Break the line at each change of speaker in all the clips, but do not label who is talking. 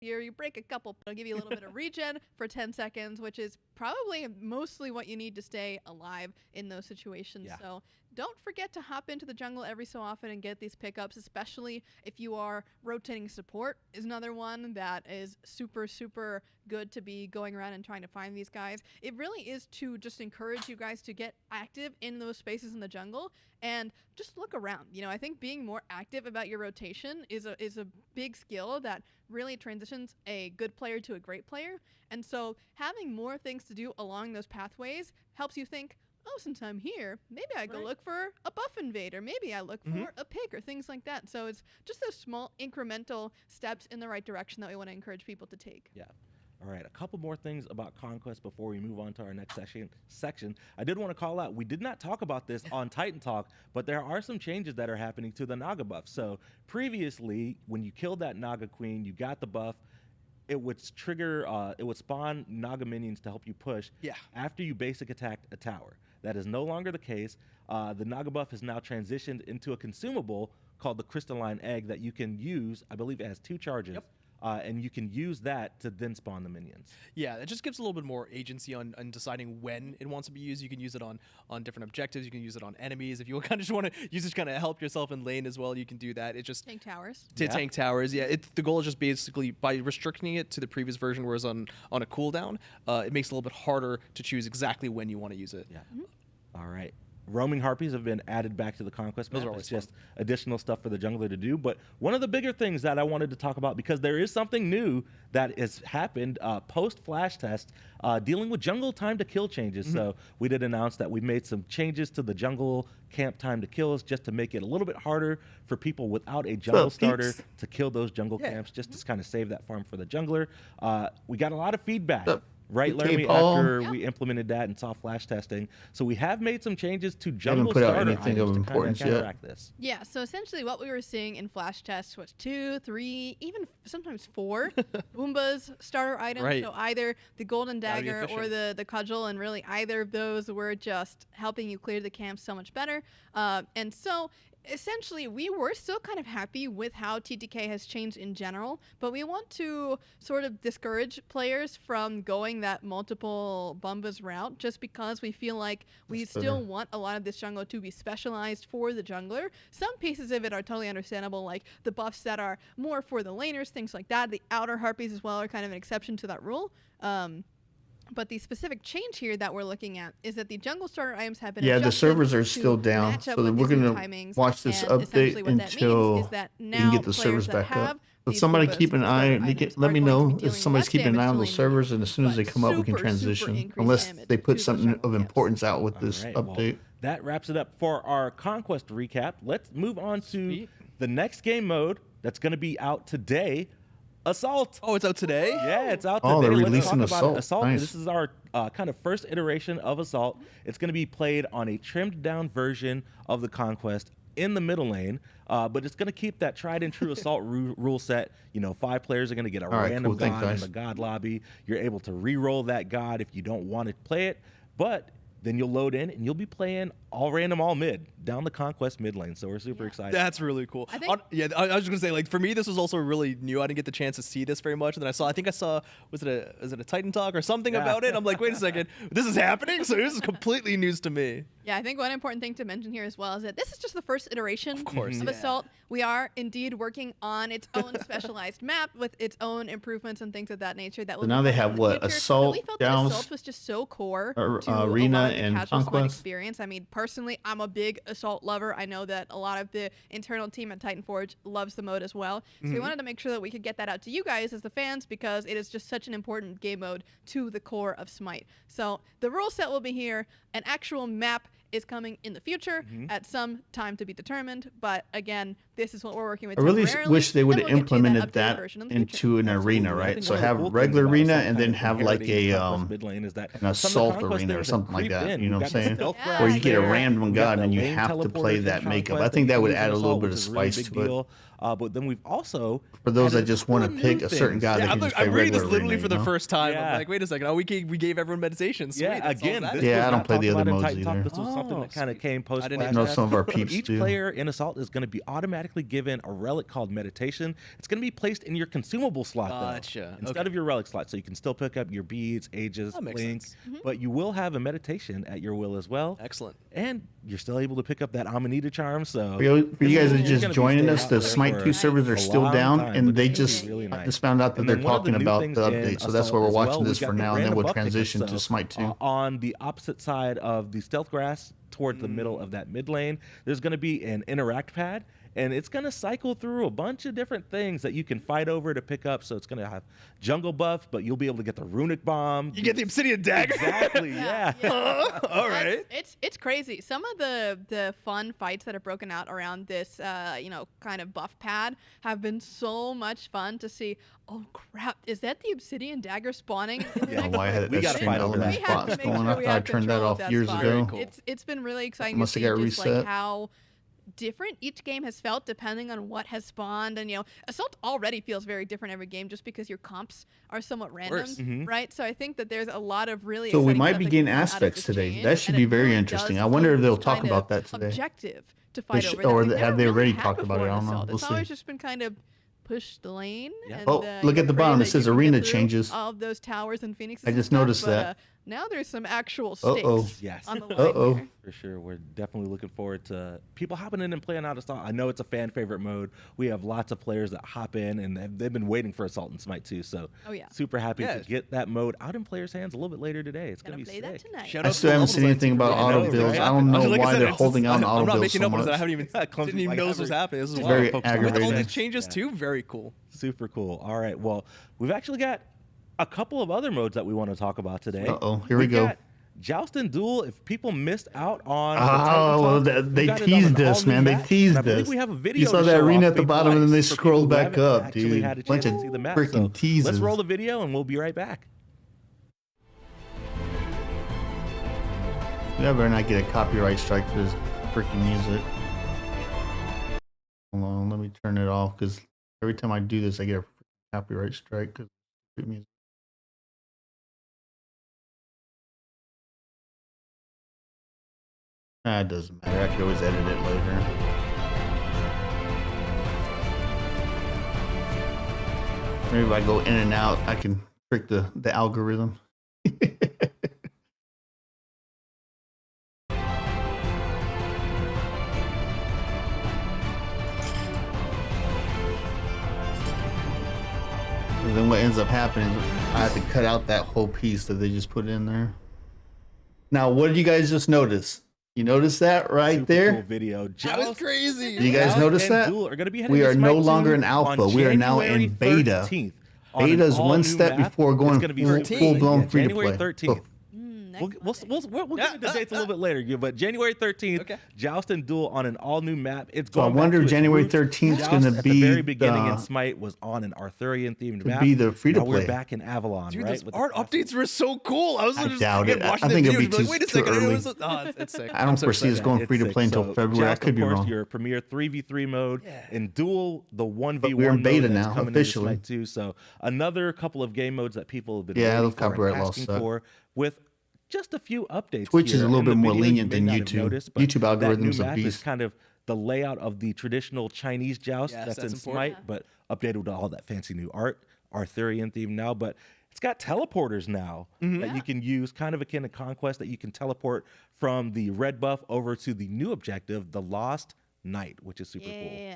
you break a couple, but it'll give you a little bit of regen for 10 seconds, which is probably mostly what you need to stay alive in those situations.
Yeah.
So don't forget to hop into the jungle every so often and get these pickups, especially if you are rotating support is another one that is super, super good to be going around and trying to find these guys. It really is to just encourage you guys to get active in those spaces in the jungle and just look around. You know, I think being more active about your rotation is a big skill that really transitions a good player to a great player. And so having more things to do along those pathways helps you think, oh, since I'm here, maybe I go look for a buff invader. Maybe I look for a pig or things like that. So it's just those small incremental steps in the right direction that we want to encourage people to take.
Yeah. All right, a couple more things about Conquest before we move on to our next section. I did want to call out, we did not talk about this on Titan Talk, but there are some changes that are happening to the Naga buff. So previously, when you killed that Naga Queen, you got the buff, it would trigger, it would spawn Naga minions to help you push after you basic attacked a tower. That is no longer the case. The Naga buff has now transitioned into a consumable called the Crystalline Egg that you can use. I believe it has 2 charges.
Yep.
And you can use that to then spawn the minions.
Yeah, it just gives a little bit more agency on deciding when it wants to be used. You can use it on different objectives. You can use it on enemies. If you kind of just want to use it to kind of help yourself in lane as well, you can do that. It just
Tank towers.
Tank towers. Yeah, the goal is just basically by restricting it to the previous version, whereas on a cooldown, it makes it a little bit harder to choose exactly when you want to use it.
Yeah. All right. Roaming harpies have been added back to the Conquest map. It's just additional stuff for the jungler to do. But one of the bigger things that I wanted to talk about, because there is something new that has happened post-flash test, dealing with jungle time to kill changes. So we did announce that we made some changes to the jungle camp time to kills just to make it a little bit harder for people without a jungle starter to kill those jungle camps, just to kind of save that farm for the jungler. We got a lot of feedback. Right, Laramie, after we implemented that and saw flash testing. So we have made some changes to jungle starter items to kind of counteract this.
Yeah, so essentially what we were seeing in flash tests was 2, 3, even sometimes 4 Boomba's starter items. So either the Golden Dagger or the Cudgel, and really either of those were just helping you clear the camp so much better. And so essentially, we were still kind of happy with how TTK has changed in general, but we want to sort of discourage players from going that multiple Bombas route just because we feel like we still want a lot of this jungle to be specialized for the jungler. Some pieces of it are totally understandable, like the buffs that are more for the laners, things like that. The outer harpies as well are kind of an exception to that rule. But the specific change here that we're looking at is that the jungle starter items have been adjusted
the servers are still down, so we're going to watch this update until we can get the servers back up. But somebody keep an eye. Let me know if somebody's keeping an eye on the servers, and as soon as they come up, we can transition. Unless they put something of importance out with this update.
That wraps it up for our Conquest recap. Let's move on to the next game mode that's going to be out today. Assault.
Oh, it's out today?
Yeah, it's out today.
Oh, they're
Let's
releasing
talk about
Assault. Nice.
This is our kind of first iteration of Assault. It's going to be played on a trimmed down version of the Conquest in the middle lane, but it's going to keep that tried and true Assault rule set. You know, 5 players are going to get a random god in the god lobby. You're able to re-roll that god if you don't want to play it, but then you'll load in and you'll be playing all random, all mid down the Conquest mid lane. So we're super excited.
That's really cool. I was just gonna say, like, for me, this was also really new. I didn't get the chance to see this very much, and then I think I saw was it a Titan Talk or something about it? I'm like, wait a second, this is happening. So this is completely news to me.
Yeah, I think one important thing to mention here as well is that this is just the first iteration of Assault. We are indeed working on its own specialized map with its own improvements and things of that nature. That will
now they have what, Assault,
we felt that Assault was just so core to
Arena and
casual Smite
Conquest
experience. I mean, personally, I'm a big Assault lover. I know that a lot of the internal team at Titan Forge loves the mode as well. So we wanted to make sure that we could get that out to you guys as the fans, because it is just such an important game mode to the core of Smite. So the rule set will be here. An actual map is coming in the future at some time to be determined. But again, this is what we're working with.
I really wish they would have implemented that into an arena, right? So have regular arena and then have like an Assault arena or something like that. You know what I'm saying? Where you get a random god and you have to play that makeup. I think that would add a little bit of spice to it.
But then we've also,
for those that just want to pick a certain god, that can just play
I'm reading
regular
this literally
arena,
for the first time. I'm like, wait a second. Oh, we gave everyone meditation. Sweet,
I
don't play the other modes either.
This was something that kind of came post.
I didn't know some of our peeps
Each
do.
player in Assault is going to be automatically automatically given a relic called Meditation. It's going to be placed in your consumable slot, though, instead of your relic slot. So you can still pick up your beads, ages, blink, but you will have a meditation at your will as well.
Excellent.
And you're still able to pick up that Amanita charm. So
for you guys that are just joining us, the Smite 2 servers are still down, and they just found out that they're talking about the update. So that's why we're watching this for now, and then we'll transition to Smite 2.
On the opposite side of the stealth grass, towards the middle of that mid lane, there's going to be an interact pad, and it's going to cycle through a bunch of different things that you can fight over to pick up. So it's going to have jungle buff, but you'll be able to get the runic bomb.
You get the obsidian dagger.
Exactly. yeah.
All right.
It's crazy. Some of the fun fights that have broken out around this kind of buff pad have been so much fun to see. Oh crap! Is that the obsidian dagger spawning?
Yeah, well, I had we got to fight over that spots going up. I turned that off years ago.
Cool. It's been really exciting to see just like how different each game has felt depending on what has spawned. And Assault already feels very different every game just because your comps are somewhat random, right? So I think that there's a lot of really
we might be getting aspects today. That should be very interesting. I wonder if they'll talk about that today.
Objective to fight over,
or have they already talked about it? I don't know.
It's always just been kind of push the lane.
Yeah.
And,
look at the bottom. It says arena changes.
All of those towers and phoenixes.
I just noticed that.
Now there's some actual stakes
yes.
on the line here.
For sure. We're definitely looking forward to people hopping in and playing out Assault. I know it's a fan favorite mode. We have lots of players that hop in, and they've been waiting for Assault and Smite 2. So super happy to get that mode out in players' hands a little bit later today. It's going to be sick.
That tonight.
I still haven't seen anything about auto builds. I don't know why they're holding out auto builds so much.
I'm not making up I didn't even know this was happening. This is
very aggravating.
All these changes too, very cool.
Super cool. All right. Well, we've actually got a couple of other modes that we want to talk about today.
Here we go.
Joust and Duel. If people missed out on,
they teased us, man. They teased us.
We have a video.
You saw that arena at the bottom, and then they scrolled back up, dude. Bunch of freaking teasers.
Let's roll the video, and we'll be right back.
You better not get a copyright strike for this freaking music. Hold on, let me turn it off, because every time I do this, I get a copyright strike because of music. It doesn't matter. I can always edit it later. Maybe if I go in and out, I can trick the algorithm. And then what ends up happening is I have to cut out that whole piece that they just put in there. Now, what did you guys just notice? You notice that right there?
Cool video.
That was crazy.
Do you guys notice that? We are no longer in alpha. We are now in beta. Beta is one step before going full-blown free-to-play.
January 13th. We'll get into dates a little bit later, but January 13th, Joust and Duel on an all-new map. It's going.
So I wonder if January 13th is going to be
the very beginning in Smite was on an Arthurian-themed map.
Be the free-to-play.
Now we're back in Avalon,
dude,
right?
Those art updates were so cool. I
doubt it. I think it'll be too early.
It's sick.
I don't foresee us going free-to-play until February. I could be wrong.
Your premier 3v3 mode, and Duel the 1v1
we're in beta
mode
now, officially.
Smite 2. So another couple of game modes that people have been
those copyright laws
for with just a few updates.
Twitch is a little bit more lenient than
YouTube.
YouTube algorithms are beast.
Is kind of the layout of the traditional Chinese joust that's in Smite, but updated with all that fancy new art, Arthurian theme now. But it's got teleporters now that you can use, kind of akin to Conquest, that you can teleport from the red buff over to the new objective, the Lost Knight, which is super cool.
Yeah.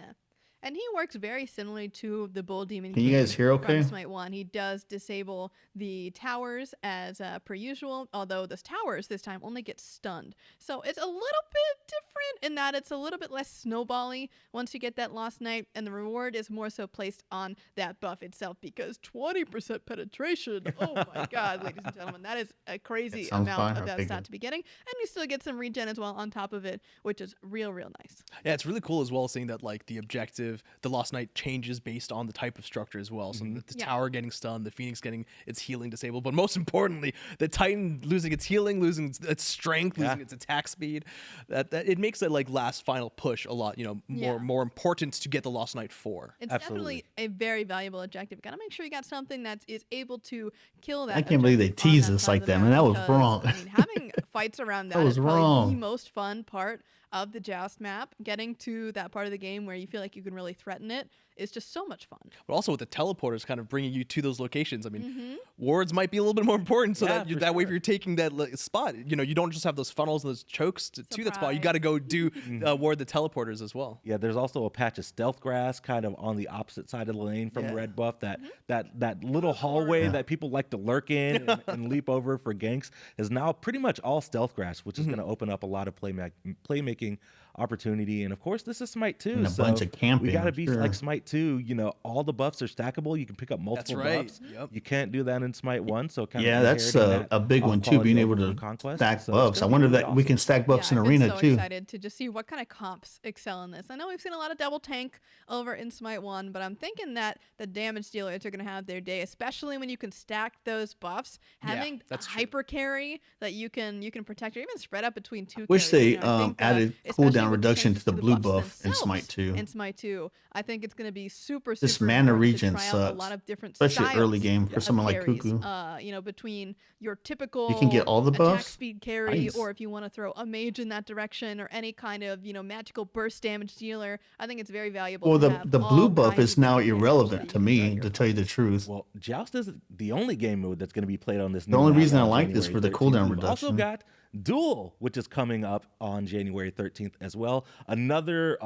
And he works very similarly to the Bull Demon.
Can you guys hear okay?
From Smite1. He does disable the towers as per usual, although the towers this time only get stunned. So it's a little bit different in that it's a little bit less snowbally once you get that Lost Knight, and the reward is more so placed on that buff itself because 20% penetration. Oh my God, ladies and gentlemen, that is a crazy amount of that stat to be getting. And you still get some regen as well on top of it, which is real nice.
Yeah, it's really cool as well seeing that like the objective, the Lost Knight changes based on the type of structure as well. So the tower getting stunned, the Phoenix getting its healing disabled, but most importantly, the Titan losing its healing, losing its strength, losing its attack speed. That it makes that like last final push a lot, more important to get the Lost Knight for.
It's definitely a very valuable objective. Got to make sure you got something that is able to kill that.
I can't believe they teased us like that, man. That was wrong.
I mean, having fights around that
was
is probably the most fun part of the Joust map, getting to that part of the game where you feel like you can really threaten it is just so much fun.
But also with the teleporters kind of bringing you to those locations. I mean, wards might be a little bit more important, so that way if you're taking that spot, you know, you don't just have those funnels and those chokes to that spot. You got to go do ward the teleporters as well.
Yeah, there's also a patch of stealth grass kind of on the opposite side of the lane from red buff. That little hallway that people like to lurk in and leap over for ganks is now pretty much all stealth grass, which is going to open up a lot of playmaking opportunity. And of course, this is Smite 2,
and a bunch of camping.
We got to be like Smite 2. You know, all the buffs are stackable. You can pick up multiple buffs. You can't do that in Smite 1. So kind of
that's a big one too, being able to stack buffs. I wonder if we can stack buffs in Arena
so
too.
Excited to just see what kind of comps excel in this. I know we've seen a lot of double tank over in Smite 1, but I'm thinking that the damage dealers are going to have their day, especially when you can stack those buffs. Having a hyper carry that you can protect or even spread up between two.
Wish they added cooldown reduction to the blue buff in Smite 2.
In Smite 2, I think it's going to be super.
This mana regen sucks.
A lot of different
especially early game for someone like Cuckoo.
You know, between your typical
you can get all the buffs.
Attack speed carry, or if you want to throw a mage in that direction, or any kind of magical burst damage dealer, I think it's very valuable.
Well, the blue buff is now irrelevant to me, to tell you the truth.
Well, Joust is the only game mode that's going to be played on this.
The only reason I like this for the cooldown reduction.
Also got Duel, which is coming up on January 13th as well. Another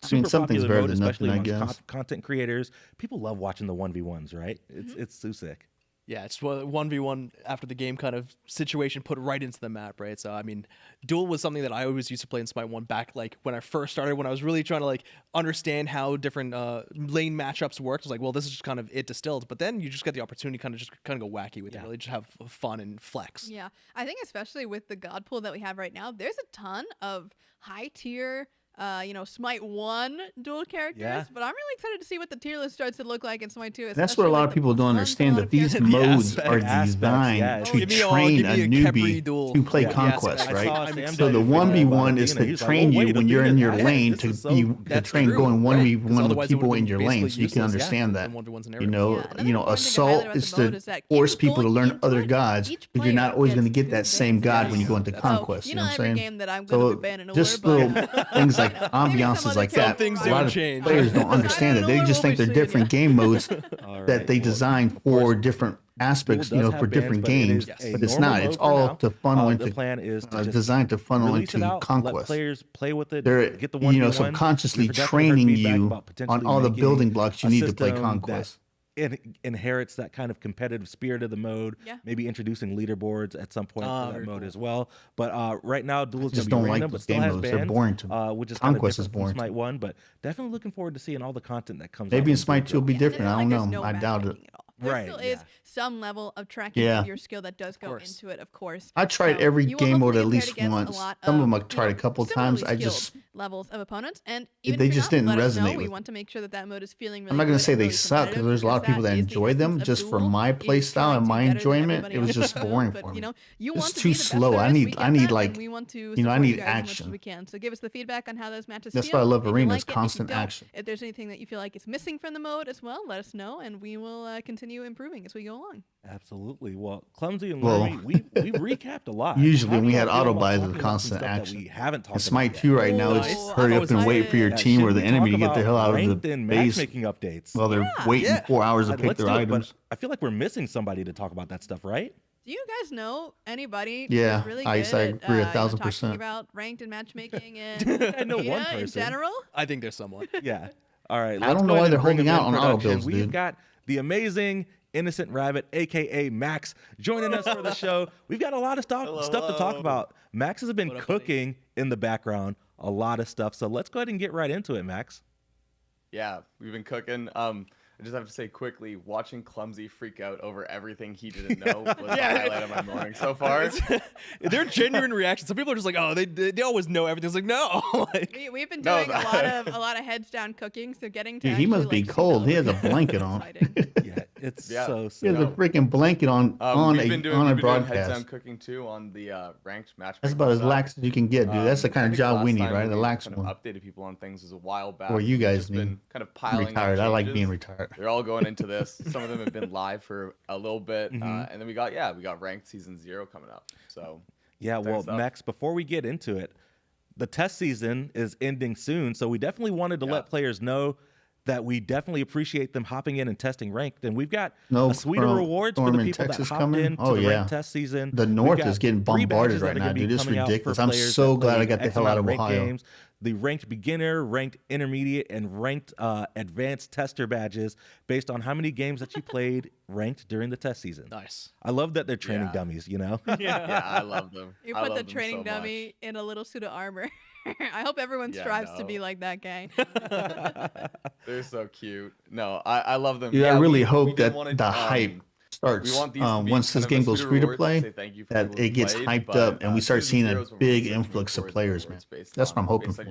super
something's
popular
better
mode,
than
especially
nothing, I
amongst
guess.
Content creators. People love watching the 1v1s, right? It's so sick.
Yeah, it's 1v1 after the game kind of situation put right into the map, right? So, I mean, Duel was something that I always used to play in Smite 1 back, like, when I first started, when I was really trying to, like, understand how different lane matchups worked. I was like, well, this is just kind of it distilled. But then you just get the opportunity to kind of go wacky with it, really just have fun and flex.
Yeah, I think especially with the God pool that we have right now, there's a ton of high-tier Smite 1 dual characters, but I'm really excited to see what the tier list starts to look like in Smite 2.
That's what a lot of people don't understand, that these modes are designed to train a newbie to play Conquest, right? So the 1v1 is to train you when you're in your lane to train going 1v1 with people in your lane, so you can understand that. Assault is to force people to learn other gods, because you're not always going to get that same god when you go into Conquest. You know what I'm saying? So just little things like ambiances like that. A lot of players don't understand it. They just think they're different game modes that they design for different aspects, for different games. But it's not. It's all to funnel into.
The plan is
designed to funnel into Conquest.
Let players play with it.
They're
get the
subconsciously training you on all the building blocks you need to play Conquest.
It inherits that kind of competitive spirit of the mode. Maybe introducing leaderboards at some point for that mode as well. But right now, Duel is going to be random, but still has bans,
boring to me.
which is
Conquest
kind of different
is boring
from Smite 1. But definitely looking forward to seeing all the content that comes.
Maybe in Smite 2 will be different. I don't know. I doubt it.
There still is some level of tracking of your skill that does go into it, of course.
I tried every game mode at least once. Some of them I've tried a couple times. I just
levels of opponents, and even
they just didn't resonate.
We want to make sure that mode is feeling really.
I'm not going to say they suck, because there's a lot of people that enjoy them. Just for my play style and my enjoyment, it was just boring for me. It's too slow. I need like I need action.
We can. So give us the feedback on how those matches.
That's why I love Arena's constant action.
If there's anything that you feel like is missing from the mode as well, let us know, and we will continue improving as we go along.
Absolutely. Well, Clumsy and Larry, we recapped a lot.
Usually when we had auto buys with constant action.
We haven't talked
in Smite 2 right now, it's hurry up and wait for your team or the enemy to get the hell out of the base.
Matchmaking updates.
Well, they're waiting 4 hours to pick their items.
I feel like we're missing somebody to talk about that stuff, right?
Do you guys know anybody?
Yeah,
who's really
I
good
agree
at,
1,000%.
talking about ranked and matchmaking and
I know one person
in general?
I think there's someone.
Yeah. All right.
I don't know why they're holding out on auto builds, dude.
We've got the amazing Innocent Rabbit, aka Max, joining us for the show. We've got a lot of stuff to talk about. Max has been cooking in the background, a lot of stuff. So let's go ahead and get right into it, Max.
Yeah, we've been cooking. I just have to say quickly, watching Clumsy freak out over everything he didn't know was the highlight of my morning so far.
They're genuine reactions. Some people are just like, oh, they always know everything. It's like, no.
We've been doing a lot of heads down cooking, so getting to
he must be cold. He has a blanket on.
It's so
sick. He has a freaking blanket on a broadcast.
Heads down cooking too on the ranked match.
That's about as lax as you can get, dude. That's the kind of job we need, right? The lax one.
Updated people on things was a while back.
Or you guys need.
Been kind of piling
retired. I like being retired.
They're all going into this. Some of them have been live for a little bit, and then we got ranked season 0 coming up. So
yeah, well, Max, before we get into it, the test season is ending soon, so we definitely wanted to let players know that we definitely appreciate them hopping in and testing ranked. And we've got a suite of rewards for the people that hopped in to the ranked test season.
The North is getting bombarded right now, dude. It's ridiculous. I'm so glad I got the hell out of Ohio. Games.
The ranked beginner, ranked intermediate, and ranked advanced tester badges based on how many games that you played ranked during the test season.
Nice.
I love that they're training dummies, you know?
Yeah, I love them.
You put the training dummy in a little suit of armor. I hope everyone strives to be like that guy.
They're
so cute. No, I love them.
Yeah, I really hope that the hype starts once this game goes free to play, that it gets hyped up and we start seeing a big influx of players, man. That's what I'm hoping for.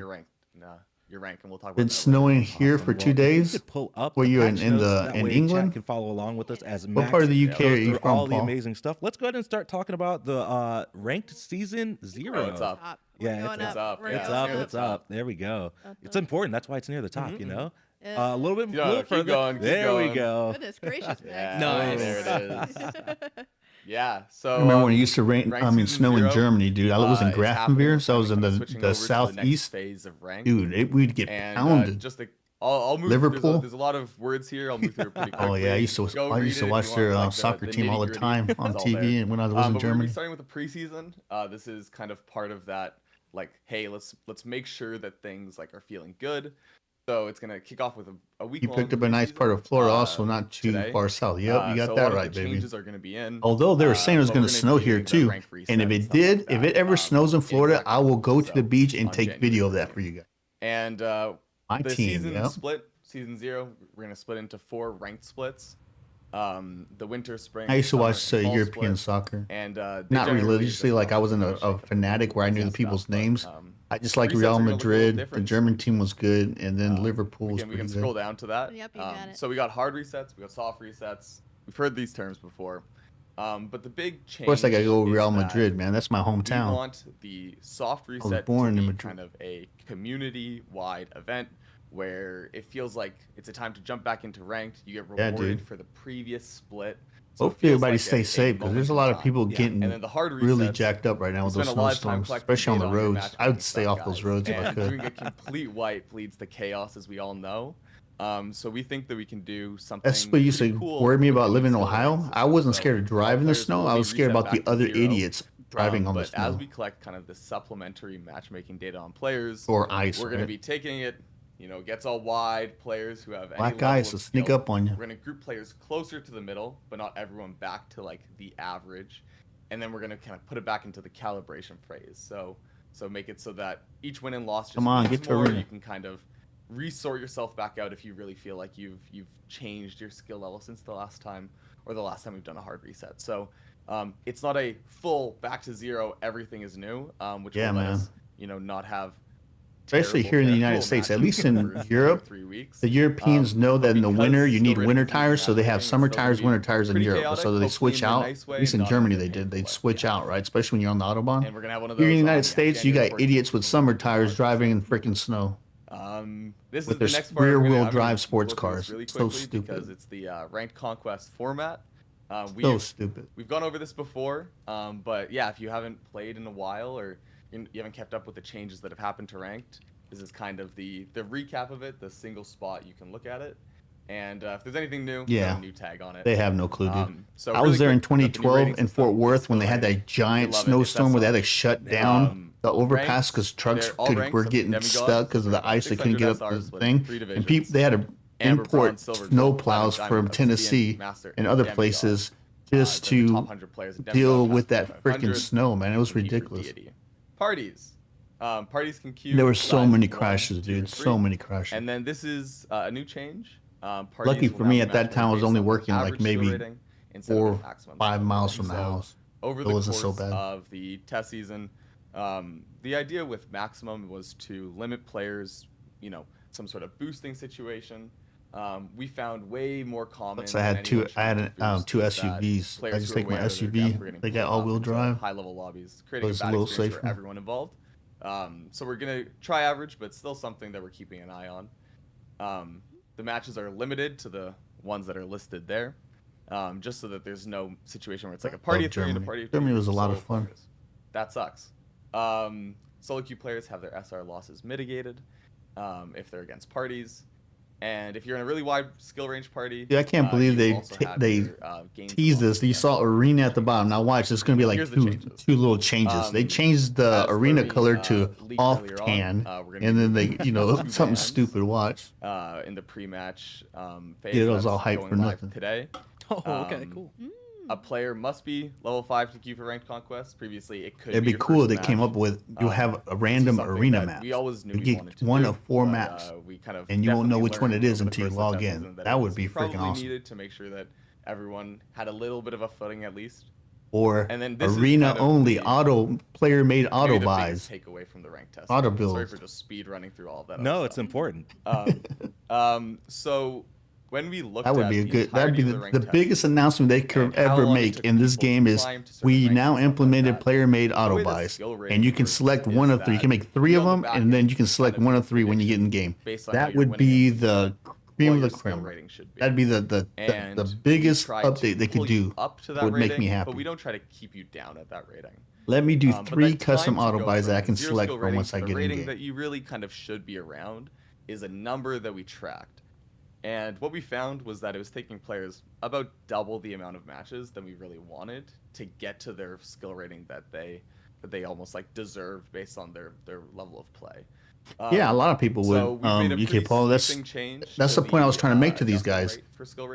Your rank, and we'll talk about
Been snowing here for 2 days.
Pull up.
Were you in England?
Can follow along with us as
what part of the UK are you from,
all the amazing stuff. Let's go ahead and start talking about the ranked season 0.
It's up.
Yeah, it's up. There we go. It's important. That's why it's near the top. You know. A little bit further.
Keep going.
There we go.
Goodness gracious, man.
Nice. There it is. Yeah. So
I remember when it used to snow in Germany, dude. I was in Grafenwehr, so I was in the southeast.
Phase of rank.
Dude, we'd get pounded.
I'll move.
Liverpool.
There's a lot of words here. I'll move through pretty quickly.
Oh yeah, I used to watch their soccer team all the time on TV, and when I was in Germany.
Starting with the preseason, this is kind of part of that. Like, hey, let's make sure that things are feeling good. So it's gonna kick off with a week.
You picked up a nice part of Florida, also not too far south. Yep, you got that right, baby.
Changes are gonna be in.
Although they were saying it was gonna snow here too, and if it ever snows in Florida, I will go to the beach and take video of that for you guys.
And the season split, season 0, we're gonna split into 4 ranked splits. The winter, spring.
I used to watch European soccer,
and
not religiously. Like I wasn't a fanatic where I knew the people's names. I just like Real Madrid. The German team was good, and then Liverpool was
we can scroll down to that.
Yep, you got it.
So we got hard resets, we got soft resets. We've heard these terms before, but the big change.
Of course, I gotta go Real Madrid, man. That's my hometown.
We want the soft reset
I was born
to
in
be
Madrid.
kind of a community-wide event where it feels like it's a time to jump back into ranked. You get rewarded for the previous split. So
hopefully everybody stays safe because there's a lot of people getting really jacked up right now with those snowstorms, especially on the roads. I would stay off those roads if I could.
Doing a complete wipe leads to chaos, as we all know. So we think that we can do something.
That's what used to worry me about living in Ohio. I wasn't scared of driving in the snow. I was scared about the other idiots driving on the snow.
As we collect kind of the supplementary matchmaking data on players,
or ice,
we're going to be taking it. Gets all wide, players who have
black guys will sneak up on you.
We're going to group players closer to the middle, but not everyone back to the average. And then we're going to kind of put it back into the calibration phase. So make it so that each win and loss just
get to
more. You can kind of resort yourself back out if you really feel like you've changed your skill level since the last time we've done a hard reset. So it's not a full back to 0, everything is new, which will let us, not have.
Especially here in the United States, at least in Europe, the Europeans know that in the winter you need winter tires, so they have summer tires, winter tires in Europe. So they switch out. At least in Germany they did. They'd switch out, right? Especially when you're on the Autobahn. Here in the United States, you got idiots with summer tires driving in freaking snow. With their rear-wheel drive sports cars. So stupid.
Because it's the ranked conquest format.
So stupid.
We've gone over this before, but yeah, if you haven't played in a while or you haven't kept up with the changes that have happened to ranked, this is kind of the recap of it, the single spot you can look at it. And if there's anything new, a new tag on it.
They have no clue, dude. I was there in 2012 in Fort Worth when they had that giant snowstorm where they had to shut down the overpass because trucks were getting stuck because of the ice. They couldn't get up the thing. And they had to import snow plows from Tennessee and other places just to deal with that freaking snow, man. It was ridiculous.
Parties can queue.
There were so many crashes, dude. So many crashes.
And then this is a new change.
Lucky for me, at that time, I was only working like maybe 4 or 5 miles from the house.
Over the course of the test season, the idea with maximum was to limit players, some sort of boosting situation. We found way more common.
So I had two SUVs. I just take my SUV. They got all-wheel drive.
High-level lobbies, creating a bad experience for everyone involved. So we're gonna try average, but still something that we're keeping an eye on. The matches are limited to the ones that are listed there, just so that there's no situation where it's like a party of 3 and a party of 2.
Germany was a lot of fun.
That sucks. solo queue players have their SR losses mitigated if they're against parties. And if you're in a really wide skill range party,
I can't believe they teased this. You saw arena at the bottom. Now watch, there's going to be like two little changes. They changed the arena color to off tan, and then they, something stupid. Watch.
In the pre-match phase.
Yeah, it was all hype for nothing.
Today.
Oh, okay, cool.
A player must be level 5 to queue for ranked conquest. Previously, it could.
It'd be cool if they came up with you'll have a random arena map.
We always knew
you get one of 4 maps, and you won't know which one it is until you log in. That would be freaking awesome.
Needed to make sure that everyone had a little bit of a footing at least.
Or arena only player made auto buys.
Take away from the rank test.
Auto builds.
Sorry for just speed running through all of that.
No, it's important.
So. When we looked
that would be that'd be the biggest announcement they could ever make in this game is we now implemented player-made auto buys, and you can select one of 3. You can make 3 of them, and then you can select one of 3 when you get in game. That would be the cream of the creme. That'd be the biggest update they could do. Would make me happy.
But we don't try to keep you down at that rating.
Let me do 3 custom auto buys that I can select from once I get in game.
The rating that you really kind of should be around is a number that we tracked. And what we found was that it was taking players about double the amount of matches than we really wanted to get to their skill rating that they almost like deserved based on their level of play.
Yeah, a lot of people would. Paul, that's the point I was trying to make to these guys.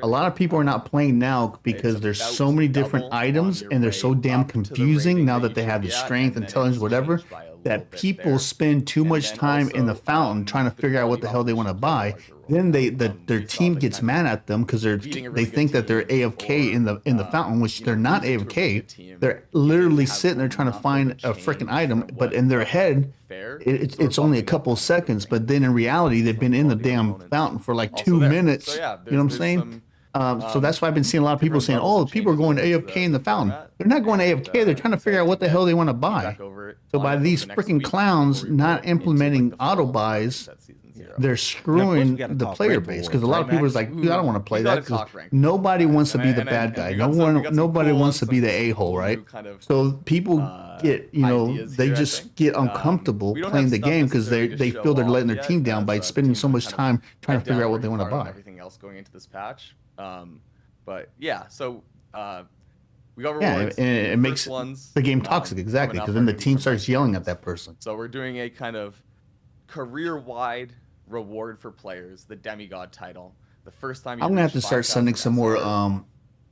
A lot of people are not playing now because there's so many different items and they're so damn confusing now that they have the strength, intelligence, whatever, that people spend too much time in the fountain trying to figure out what the hell they want to buy. Then their team gets mad at them because they think that they're AFK in the fountain, which they're not AFK. They're literally sitting there trying to find a freaking item, but in their head, it's only a couple seconds. But then in reality, they've been in the damn fountain for like 2 minutes. You know what I'm saying? So that's why I've been seeing a lot of people saying, "Oh, people are going AFK in the fountain." They're not going AFK. They're trying to figure out what the hell they want to buy. So by these freaking clowns not implementing auto buys, they're screwing the player base because a lot of people are like, "Dude, I don't want to play that." Because nobody wants to be the bad guy. Nobody wants to be the a-hole, right? So people get, they just get uncomfortable playing the game because they feel they're letting their team down by spending so much time trying to figure out what they want to buy.
Everything else going into this patch, but yeah, so we got
rewards. Yeah, and it makes the game toxic, exactly, because then the team starts yelling at that person.
So we're doing a kind of career-wide reward for players, the demigod title. The first time
I'm gonna have to start sending some more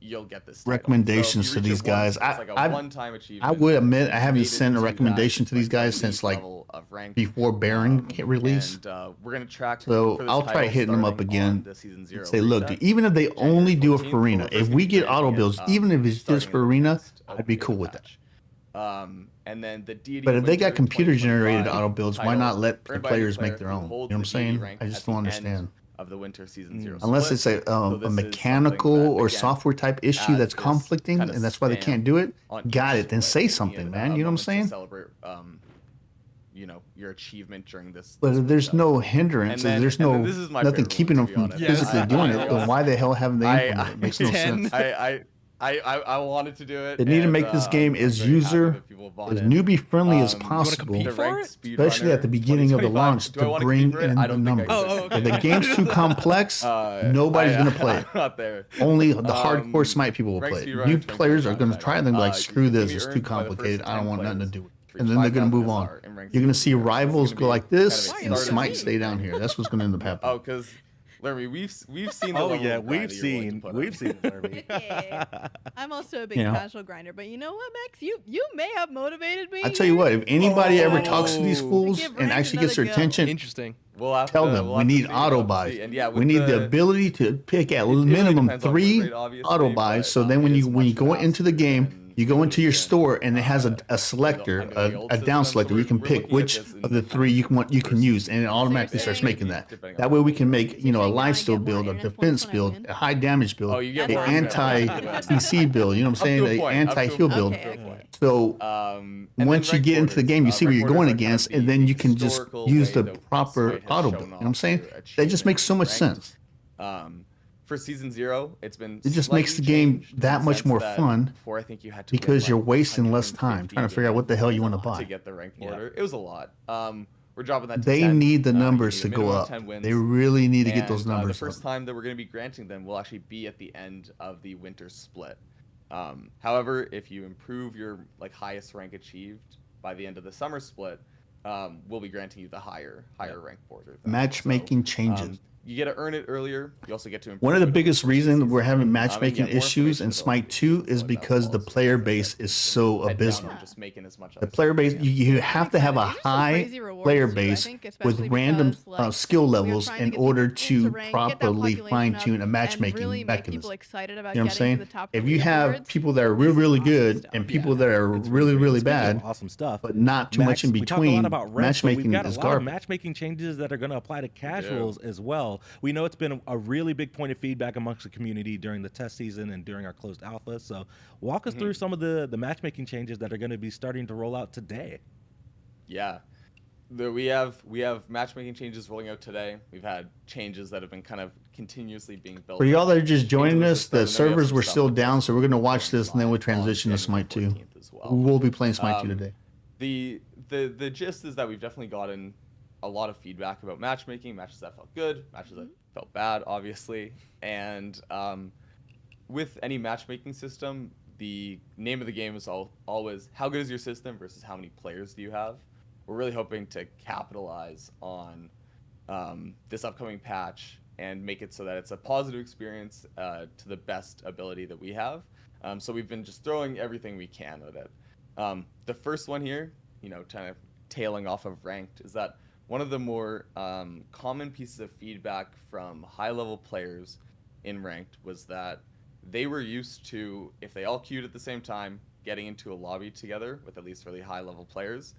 you'll get this
recommendations to these guys. I would admit I haven't sent a recommendation to these guys since like before Baron released.
We're gonna track.
So I'll try hitting them up again. Say, look, dude, even if they only do it for arena, if we get auto builds, even if it's just for arena, I'd be cool with that.
And then the deity.
But if they got computer generated auto builds, why not let the players make their own? You know what I'm saying? I just don't understand.
Of the winter season 0
unless it's a mechanical or software type issue that's conflicting and that's why they can't do it. Got it. Then say something, man. You know what I'm saying?
Celebrate, your achievement during this.
But if there's no hindrance, there's nothing keeping them from physically doing it, then why the hell haven't they implemented it? It makes no sense.
I wanted to do it.
They need to make this game as newbie friendly as possible, especially at the beginning of the launch to bring in the numbers. If the game's too complex, nobody's gonna play it.
Not there.
Only the hardcore Smite people will play it. New players are gonna try and then be like, screw this, it's too complicated. I don't want nothing to do with it. And then they're gonna move on. You're gonna see rivals go like this and Smite stay down here. That's what's gonna end up happening.
Oh, because Lermy, we've seen.
Oh yeah, we've seen Lermy.
I'm also a big casual grinder, but you know what, Max? You may have motivated me.
I tell you what, if anybody ever talks to these fools and actually gets their attention,
interesting.
Tell them we need auto buys. We need the ability to pick at minimum 3 auto buys. So then when you go into the game, you go into your store and it has a selector, a down selector. You can pick which of the 3 you can use, and it automatically starts making that. That way we can make a lifesteal build, a defense build, a high damage build, an anti-CC build. You know what I'm saying? The anti-heal build. So once you get into the game, you see what you're going against, and then you can just use the proper auto build. You know what I'm saying? That just makes so much sense.
for season 0, it's been.
It just makes the game that much more fun.
Before, I think you had to
because you're wasting less time trying to figure out what the hell you want to buy
to get the ranked order. It was a lot. We're dropping that to
They
10.
need the numbers to go up. They really need to get those numbers
The first time that we're going to be granting them will actually be at the end of the winter split. However, if you improve your highest rank achieved by the end of the summer split, we'll be granting you the higher rank border.
Matchmaking changes.
You get to earn it earlier. You also get to improve.
One of the biggest reasons we're having matchmaking issues in Smite 2 is because the player base is so abysmal. The player base, you have to have a high player base with random skill levels in order to properly fine-tune a matchmaking mechanism. You know what I'm saying? If you have people that are really, really good and people that are really, really bad,
awesome stuff,
but not too much in between, matchmaking is garbage.
Matchmaking changes that are going to apply to casuals as well. We know it's been a really big point of feedback amongst the community during the test season and during our closed alpha. So walk us through some of the matchmaking changes that are going to be starting to roll out today.
Yeah, we have matchmaking changes rolling out today. We've had changes that have been kind of continuously being built.
For y'all that are just joining us, the servers were still down, so we're going to watch this and then we'll transition to Smite 2. We'll be playing Smite 2 today.
The gist is that we've definitely gotten a lot of feedback about matchmaking, matches that felt good, matches that felt bad, obviously. And with any matchmaking system, the name of the game is always how good is your system versus how many players do you have. We're really hoping to capitalize on this upcoming patch and make it so that it's a positive experience to the best ability that we have. So we've been just throwing everything we can at it. The first one here, kind of tailing off of ranked, is that one of the more common pieces of feedback from high-level players in ranked was that they were used to, if they all queued at the same time, getting into a lobby together with at least really high-level players,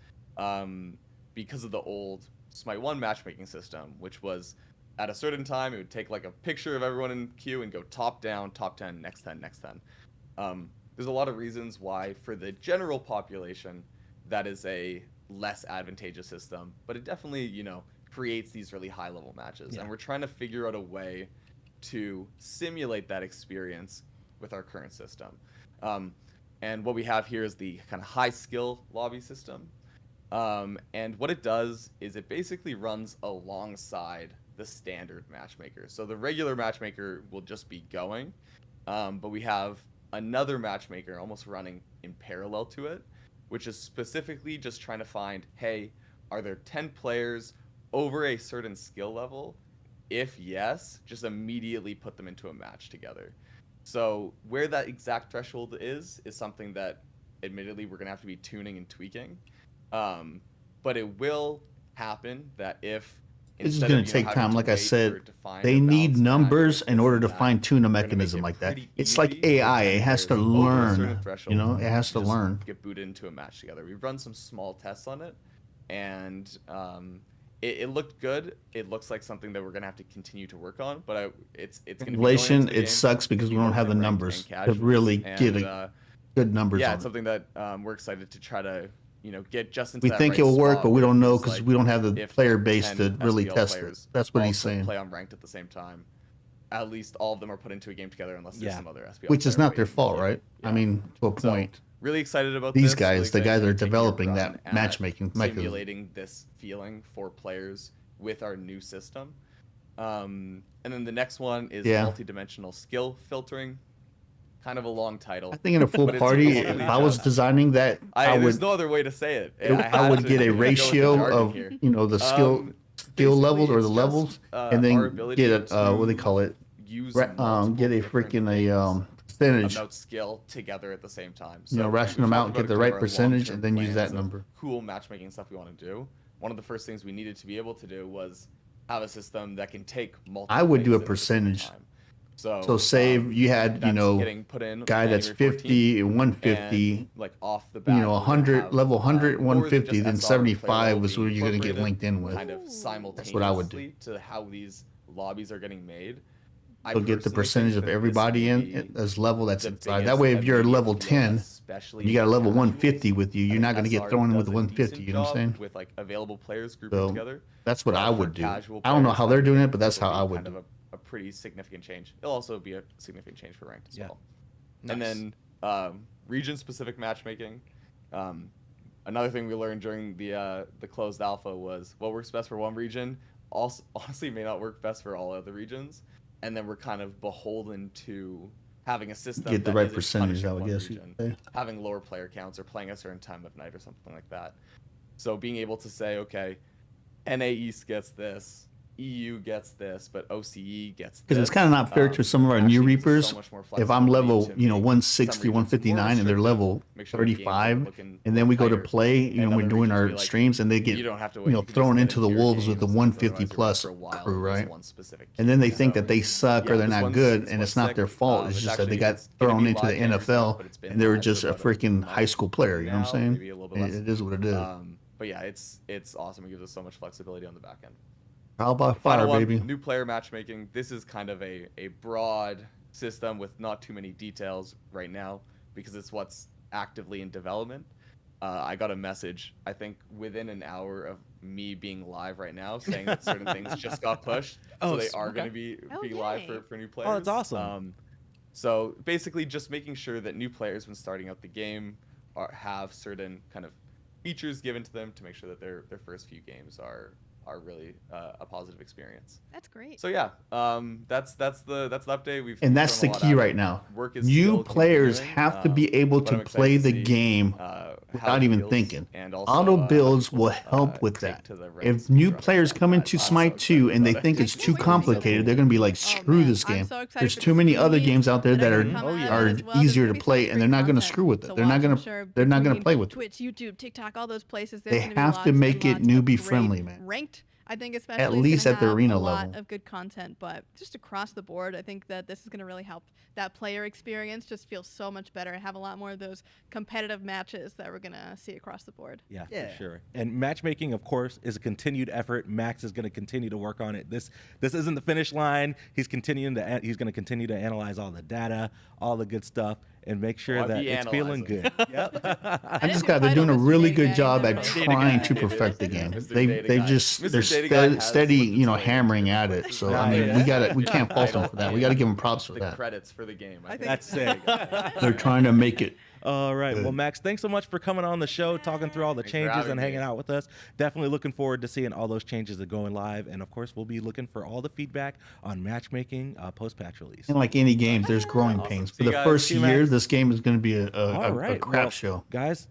because of the old Smite1 matchmaking system, which was at a certain time, it would take a picture of everyone in queue and go top down, top 10, next 10, next 10. There's a lot of reasons why, for the general population, that is a less advantageous system, but it definitely creates these really high level matches, and we're trying to figure out a way to simulate that experience with our current system. And what we have here is the kind of high skill lobby system, and what it does is it basically runs alongside the standard matchmaker. So the regular matchmaker will just be going, but we have another matchmaker almost running in parallel to it, which is specifically just trying to find, hey, are there 10 players over a certain skill level? If yes, just immediately put them into a match together. So where that exact threshold is something that, admittedly, we're going to have to be tuning and tweaking. But it will happen that if...
This is going to take time. Like I said, they need numbers in order to fine-tune a mechanism like that. It's like AI. It has to learn. It has to learn.
Get booted into a match together. We've run some small tests on it, and it looked good. It looks like something that we're going to have to continue to work on, but it's going to be
Translation, it sucks because we don't have the numbers to really get good numbers on it.
It's something that we're excited to try to get just into
we think it'll work, but we don't know because we don't have the player base to really test it. That's what he's saying.
Play on ranked at the same time. At least all of them are put into a game together, unless there's some other SPL.
Which is not their fault, right? I mean, to a point.
So, really excited about
these guys. The guys that are developing that matchmaking mechanism.
Simulating this feeling for players with our new system. And then the next one is multi-dimensional skill filtering. Kind of a long title.
I think in a full party, if I was designing that,
there's no other way to say it.
I would get a ratio of the skill levels or the levels, and then get a what do they call it? Get a freaking percentage.
About skill together at the same time. So
ration them out and get the right percentage, and then use that number.
Cool matchmaking stuff we want to do. One of the first things we needed to be able to do was have a system that can take multiple.
I would do a percentage. So say you had, guy that's 50, 150,
and, off the bat,
100, level 100, 150, then 75 was where you're going to get linked in with.
Kind of simultaneously
That's what I would do.
To how these lobbies are getting made.
So get the percentage of everybody in as level that's inside. That way, if you're level 10, you got a level 150 with you, you're not going to get thrown in with the 150, you know what I'm saying?
With available players grouped together.
That's what I would do. I don't know how they're doing it, but that's how I would do it.
pretty significant change. It'll also be a significant change for ranked as well.
Nice.
And then region-specific matchmaking. Another thing we learned during the closed alpha was what works best for one region also honestly may not work best for all other regions, and then we're kind of beholden to having a system
get the
that
right
isn't
percentage,
punishing
I
one
guess.
region, having lower player counts or playing a certain time of night or something like that. So being able to say, okay, NA East gets this, EU gets this, but OCE gets this.
Because it's kind of not fair to some of our new Reapers. If I'm level, 160, 159, and they're level 35, and then we go to play, we're doing our streams, and they get, thrown into the wolves with the 150 plus crew, right? And then they think that they suck or they're not good, and it's not their fault. It's just that they got thrown into the NFL, and they were just a freaking high school player. You know what I'm saying? It is what it is.
But yeah, it's awesome. It gives us so much flexibility on the back end.
Trial by fire, baby.
New player matchmaking. This is kind of a broad system with not too many details right now because it's what's actively in development. I got a message, I think within an hour of me being live right now, saying that certain things just got pushed. So they are going to be live for new players.
Oh, that's awesome.
So basically just making sure that new players when starting out the game have certain kind of features given to them to make sure that their first few games are really a positive experience.
That's great.
So yeah, that's the update.
And that's the key right now. New players have to be able to play the game without even thinking. Auto builds will help with that. If new players come into Smite 2 and they think it's too complicated, they're going to be like, screw this game. There's too many other games out there that are easier to play, and they're not going to screw with it. They're not going to play with it.
Twitch, YouTube, TikTok, all those places.
They have to make it newbie friendly, man.
Ranked, I think especially
at least at the arena
level.
A lot
of good content, but just across the board, I think that this is going to really help that player experience just feel so much better and have a lot more of those competitive matches that we're going to see across the board.
Yeah, for sure. And matchmaking, of course, is a continued effort. Max is going to continue to work on it. This isn't the finish line. He's going to continue to analyze all the data, all the good stuff, and make sure that it's feeling good.
I just got they're doing a really good job at trying to perfect the game. They're steady, hammering at it. So I mean, we can't fault them for that. We got to give them props for that.
Credits for the game. I think
that's sick.
They're trying to make it.
All right. Well, Max, thanks so much for coming on the show, talking through all the changes and hanging out with us. Definitely looking forward to seeing all those changes that going live. And, of course, we'll be looking for all the feedback on matchmaking post-patch release.
And like any game, there's growing pains. For the first year, this game is going to be a crap show.
Guys,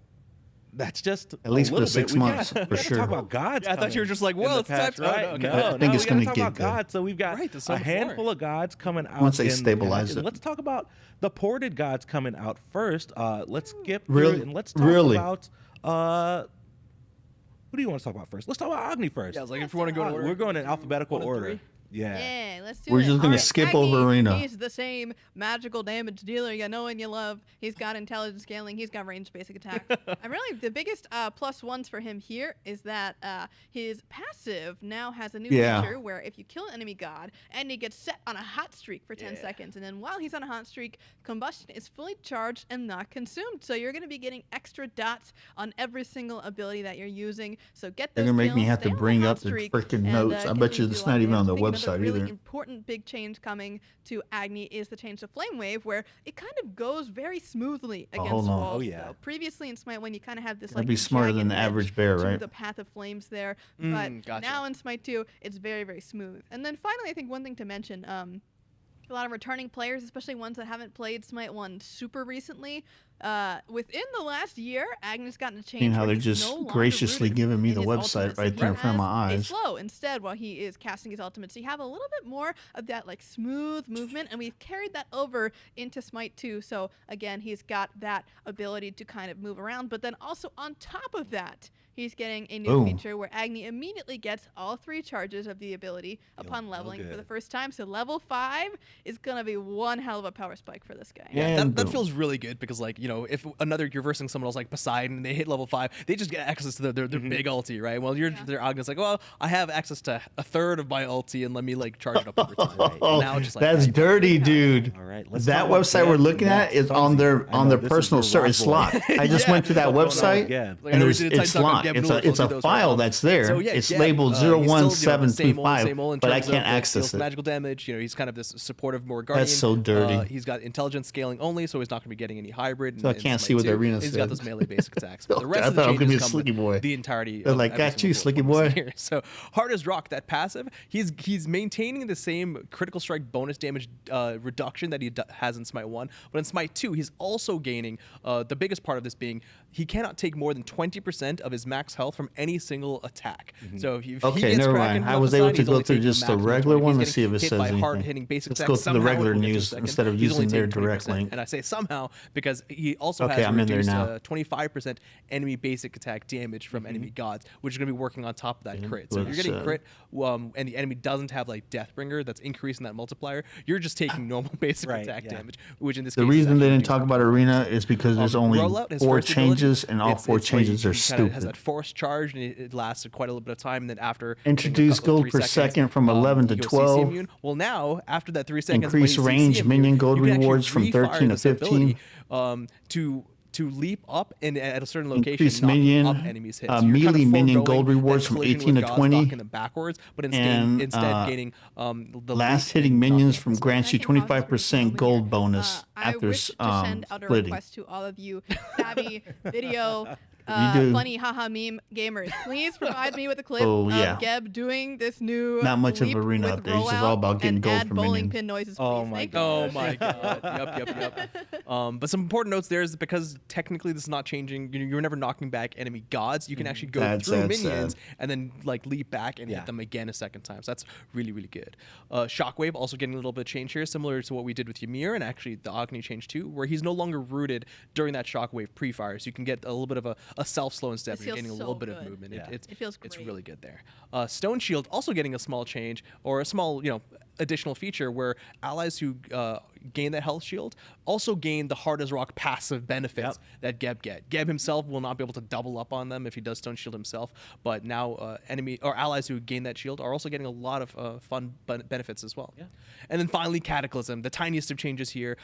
that's just
at least for 6 months, for sure.
Talk about gods.
I thought you were just like, well, it's time,
right?
I think it's going to get good.
Gods. So we've got a handful of gods coming out.
Once they stabilize it.
Let's talk about the ported gods coming out first. Let's skip through it and let's talk about who do you want to talk about first? Let's talk about Agni first.
Yeah, I was like, if you want to go in order.
We're going in alphabetical order.
Yeah, let's do it.
We're just going to skip over Arena.
He's the same magical damage dealer you know and you love. He's got intelligence scaling. He's got ranged basic attack. And really, the biggest plus ones for him here is that his passive now has a new feature where if you kill an enemy god and he gets set on a hot streak for 10 seconds, and then while he's on a hot streak, combustion is fully charged and not consumed. So you're going to be getting extra dots on every single ability that you're using. So get those.
They're going to make me have to bring up the freaking notes. I bet you it's not even on the website.
Really important big change coming to Agni is the change to Flame Wave, where it kind of goes very smoothly against walls.
Oh yeah.
So previously in Smite 1, you kind of have this
like be smarter than the average bear, right?
The path of flames there, but now in Smite 2, it's very, very smooth. And then finally, I think one thing to mention. A lot of returning players, especially ones that haven't played Smite 1 super recently. Within the last year, Agni's gotten a change.
And how they're just graciously giving me the website right there in front of my eyes.
Slow instead while he is casting his ultimate. So you have a little bit more of that like smooth movement, and we've carried that over into Smite 2. So again, he's got that ability to kind of move around, but then also on top of that, he's getting a new feature where Agni immediately gets all 3 charges of the ability upon leveling for the first time. So level 5 is going to be one hell of a power spike for this guy.
Yeah, that feels really good because, like, if you're versing someone else like Poseidon and they hit level 5, they just get access to their big ulti, right? Well, their Agni's like, well, I have access to a third of my ulti and let me like charge it up over time. Right? Now it's just like,
that's dirty, dude.
All right,
that website we're looking at is on their personal server. It's locked. I just went to that website and it's locked. it's a file that's there. So, yeah, it's labeled 01725, but I can't access it.
Magical damage. He's kind of this supportive more guardian.
That's so dirty.
He's got intelligence scaling only, so he's not going to be getting any hybrid.
So I can't see what the arena says.
He's got those melee basic attacks. But the rest of the changes come with the entirety.
They're like, got you, Slicky boy.
Here. So hard as rock, that passive, he's maintaining the same critical strike bonus damage reduction that he has in Smite 1, but in Smite 2, he's also gaining the biggest part of this being he cannot take more than 20% of his max health from any single attack. So if he gets
never
Kraken
mind. I was able to go through just the regular one.
Let's
see if it says anything. Let's go through the regular news instead of using their direct link.
And I say somehow because he also has reduced 25% enemy basic attack damage from enemy gods, which is going to be working on top of that crit. So if you're getting crit and the enemy doesn't have like Deathbringer that's increasing that multiplier, you're just taking normal basic attack damage, which in this case
the reason they didn't talk about arena is because there's only 4 changes and all 4 changes are stupid.
It has that force charge and it lasted quite a little bit of time, and then after
introduce gold per second from 11 to 12.
Well, now after that 3 seconds,
increase range minion gold rewards from 13 to 15.
To leap up and at a certain location,
increase minion
up enemies hits.
melee minion gold rewards from 18 to 20.
In the backwards, but instead gaining
the last hitting minions from grants you 25% gold bonus after
I wish to send out a request to all of you savvy video funny haha meme gamers. Please provide me with a clip of Geb doing this new
not much of arena update. It's just all about getting gold from
bowling
minions.
pin noises.
Oh my god. Yep. But some important notes there is because technically this is not changing. You're never knocking back enemy gods. You can actually go through minions and then like leap back and hit them again a second time. So that's really, really good. Shockwave also getting a little bit of change here, similar to what we did with Ymir and actually the Agni change too, where he's no longer rooted during that shockwave pre-fire. So you can get a little bit of a self slow and step. You're getting a little bit of movement. It feels great. It's really good there. Stone Shield also getting a small change or a small, additional feature where allies who gain the health shield also gain the hard as rock passive benefits that Geb get. Geb himself will not be able to double up on them if he does Stone Shield himself, but now enemy or allies who gain that shield are also getting a lot of fun benefits as well. And then finally Cataclysm, the tiniest of changes here.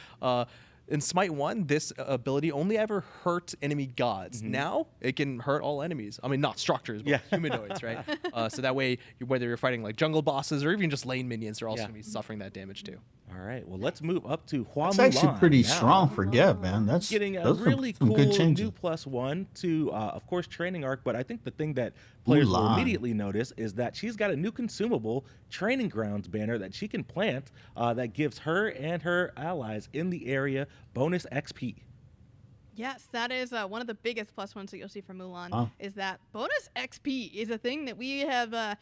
In Smite 1, this ability only ever hurt enemy gods. Now, it can hurt all enemies. I mean, not structures, but humanoids, right? So that way, whether you're fighting like jungle bosses or even just lane minions, they're also going to be suffering that damage too.
All right, well, let's move up to Hua Mulan.
That's actually pretty strong for Geb, man. That's
getting a really cool new +1 to, of course, training arc. But I think the thing that players will immediately notice is that she's got a new consumable training grounds banner that she can plant that gives her and her allies in the area bonus XP.
Yes, that is one of the biggest +1s that you'll see from Mulan. Is that bonus XP is a thing that we have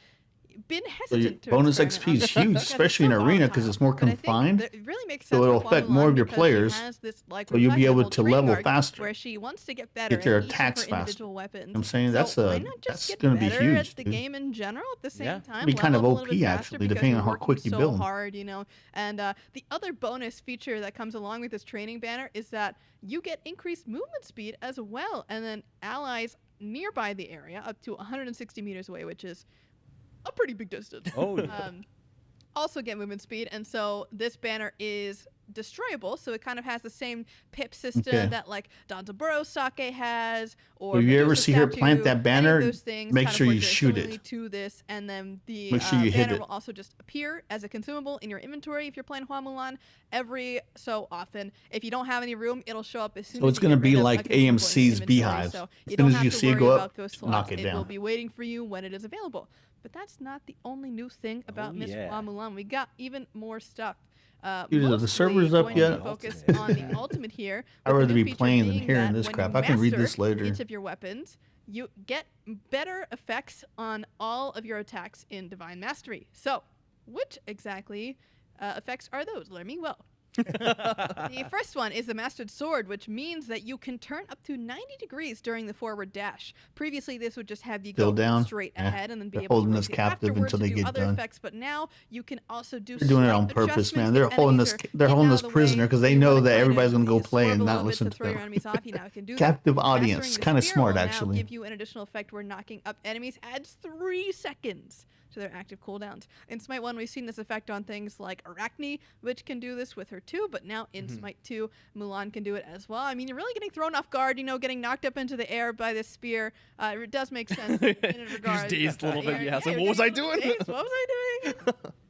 been hesitant to
bonus XP is huge, especially in arena because it's more confined.
It really makes sense.
So it'll affect more of your players. So you'll be able to level faster.
Where she wants to get better
get your attacks faster. I'm saying that's going to be huge.
At the game in general at the same time.
It'll be kind of OP actually, depending on how quick you build.
Hard, And the other bonus feature that comes along with this training banner is that you get increased movement speed as well, and then allies nearby the area up to 160 meters away, which is a pretty big distance. Also get movement speed, and so this banner is destroyable, so it kind of has the same pip system that like Danzaburou Sake has, or
if you ever see her plant that banner, make sure you shoot it.
To this, and then the
banner
will also just appear as a consumable in your inventory if you're playing Hua Mulan every so often. If you don't have any room, it'll show up as soon as
it's going to be like AMC's beehives.
So
as soon as you see it go up, knock it down.
It will be waiting for you when it is available. But that's not the only new thing about Miss Hua Mulan. We got even more stuff.
Are the servers up yet?
Focus on the ultimate here.
I'd rather be playing than hearing this crap. I can read this later.
Each of your weapons, you get better effects on all of your attacks in Divine Mastery. So, which exactly effects are those? Let me The first one is the Mastered Sword, which means that you can turn up to 90 degrees during the forward dash. Previously, this would just have you go straight ahead and then be able to
us captive until they get done.
Effects, but now you can also do.
They're doing it on purpose, man. They're holding us. They're holding us prisoner because they know that everybody's gonna go play and not listen to them. Captive audience, kind of smart actually.
Give you an additional effect where knocking up enemies adds 3 seconds to their active cooldowns. In Smite 1, we've seen this effect on things like Arachne, which can do this with her too, but now in Smite 2, Mulan can do it as well. I mean, you're really getting thrown off guard, you know, getting knocked up into the air by this spear. It does make sense in a regard.
Just dazed a little bit, yeah. So what was I doing?
What was I doing?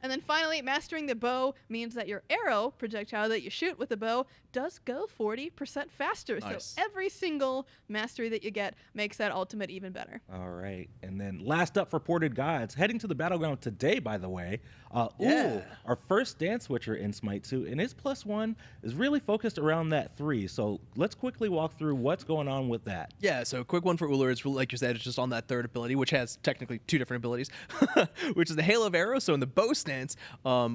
And then finally, mastering the bow means that your arrow projectile that you shoot with the bow does go 40% faster.
Nice.
So every single mastery that you get makes that ultimate even better.
All right. And then last up for ported gods, heading to the battleground today, by the way. Our first dance switcher in Smite 2, and his +1 is really focused around that 3. So let's quickly walk through what's going on with that.
Yeah, so a quick one for Ullr is, like you said, it's just on that third ability, which has technically 2 different abilities, which is the Hail of Arrows. So in the bow stance,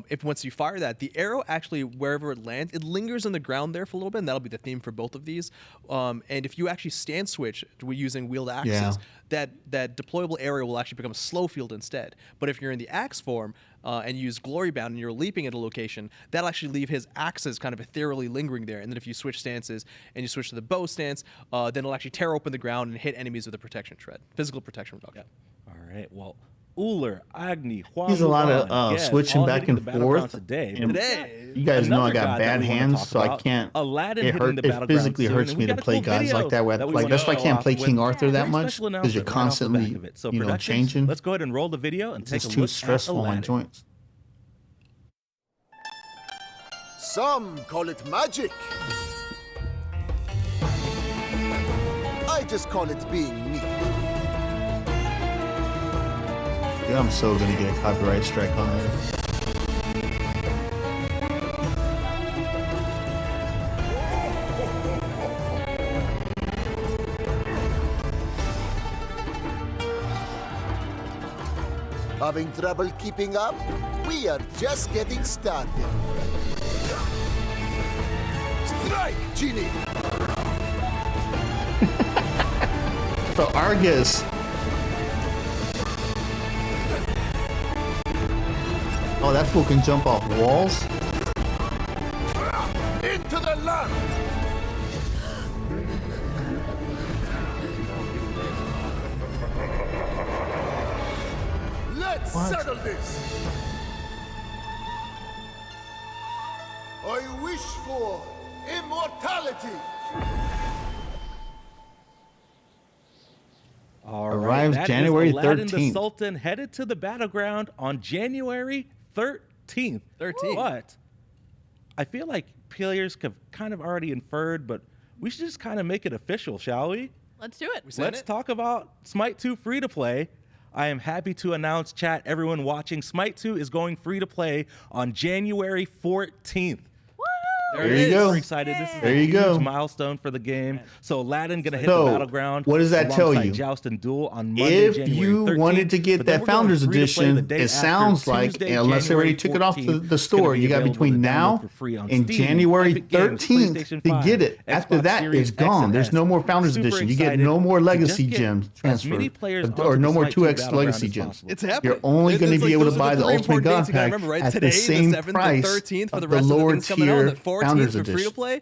if once you fire that, the arrow actually, wherever it lands, it lingers on the ground there for a little bit, and that'll be the theme for both of these. And if you actually stance switch using wheeled axes, that deployable area will actually become a slow field instead. But if you're in the axe form and you use Glory Bound and you're leaping at a location, that'll actually leave his axes kind of ethereally lingering there. And then if you switch stances and you switch to the bow stance, then it'll actually tear open the ground and hit enemies with a protection shred, physical protection reduction.
All right, well, Ullr, Agni,
He's a lot of switching back and forth.
Today.
You guys know I got bad hands, so I can't. It physically hurts me to play gods like that. That's why I can't play King Arthur that much, because you're constantly, changing.
Let's go ahead and roll the video and take a look.
It's too stressful on joints.
Some call it magic. I just call it being me.
Yeah, I'm so gonna get a copyright strike on this.
Having trouble keeping up? We are just getting started. Strike, Genie!
The Argus. Oh, that fool can jump off walls?
Into the land! Let's settle this! I wish for immortality!
All
Arrives
right,
January
Aladdin
13th.
the Sultan headed to the battleground on January 13th. But I feel like players have kind of already inferred, but we should just kind of make it official, shall we?
Let's do it.
Let's talk about Smite 2 free to play. I am happy to announce, chat, everyone watching, Smite 2 is going free to play on January 14th.
There you go.
We're excited. This is
there
a
you
huge
go.
milestone for the game. So Aladdin gonna hit the battleground.
What does that tell you?
Joust and Duel on Monday,
if
January
you
13th,
wanted to get that Founders Edition, it sounds like,
Tuesday,
unless they already took it off the store, you got between now and January 13th to get it. After that, it's gone. There's no more Founders Edition. You get no more Legacy gems transferred, or no more 2X Legacy gems.
It's happening.
You're only going to be able to buy the Ultimate God Pack at the same price of the lower tier Founders Edition.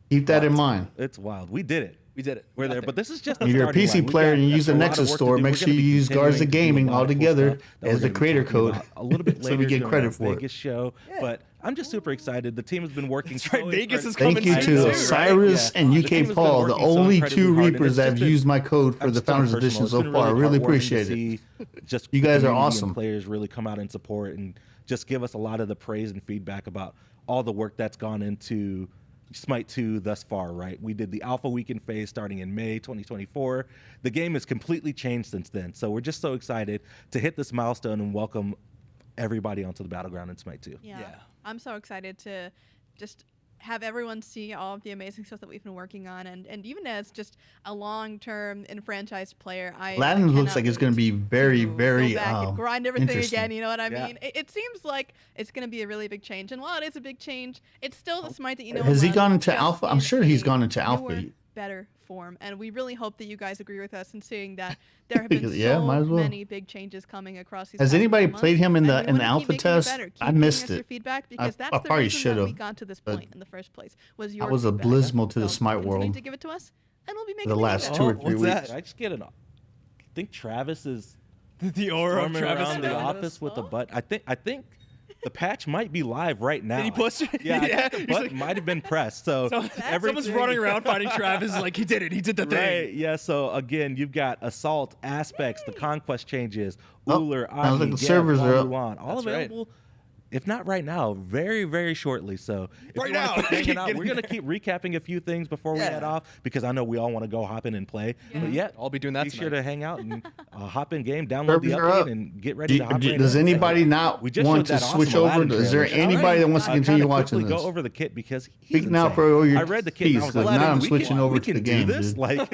Keep that in mind.
It's wild. We did it.
We did it.
We're there, but this is just.
If you're a PC player and you use the Nexus store, make sure you use Garza Gaming all together as the creator code,
a little bit later,
so we get credit for
Vegas show. But I'm just super excited. The team has been working.
That's right. Vegas is coming.
Thank you to Osiris and UK Paul, the only 2 Reapers that have used my code for the Founders Edition so far. I really appreciate it.
Just
you guys are awesome.
Players really come out and support and just give us a lot of the praise and feedback about all the work that's gone into Smite 2 thus far, right? We did the alpha weekend phase starting in May 2024. The game has completely changed since then. So we're just so excited to hit this milestone and welcome everybody onto the battleground in Smite 2.
Yeah. I'm so excited to just have everyone see all of the amazing stuff that we've been working on, and even as just a long-term enfranchised player,
Aladdin looks like it's going to be very, very
grind everything again. You know what I mean? It seems like it's going to be a really big change, and while it is a big change, it's still the Smite that you know.
Has he gone into alpha? I'm sure he's gone into alpha.
Better form, and we really hope that you guys agree with us in seeing that there have been so many big changes coming across these.
Has anybody played him in the alpha test? I missed it.
Feedback, because that's
I
the
probably
reason
should have.
We got to this point in the first place. Was your
I was abysmal to the Smite world.
To give it to us, and we'll be making
the last 2 or 3 weeks.
I just get I think Travis is
The aura of Travis
around the office with a butt. I think the patch might be live right now.
Did he push it?
Yeah, I think the button might have been pressed. So
someone's running around finding Travis like he did it. He did the thing.
Right. Yeah. So again, you've got assault aspects, the conquest changes, Uller,
sounds like the servers are up.
All available. If not right now, very, very shortly. So if
right
you
now,
want to keep hanging out, we're going to keep recapping a few things before we head off because I know we all want to go hop in and play. But yeah,
I'll be doing that
Be
tonight.
sure to hang out and hop in game, download the update, and get ready to hop in.
Does anybody not want to switch over? Is there anybody that wants to continue watching this?
Go over the kit because
speak now for all your
I read the kit and I was like,
now I'm switching over to the game, dude.
Like,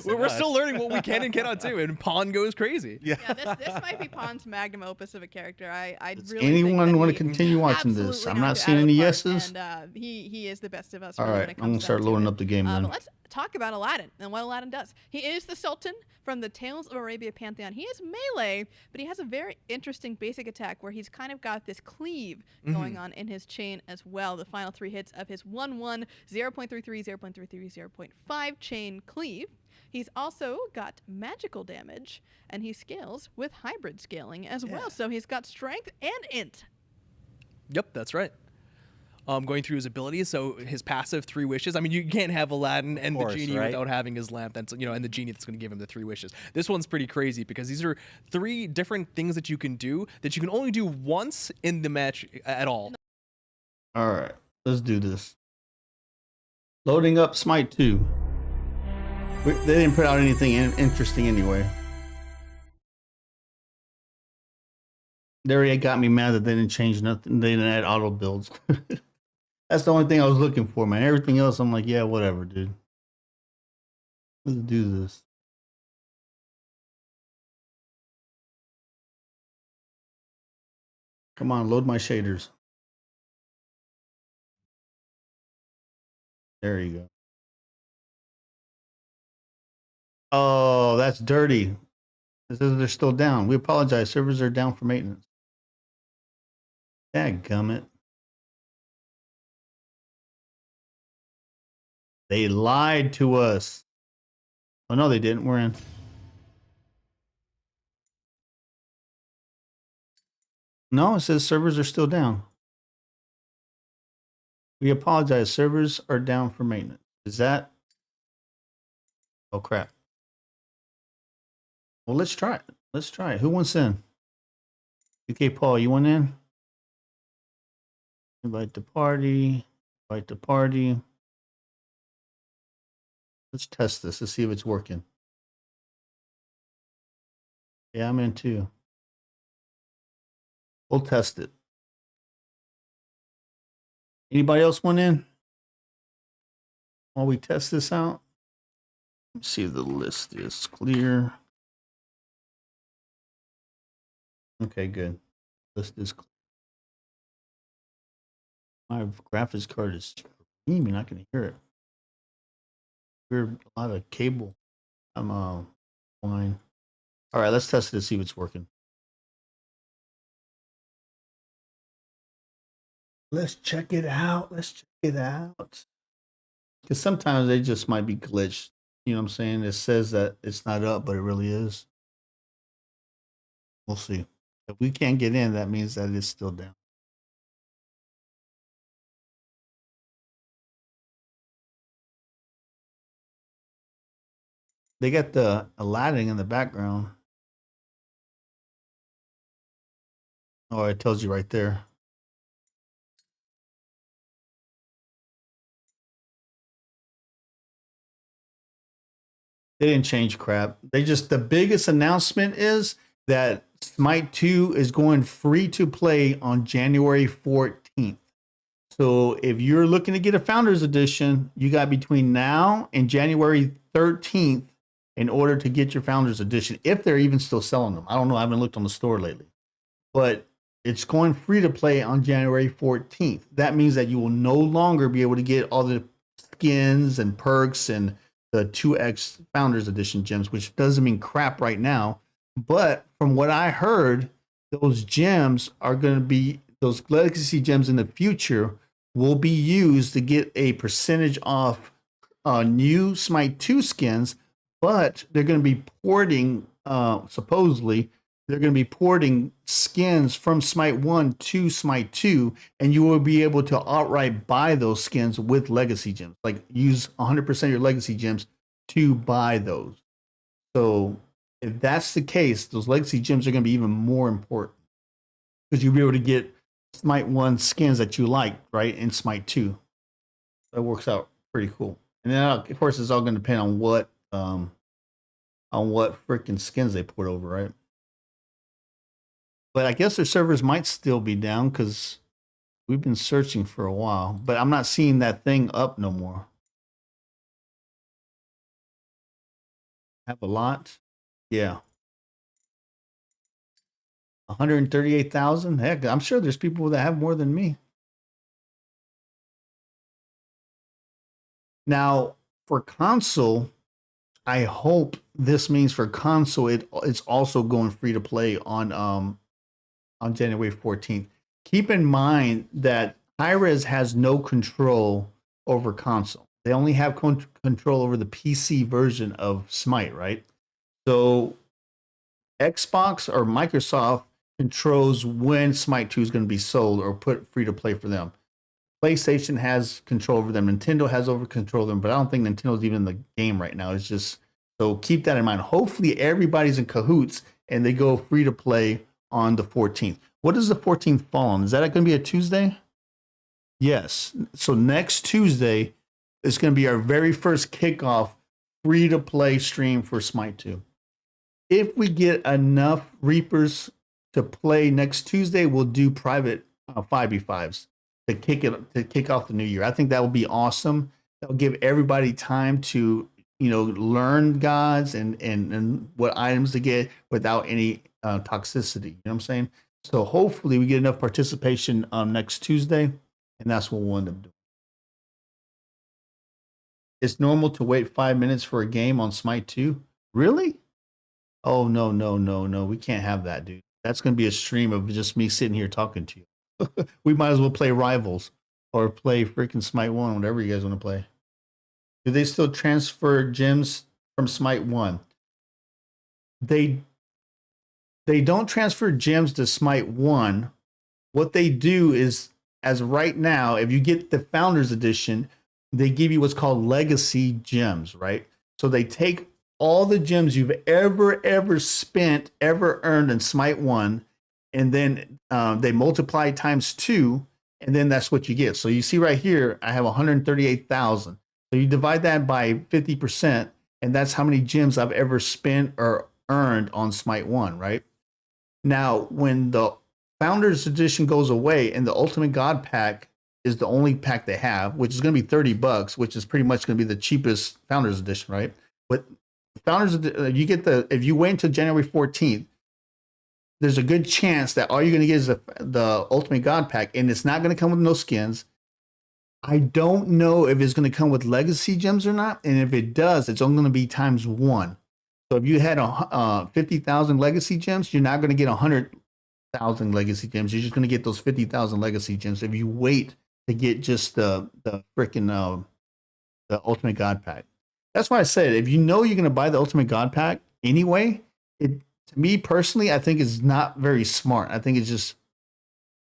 we're still learning what we can and cannot do, and Pawn goes crazy.
Yeah, this might be Pawn's magnum opus of a character.
Does anyone want to continue watching this? I'm not seeing any yeses.
And he is the best of us.
All right, I'm gonna start loading up the game then.
Let's talk about Aladdin and what Aladdin does. He is the Sultan from the Tales of Arabia pantheon. He is melee, but he has a very interesting basic attack where he's kind of got this cleave going on in his chain as well. The final 3 hits of his 1-1, 0.33, 0.33, 0.5 chain cleave. He's also got magical damage, and he scales with hybrid scaling as well. So he's got strength and int.
Yep, that's right. Going through his abilities, so his passive 3 wishes. I mean, you can't have Aladdin and the genie without having his lamp. That's and the genie that's going to give him the 3 wishes. This one's pretty crazy because these are 3 different things that you can do that you can only do once in the match at all.
All right, let's do this. Loading up Smite 2. They didn't put out anything interesting anyway. They already got me mad that they didn't change nothing. They didn't add auto builds. That's the only thing I was looking for, man. Everything else, I'm like, yeah, whatever, dude. Let's do this. Come on, load my shaders. There you go. Oh, that's dirty. It says they're still down. We apologize. Servers are down for maintenance. Dadgummit. They lied to us. Oh, no, they didn't. We're in. No, it says servers are still down. We apologize. Servers are down for maintenance. Is that? Oh, crap. Well, let's try it. Let's try it. Who wants in? Okay, Paul, you want in? Invite the party. Invite the party. Let's test this. Let's see if it's working. Yeah, I'm in too. We'll test it. Anybody else want in? While we test this out. Let's see if the list is clear. Okay, good. List is clear. My graphics card is screaming. I can hear it. We're a lot of cable. I'm line. All right, let's test it to see if it's working. Let's check it out. Let's check it out. Because sometimes they just might be glitched. You know what I'm saying? It says that it's not up, but it really is. We'll see. If we can't get in, that means that it's still down. They got the Aladdin in the background. Oh, it tells you right there. They didn't change crap. They just, the biggest announcement is that Smite 2 is going free to play on January 14th. So if you're looking to get a Founders Edition, you got between now and January 13th in order to get your Founders Edition, if they're even still selling them. I don't know. I haven't looked on the store lately. But it's going free to play on January 14th. That means that you will no longer be able to get all the skins and perks and the 2X Founders Edition gems, which doesn't mean crap right now. But from what I heard, those gems are going to be, those legacy gems in the future will be used to get a percentage off new Smite 2 skins, but they're going to be porting, supposedly, they're going to be porting skins from Smite 1 to Smite 2, and you will be able to outright buy those skins with legacy gems. Like use 100% of your legacy gems to buy those. So if that's the case, those legacy gems are going to be even more important because you'll be able to get Smite 1 skins that you like, right, in Smite 2. That works out pretty cool. And then, of course, it's all going to depend on what freaking skins they put over, right? But I guess their servers might still be down because we've been searching for a while. But I'm not seeing that thing up no more. Have a lot? Yeah. 138,000? Heck, I'm sure there's people that have more than me. Now, for console, I hope this means for console it's also going free to play on January 14th. Keep in mind that Hi-Rez has no control over console. They only have control over the PC version of Smite, right? So Xbox or Microsoft controls when Smite 2 is going to be sold or put free to play for them. PlayStation has control over them. Nintendo has control of them, but I don't think Nintendo's even in the game right now. It's just, so keep that in mind. Hopefully everybody's in cahoots and they go free to play on the 14th. What does the 14th fall on? Is that going to be a Tuesday? Yes. So next Tuesday is going to be our very first kickoff free to play stream for Smite 2. If we get enough Reapers to play next Tuesday, we'll do private 5v5s to kick off the new year. I think that will be awesome. That'll give everybody time to, learn gods and what items to get without any toxicity. You know what I'm saying? So hopefully we get enough participation next Tuesday, and that's what we'll end up doing. It's normal to wait 5 minutes for a game on Smite 2. Really? Oh, no. We can't have that, dude. That's going to be a stream of just me sitting here talking to you. We might as well play Rivals or play freaking Smite 1, whatever you guys want to play. Do they still transfer gems from Smite 1? They don't transfer gems to Smite 1. What they do is, as right now, if you get the Founders Edition, they give you what's called legacy gems, right? So they take all the gems you've ever spent, ever earned in Smite 1, and then they multiply times 2, and then that's what you get. So you see right here, I have 138,000. So you divide that by 50%, and that's how many gems I've ever spent or earned on Smite 1, right? Now, when the Founders Edition goes away and the Ultimate God Pack is the only pack they have, which is going to be $30, which is pretty much going to be the cheapest Founders Edition, right? But Founders, you get if you wait until January 14th, there's a good chance that all you're going to get is the Ultimate God Pack, and it's not going to come with no skins. I don't know if it's going to come with legacy gems or not, and if it does, it's only going to be times 1. So if you had 50,000 legacy gems, you're not going to get 100,000 legacy gems. You're just going to get those 50,000 legacy gems if you wait to get just the freaking the Ultimate God Pack. That's why I said, if you know you're going to buy the Ultimate God Pack anyway, to me personally, I think it's not very smart. I think it's just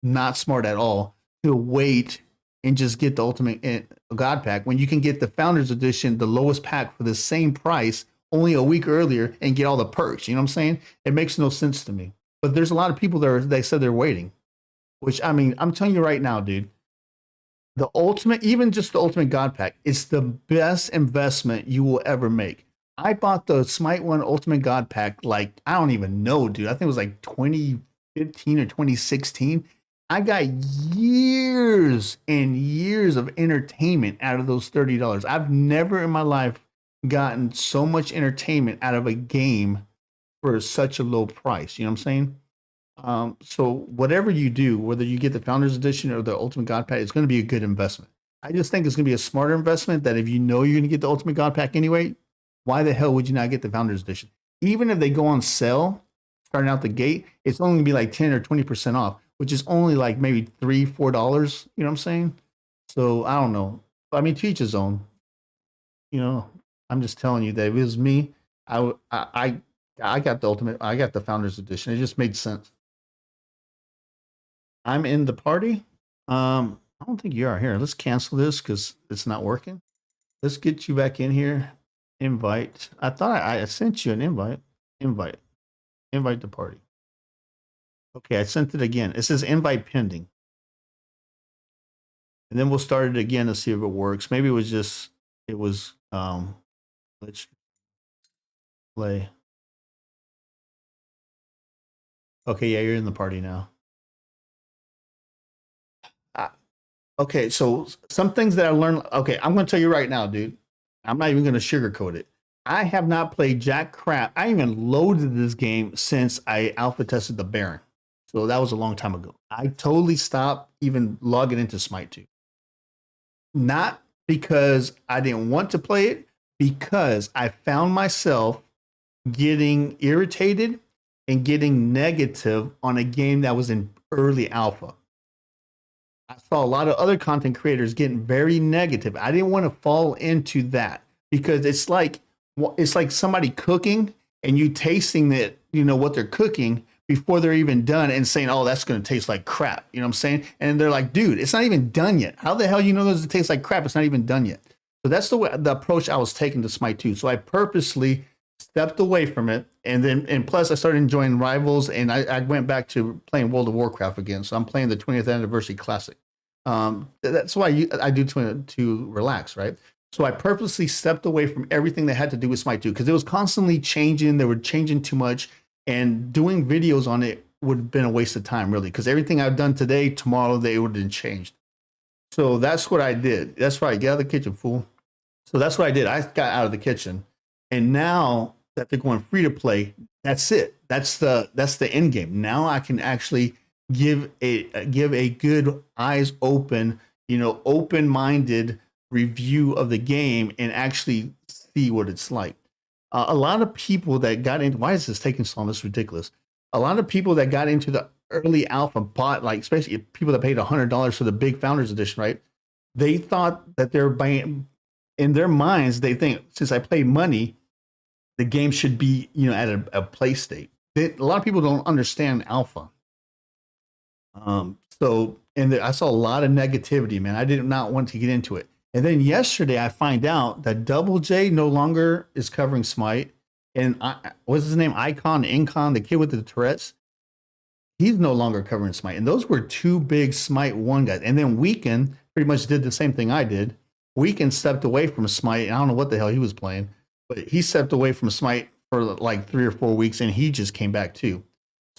not smart at all to wait and just get the Ultimate God Pack when you can get the Founders Edition, the lowest pack for the same price, only a week earlier and get all the perks. You know what I'm saying? It makes no sense to me. But there's a lot of people they said they're waiting, which, I mean, I'm telling you right now, dude, the Ultimate, even just the Ultimate God Pack, it's the best investment you will ever make. I bought the Smite 1 Ultimate God Pack, like, I don't even know, dude. I think it was like 2015 or 2016. I got years and years of entertainment out of those $30. I've never in my life gotten so much entertainment out of a game for such a low price. You know what I'm saying? So whatever you do, whether you get the Founders Edition or the Ultimate God Pack, it's going to be a good investment. I just think it's going to be a smarter investment that if you know you're going to get the Ultimate God Pack anyway, why the hell would you not get the Founders Edition? Even if they go on sale, starting out the gate, it's only going to be like 10 or 20% off, which is only like maybe $3, $4. You know what I'm saying? So I don't know. I mean, to each his own. You know, I'm just telling you that if it was me, I I got the ultimate. I got the Founders Edition. It just made sense. I'm in the party. I don't think you are here. Let's cancel this because it's not working. Let's get you back in here. Invite. I thought I sent you an invite. Invite the party. Okay, I sent it again. It says invite pending. And then we'll start it again to see if it works. Maybe it was let's play. Okay, yeah, you're in the party now. Okay, so some things that I learned. Okay, I'm going to tell you right now, dude. I'm not even going to sugarcoat it. I have not played jack crap. I even loaded this game since I alpha tested the Baron. So that was a long time ago. I totally stopped even logging into Smite 2. Not because I didn't want to play it, because I found myself getting irritated and getting negative on a game that was in early alpha. I saw a lot of other content creators getting very negative. I didn't want to fall into that because it's like somebody cooking and you tasting that, what they're cooking before they're even done and saying, oh, that's going to taste like crap. You know what I'm saying? And they're like, dude, it's not even done yet. How the hell you know those taste like crap? It's not even done yet. So that's the approach I was taking to Smite 2. So I purposely stepped away from it. And plus I started enjoying Rivals, and I went back to playing World of Warcraft again. So I'm playing the 20th Anniversary Classic. That's why I do to relax, right? So I purposely stepped away from everything that had to do with Smite 2 because it was constantly changing. They were changing too much, and doing videos on it would have been a waste of time, really, because everything I've done today, tomorrow, they would have been changed. So that's what I did. That's right. Get out of the kitchen, fool. So that's what I did. I got out of the kitchen, and now that they're going free to play, that's it. That's the end game. Now I can actually give a good eyes open, open-minded review of the game and actually see what it's like. A lot of people that got into, why is this taking so long? This is ridiculous. A lot of people that got into the early alpha bought, like especially people that paid $100 for the big Founders Edition, right? They thought that they're buying, in their minds, they think since I paid money, the game should be, at a play state. A lot of people don't understand alpha. I saw a lot of negativity, man. I did not want to get into it. And then yesterday I find out that Double J no longer is covering Smite. And what's his name? Incon, the kid with the Tourette's. He's no longer covering Smite. And those were two big Smite1 guys. And then Weekend pretty much did the same thing I did. Weekend stepped away from Smite. And I don't know what the hell he was playing, but he stepped away from Smite for like 3 or 4 weeks, and he just came back too.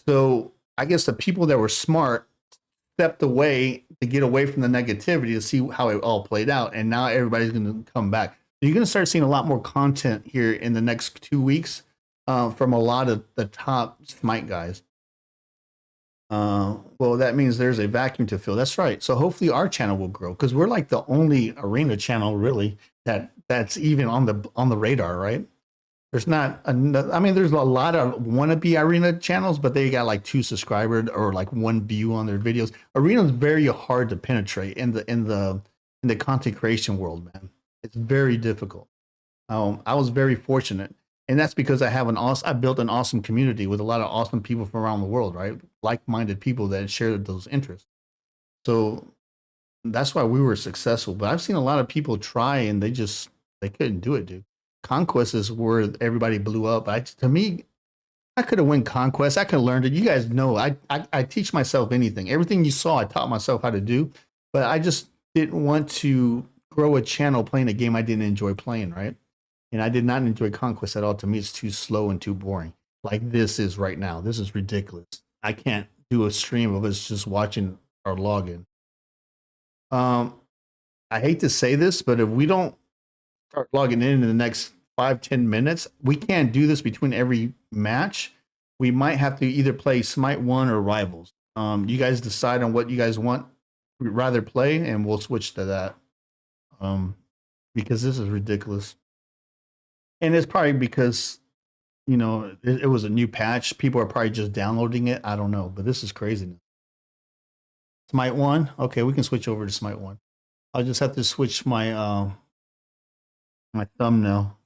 So I guess the people that were smart stepped away to get away from the negativity to see how it all played out. And now everybody's going to come back. You're going to start seeing a lot more content here in the next 2 weeks from a lot of the top Smite guys. Well, that means there's a vacuum to fill. That's right. So hopefully our channel will grow because we're like the only arena channel really that's even on the radar, right? There's not another, I mean, there's a lot of wannabe arena channels, but they got like 2 subscribers or like 1 view on their videos. Arena is very hard to penetrate in the content creation world, man. It's very difficult. I was very fortunate, and that's because I built an awesome community with a lot of awesome people from around the world, right? Like-minded people that share those interests. So that's why we were successful. But I've seen a lot of people try and they couldn't do it, dude. Conquest is where everybody blew up. To me, I could have won Conquest. I could have learned it. You guys know I teach myself anything. Everything you saw, I taught myself how to do. But I just didn't want to grow a channel playing a game I didn't enjoy playing, right? And I did not enjoy Conquest at all. To me, it's too slow and too boring. Like this is right now. This is ridiculous. I can't do a stream of us just watching our login. I hate to say this, but if we don't start logging in the next 5-10 minutes, we can't do this between every match. We might have to either play Smite1 or Rivals. You guys decide on what you guys want rather play, and we'll switch to that. Because this is ridiculous. And it's probably because, it was a new patch. People are probably just downloading it. I don't know, but this is craziness. Smite1? Okay, we can switch over to Smite1. I'll just have to switch my my thumbnail.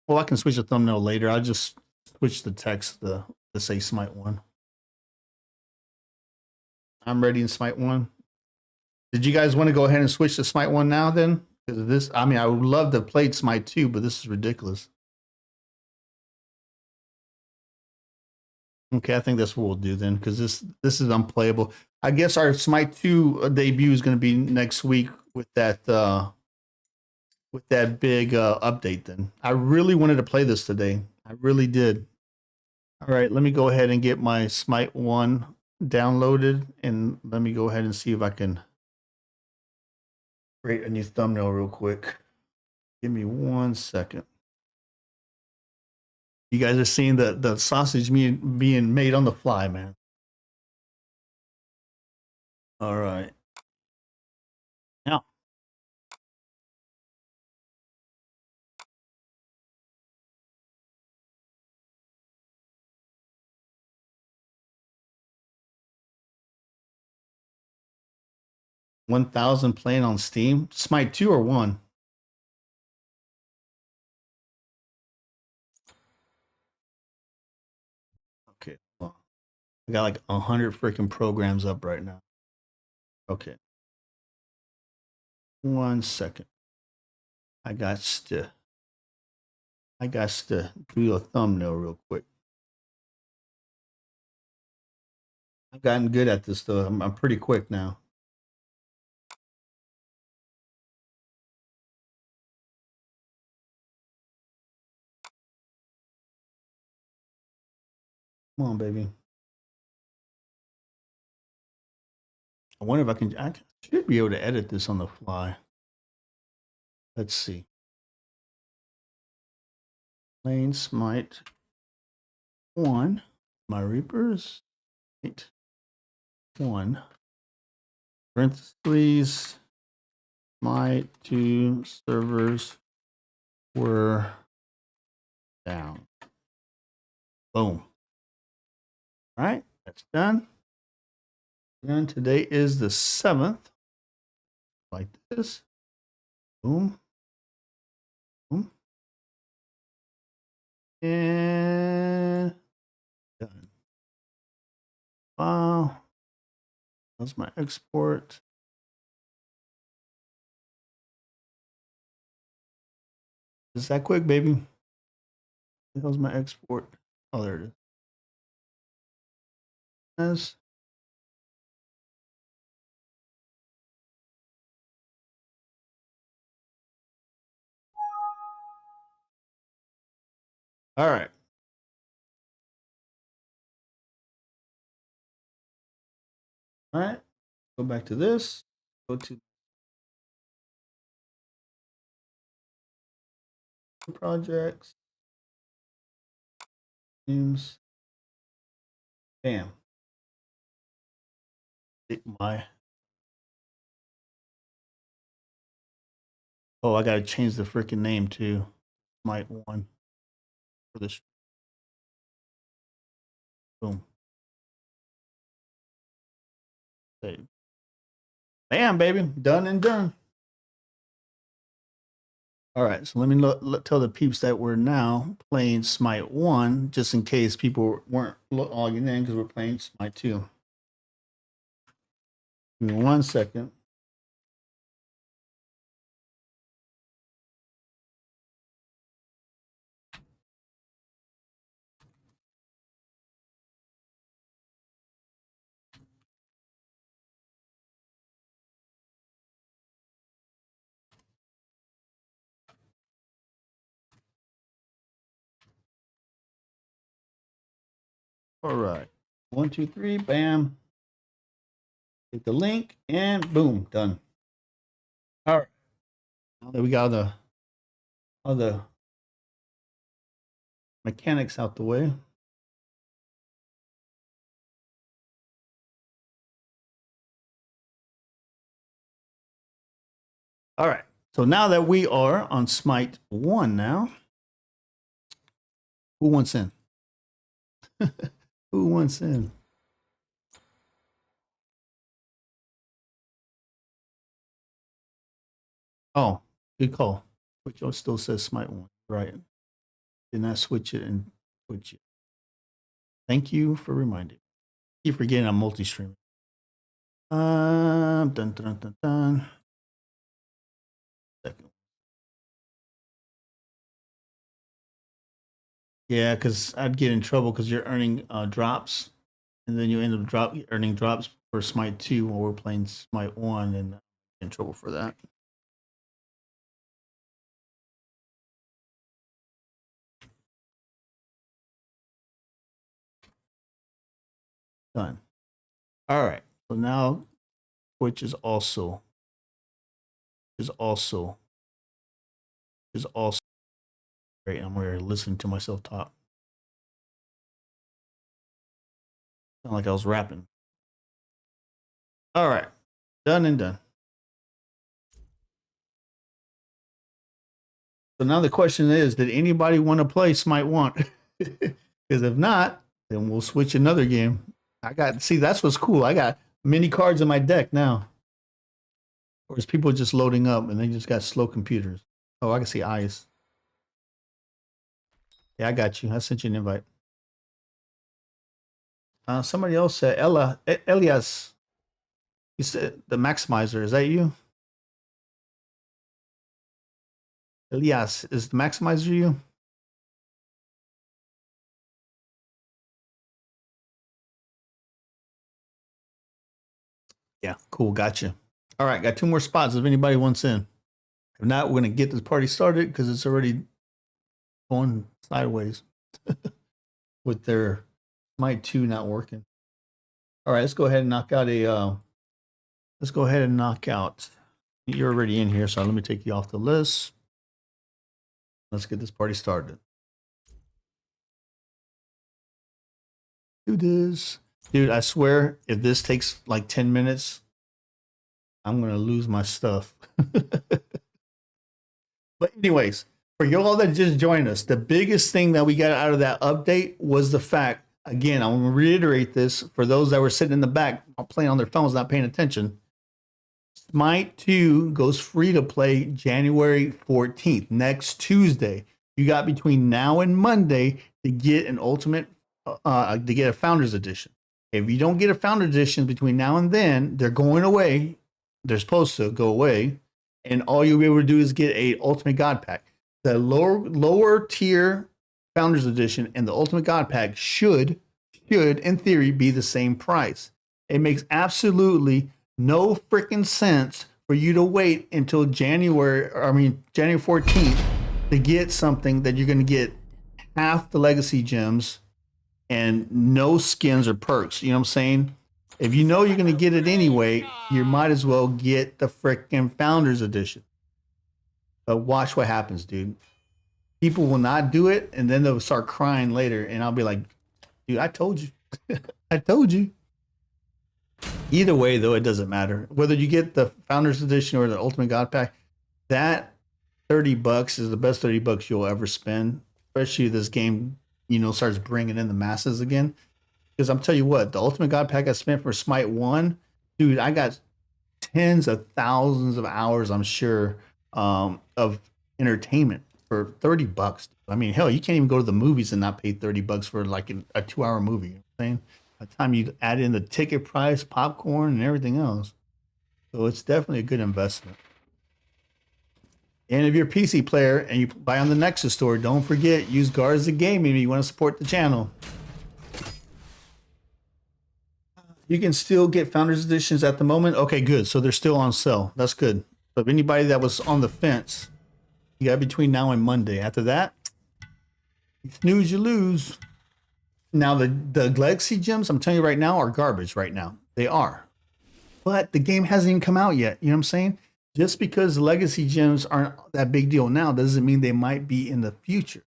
Well, I can switch the thumbnail later. I'll just switch the text to say Smite1. I'm ready in Smite1. Did you guys want to go ahead and switch to Smite1 now then? Because this, I mean, I would love to have played Smite2, but this is ridiculous. Okay, I think that's what we'll do then, because this is unplayable. I guess our Smite2 debut is going to be next week with that big update then. I really wanted to play this today. I really did. All right, let me go ahead and get my Smite1 downloaded, and let me go ahead and see if I can create a new thumbnail real quick. Give me 1 second. You guys are seeing the sausage being made on the fly, man. All right. Now. $1,000 playing on Steam. Smite 2 or 1? Okay. Well, I got like 100 freaking programs up right now. Okay. 1 second. I got to do a thumbnail real quick. I've gotten good at this though. I'm pretty quick now. Come on, baby. I wonder if I should be able to edit this on the fly. Let's see. Playing Smite 1. My Reapers. 1. Parentheses. Smite 2 servers were down. Boom. All right, that's done. And today is the 7th. Like this. Boom. Boom. And done. Wow. That's my export. Is that quick, baby? That was my export. Oh, there it is. Yes. All right. All right. Go back to this. Go to projects. Teams. Bam. Oh, I gotta change the freaking name to Smite1 for this. Boom. Save. Bam, baby. Done and done. All right, so let me tell the peeps that we're now playing Smite1, just in case people weren't logging in because we're playing Smite 2. Give me 1 second. All right. 1, 2, 3, bam. Hit the link and boom, done. All right. Now that we got all the mechanics out the way. All right. So now that we are on Smite 1 now, who wants in? Who wants in? Oh, good call. Which still says Smite1. Right. Did not switch it and switch it. Thank you for reminding me. Keep forgetting I'm multi-streaming. Dun, dun, dun, dun. Second. Yeah, because I'd get in trouble because you're earning drops, and then you end up earning drops for Smite 2 while we're playing Smite 1, and I'm in trouble for that. Done. All right. So now Twitch is also great. I'm here listening to myself talk. Sound like I was rapping. All right. Done and done. So now the question is, did anybody want to play Smite 1? Because if not, then we'll switch another game. That's what's cool. I got many cards in my deck now. Or is people just loading up and they just got slow computers? Oh, I can see eyes. Yeah, I got you. I sent you an invite. Somebody else said, Elias. You said the Maximizer. Is that you? Elias, is the Maximizer you? Yeah, cool. Gotcha. All right, got 2 more spots if anybody wants in. If not, we're going to get this party started because it's already going sideways with their Smite 2 not working. All right, let's go ahead and knock out You're already in here, so let me take you off the list. Let's get this party started. Do this. Dude, I swear, if this takes like 10 minutes, I'm going to lose my stuff. But anyways, for y'all that just joined us, the biggest thing that we got out of that update was the fact, again, I'm going to reiterate this for those that were sitting in the back playing on their phones, not paying attention. Smite 2 goes free to play January 14th, next Tuesday. You got between now and Monday to get an ultimate, to get a Founders Edition. If you don't get a Founders Edition between now and then, they're going away. They're supposed to go away. And all you'll be able to do is get a Ultimate God Pack. The lower tier Founders Edition and the Ultimate God Pack should, in theory, be the same price. It makes absolutely no freaking sense for you to wait until January 14th to get something that you're going to get half the legacy gems and no skins or perks. You know what I'm saying? If you know you're going to get it anyway, you might as well get the freaking Founders Edition. But watch what happens, dude. People will not do it, and then they'll start crying later, and I'll be like, dude, I told you. I told you. Either way, though, it doesn't matter. Whether you get the Founders Edition or the Ultimate God Pack, that $30 is the best $30 you'll ever spend, especially if this game, starts bringing in the masses again. Because I'm telling you what, the Ultimate God Pack I spent for Smite 1, dude, I got tens of thousands of hours, I'm sure, of entertainment for $30. I mean, hell, you can't even go to the movies and not pay $30 for like a 2-hour movie. You know what I'm saying? By the time you add in the ticket price, popcorn, and everything else. So it's definitely a good investment. And if you're a PC player and you buy on the Nexus store, don't forget, use Garza Gaming if you want to support the channel. You can still get Founders Editions at the moment. Okay, good. So they're still on sale. That's good. So if anybody that was on the fence, you got between now and Monday. After that, you snooze, you lose. Now, the Legacy gems, I'm telling you right now, are garbage right now. They are. But the game hasn't even come out yet. You know what I'm saying? Just because the Legacy gems aren't that big deal now doesn't mean they might be in the future.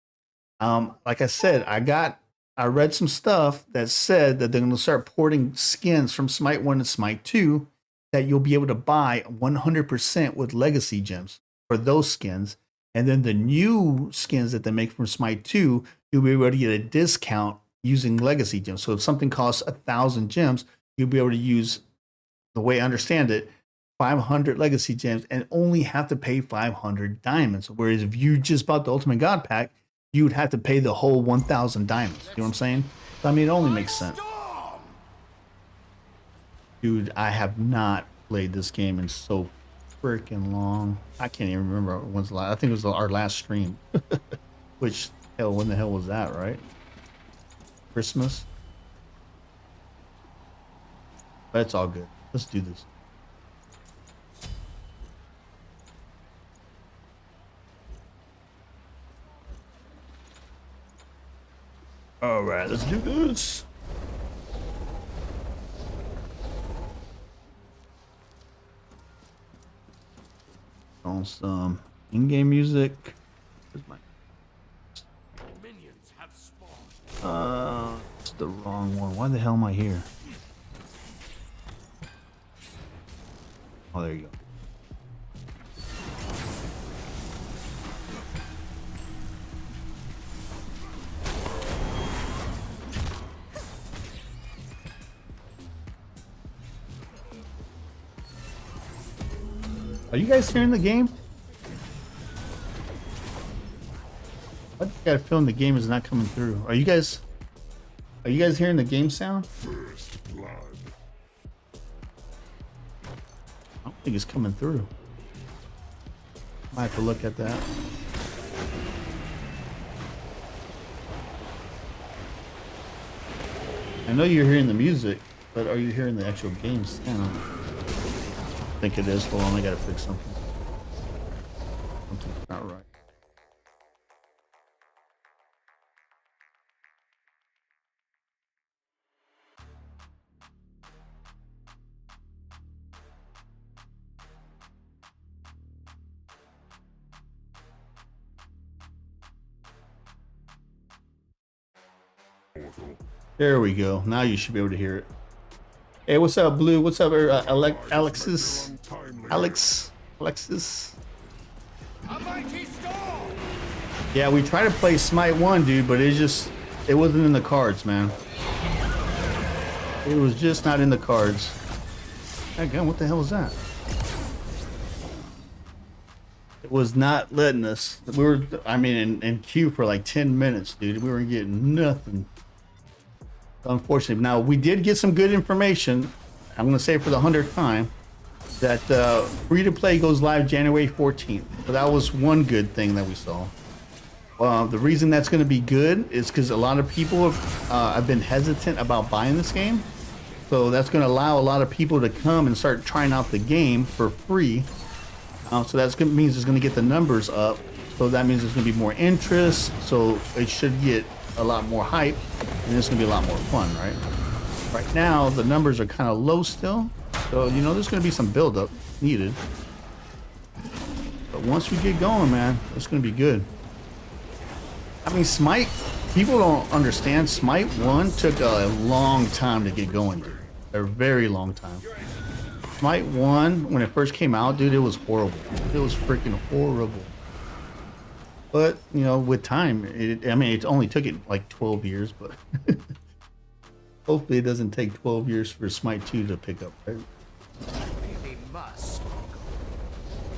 Like I said, I read some stuff that said that they're going to start porting skins from Smite 1 to Smite 2 that you'll be able to buy 100% with Legacy gems for those skins. And then the new skins that they make from Smite 2, you'll be able to get a discount using Legacy gems. So if something costs 1,000 gems, you'll be able to use, the way I understand it, 500 Legacy gems and only have to pay 500 diamonds. Whereas if you just bought the Ultimate God Pack, you would have to pay the whole 1,000 diamonds. You know what I'm saying? I mean, it only makes sense. Dude, I have not played this game in so freaking long. I can't even remember when's the last. I think it was our last stream. Which, hell, when the hell was that, right? Christmas? But it's all good. Let's do this. All right, let's do this. On some in-game music. Where's my... It's the wrong one. Why the hell am I here? Oh, there you go. Are you guys hearing the game? I got a feeling the game is not coming through. Are you guys hearing the game sound? First blood. I don't think it's coming through. Might have to look at that. I know you're hearing the music, but are you hearing the actual game sound? I think it is. Hold on, I gotta fix something. Something's not right. There we go. Now you should be able to hear it. Hey, what's up, Blue? What's up, Alexis? Alexis? Yeah, we tried to play Smite1, dude, but it wasn't in the cards, man. It was just not in the cards. Again, what the hell is that? It was not letting us. We were, I mean, in queue for like 10 minutes, dude. We weren't getting nothing. Unfortunately, now we did get some good information. I'm going to say for the 100th time that free to play goes live January 14th. So that was one good thing that we saw. The reason that's going to be good is because a lot of people have been hesitant about buying this game. So that's going to allow a lot of people to come and start trying out the game for free. So that means it's going to get the numbers up. So that means there's going to be more interest. So it should get a lot more hype, and it's gonna be a lot more fun, right? Right now, the numbers are kind of low still, so you know there's gonna be some build-up needed. But once we get going, man, it's gonna be good. I mean, Smite, people don't understand. Smite1 took a long time to get going, dude. A very long time. Smite1, when it first came out, dude, it was horrible. It was freaking horrible. But, you know, with time, I mean, it only took it like 12 years, but hopefully it doesn't take 12 years for Smite 2 to pick up, right?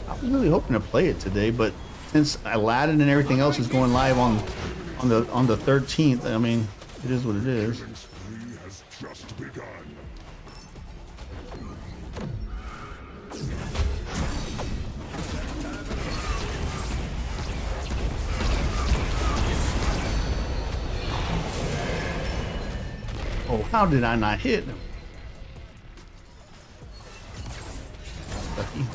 I was really hoping to play it today, but since Aladdin and everything else is going live on the 13th, I mean, it is what it is. Oh, how did I not hit him? Lucky.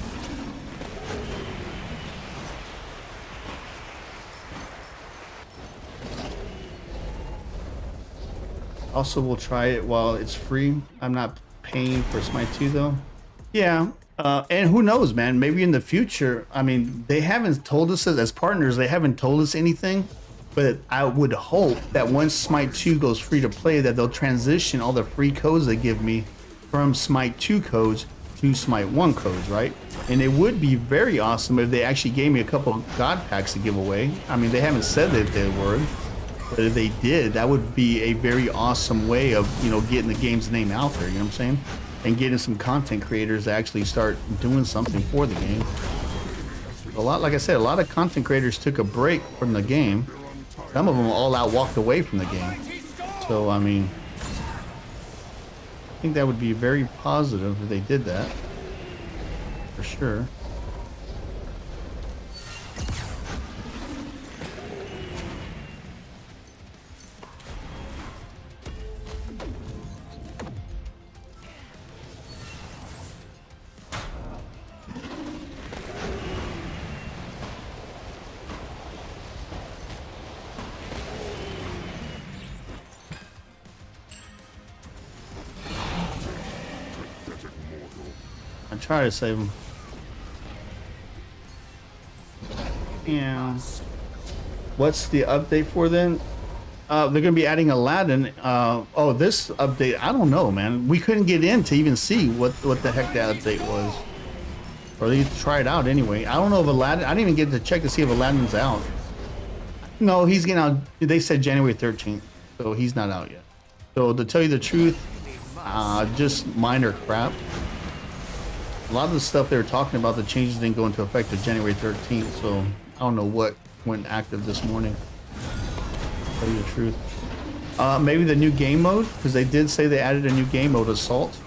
Also, we'll try it while it's free. I'm not paying for Smite 2 though. Yeah, and who knows, man? Maybe in the future. I mean, they haven't told us as partners. They haven't told us anything. But I would hope that once Smite 2 goes free to play, that they'll transition all the free codes they give me from Smite 2 codes to Smite 1 codes, right? And it would be very awesome if they actually gave me a couple of God packs to give away. I mean, they haven't said that they would, but if they did, that would be a very awesome way of, you know, getting the game's name out there, you know what I'm saying? And getting some content creators to actually start doing something for the game. A lot, like I said, a lot of content creators took a break from the game. some of them all out walked away from the game. So I mean, I think that would be very positive if they did that, for sure. Try to save him. Yeah. What's the update for then? They're gonna be adding Aladdin. Oh, this update, I don't know, man. We couldn't get in to even see what the heck that update was. Or they try it out anyway. I don't know if Aladdin. I didn't even get to check to see if Aladdin's out. No, he's getting out. They said January 13th, so he's not out yet. So to tell you the truth, just minor crap. A lot of the stuff they were talking about, the changes didn't go into effect of January 13th, so I don't know what went active this morning. To tell you the truth. Maybe the new game mode, because they did say they added a new game mode, Assault.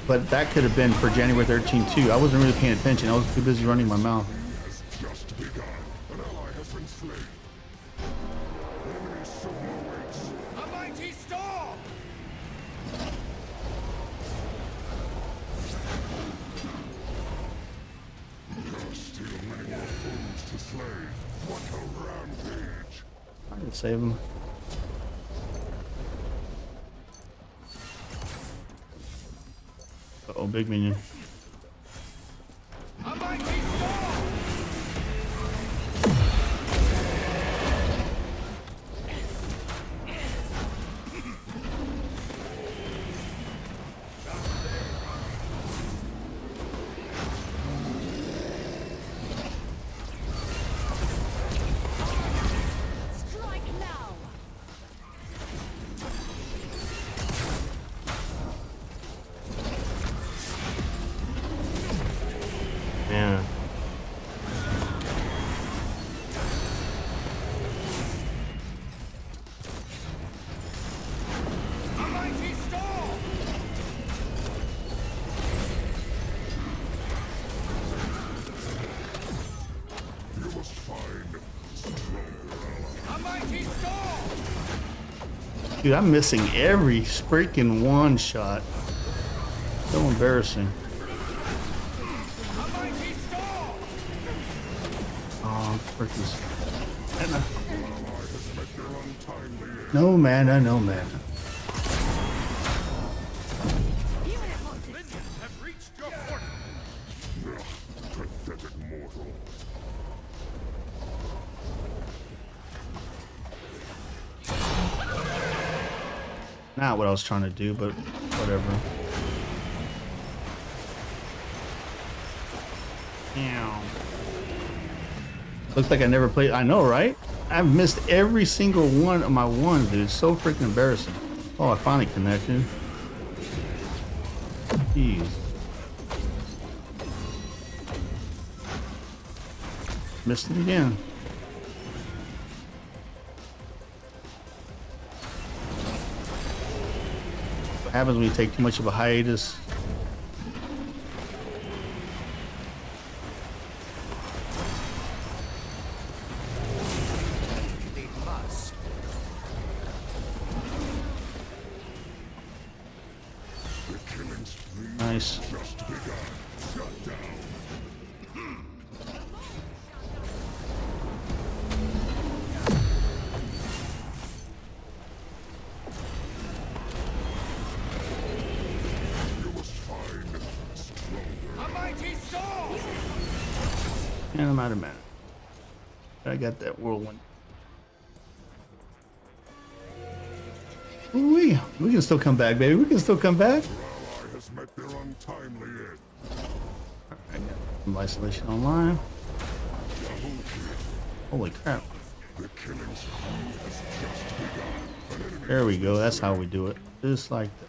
But that could have been for January 13th too. I wasn't really paying attention. I was too busy running my mouth. Save him. Uh-oh, big minion. Dude, I'm missing every freaking one shot. So embarrassing. Oh, freaking. No mana, no mana. Not what I was trying to do, but whatever. Ow. Looks like I never played. I know, right? I've missed every single one of my ones, dude. It's so freaking embarrassing. Oh, I finally connected. Jeez. Missed it again. What happens when you take too much of a hiatus? Nice. And I'm out of mana. I got that whirlwind. Ooh, we can still come back, baby. We can still come back. I got some isolation online. Holy crap. There we go. That's how we do it. Just like that.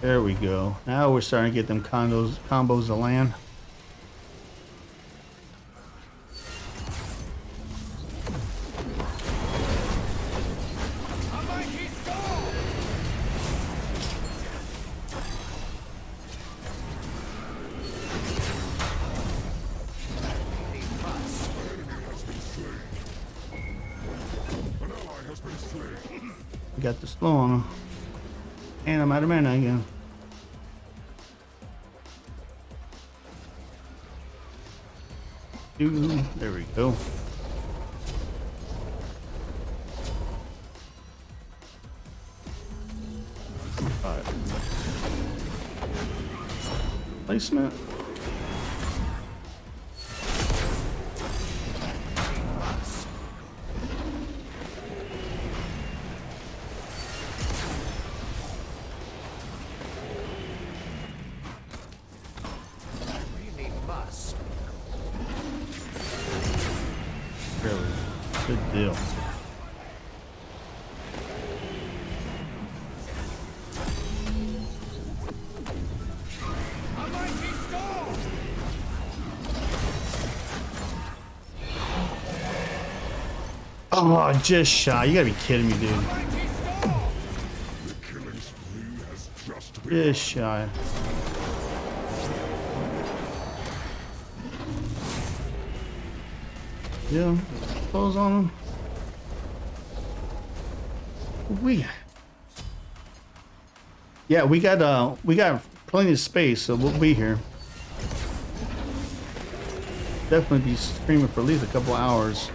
There we go. Now we're starting to get them combos to land. Got the slow on him. And I'm out of mana again. There we go. Alright. Placement. Good deal. Oh, just shy. You gotta be kidding me, dude. Just shy. Yeah, close on him. Yeah, we got plenty of space, so we'll be here. Definitely be streaming for at least a couple hours.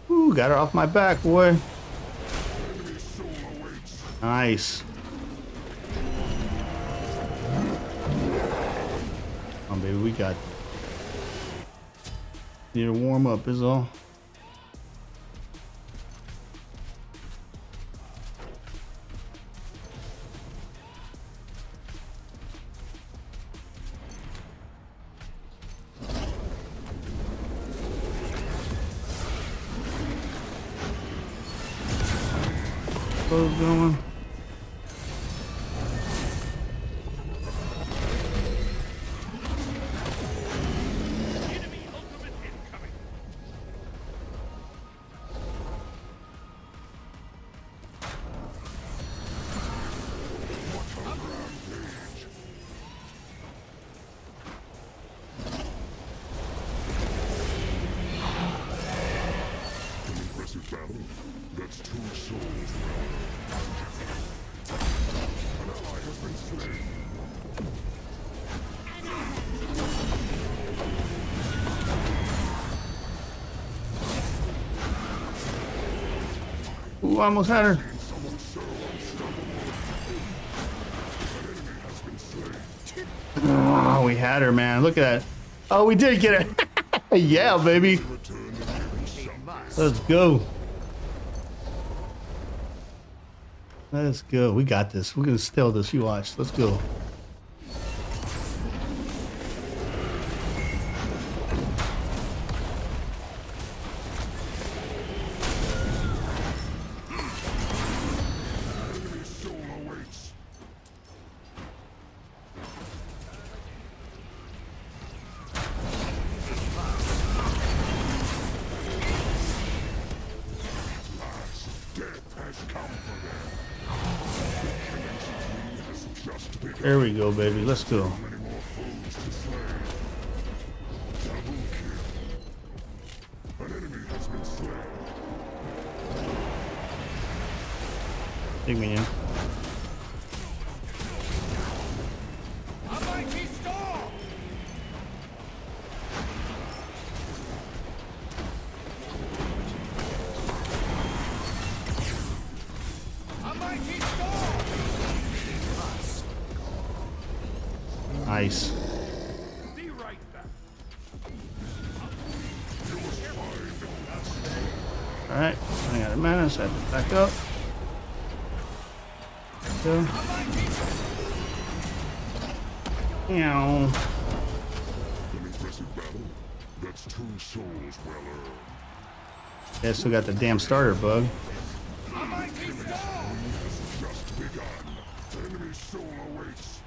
Ooh, got her off my back, boy. Nice. Come on, baby, we got. Need to warm up, is all. Going. Ooh, almost had her. Oh, we had her, man. Look at that. Oh, we did get her. Yeah, baby. Let's go. Let's go. We got this. We're going to steal this. You watch. Let's go. There we go, baby. Let's go. Take me in. Nice. Alright, running out of mana, so I have to back up. Go. Meow.
An impressive battle. That's 2 souls well earned.
Yeah, still got the damn starter bug.
Just begun. Enemy soul awaits.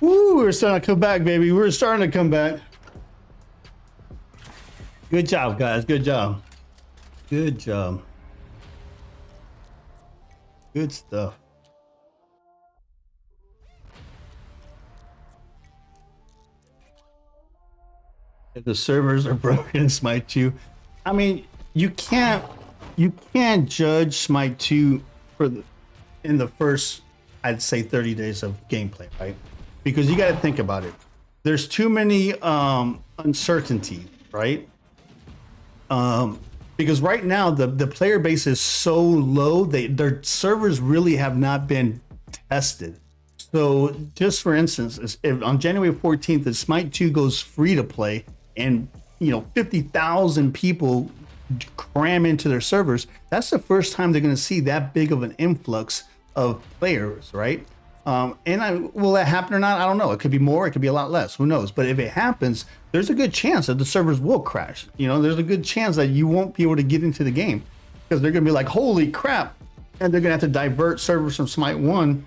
Woo, we're starting to come back, baby. We're starting to come back. Good job, guys. Good job. Good job. Good stuff. If the servers are broken in Smite 2, I mean, you can't judge Smite 2 in the first, I'd say, 30 days of gameplay, right? Because you got to think about it. There's too many uncertainty, right? Because right now the player base is so low, their servers really have not been tested. So just for instance, if on January 14th, if Smite 2 goes free to play and 50,000 people cram into their servers, that's the first time they're going to see that big of an influx of players, right? Will that happen or not? I don't know. It could be more, it could be a lot less. Who knows? But if it happens, there's a good chance that the servers will crash. There's a good chance that you won't be able to get into the game because they're going to be like, holy crap. And they're going to have to divert servers from Smite 1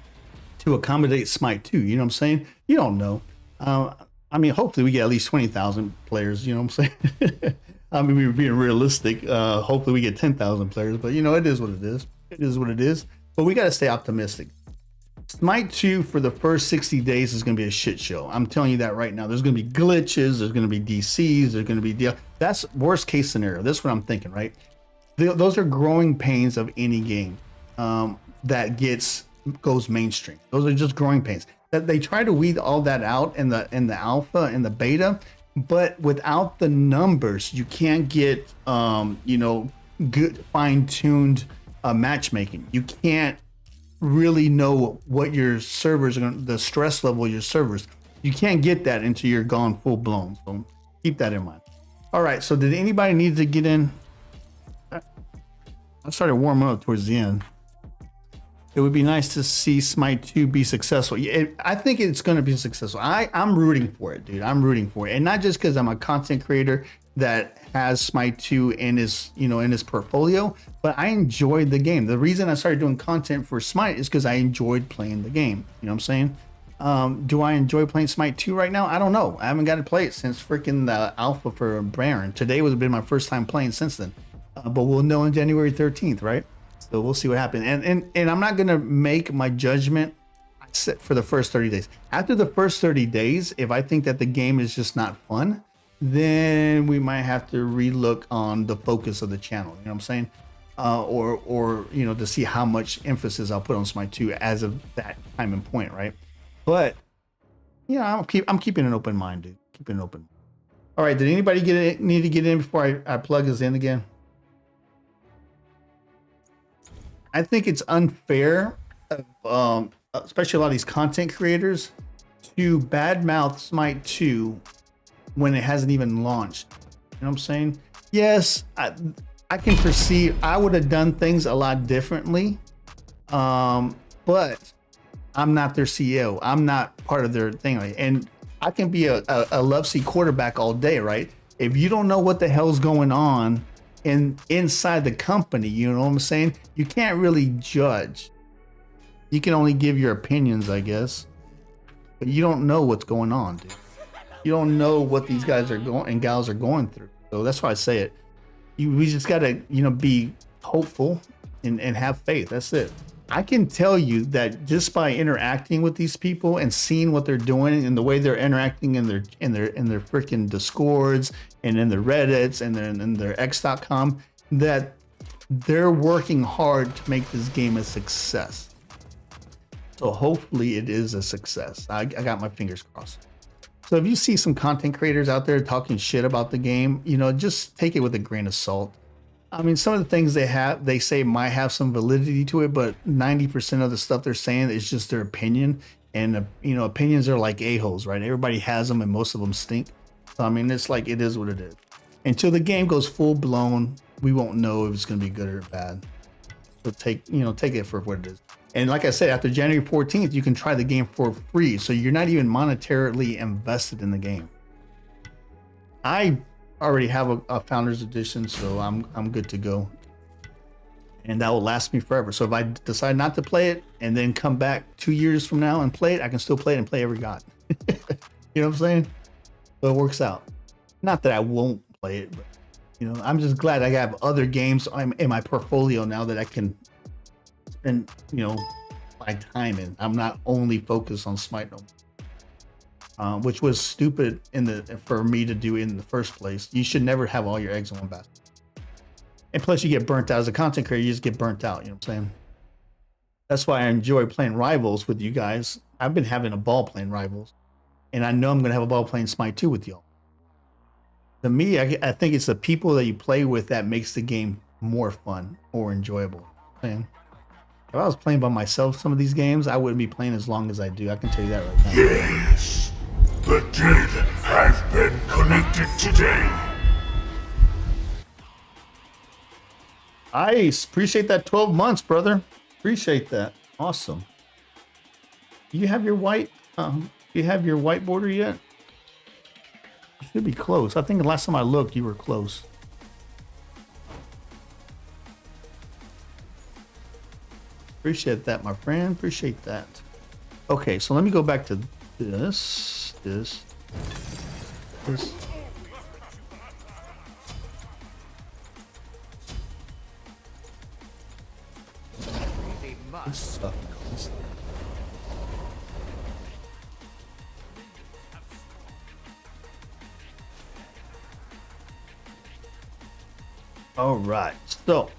to accommodate Smite 2. You know what I'm saying? You don't know. I mean, hopefully we get at least 20,000 players. You know what I'm saying? I mean, we're being realistic. Hopefully we get 10,000 players. But, it is what it is. It is what it is. But we got to stay optimistic. Smite 2 for the first 60 days is going to be a shit show. I'm telling you that right now. There's going to be glitches. There's going to be DCs. There's going to be... That's worst case scenario. That's what I'm thinking, right? Those are growing pains of any game that goes mainstream. Those are just growing pains. That they try to weed all that out in the alpha and the beta, but without the numbers, you can't get good fine-tuned matchmaking. You can't really know what your servers are the stress level of your servers. You can't get that until you're gone full blown. So keep that in mind. All right. So did anybody need to get in? I started warming up towards the end. It would be nice to see Smite 2 be successful. I think it's going to be successful. I'm rooting for it, dude. I'm rooting for it. And not just because I'm a content creator that has Smite 2 in his portfolio, but I enjoyed the game. The reason I started doing content for Smite is because I enjoyed playing the game. You know what I'm saying? Do I enjoy playing Smite 2 right now? I don't know. I haven't got to play it since freaking the alpha for Baron. Today would have been my first time playing since then. But we'll know on January 13th, right? So we'll see what happens. And I'm not going to make my judgment for the first 30 days. After the first 30 days, if I think that the game is just not fun, then we might have to relook on the focus of the channel. You know what I'm saying? Or to see how much emphasis I'll put on Smite 2 as of that time and point, right? But I'm keeping an open mind, dude. Keeping an open. All right. Did anybody need to get in before I plug us in again? I think it's unfair, especially a lot of these content creators, to badmouth Smite 2 when it hasn't even launched. You know what I'm saying? Yes, I can perceive I would have done things a lot differently, but I'm not their CEO. I'm not part of their thing. And I can be a love seat quarterback all day, right? if you don't know what the hell's going on inside the company, you know what I'm saying? You can't really judge. You can only give your opinions, I guess. But you don't know what's going on, dude. You don't know what these guys are going and gals are going through. So that's why I say it. We just gotta, be hopeful and have faith. That's it. I can tell you that just by interacting with these people and seeing what they're doing and the way they're interacting in their freaking Discords and in their Reddits and in their X.com, that they're working hard to make this game a success. So hopefully it is a success. I got my fingers crossed. So if you see some content creators out there talking shit about the game, just take it with a grain of salt. I mean, some of the things they say might have some validity to it, but 90% of the stuff they're saying is just their opinion. And, opinions are like a-holes, right? Everybody has them and most of them stink. So, I mean, it's like, it is what it is. Until the game goes full blown, we won't know if it's going to be good or bad. So take it for what it is. And like I said, after January 14th, you can try the game for free. So you're not even monetarily invested in the game. I already have a Founders Edition, so I'm good to go. And that will last me forever. So if I decide not to play it and then come back 2 years from now and play it, I can still play it and play every god. You know what I'm saying? So it works out. Not that I won't play it, but I'm just glad I have other games in my portfolio now that I can spend, my time in. I'm not only focused on Smite no more. Which was stupid for me to do in the first place. You should never have all your eggs in one basket. And plus you get burnt out as a content creator. You just get burnt out. You know what I'm saying? That's why I enjoy playing Rivals with you guys. I've been having a ball playing Rivals. And I know I'm going to have a ball playing Smite 2 with y'all. To me, I think it's the people that you play with that makes the game more fun, more enjoyable. Man, if I was playing by myself some of these games, I wouldn't be playing as long as I do. I can tell you that right now.
Yes, the dead have been connected today.
I appreciate that 12 months, brother. Appreciate that. Awesome. You have your white border yet? You should be close. I think the last time I looked, you were close. Appreciate that, my friend. Appreciate that. Okay, so let me go back to this. All right, so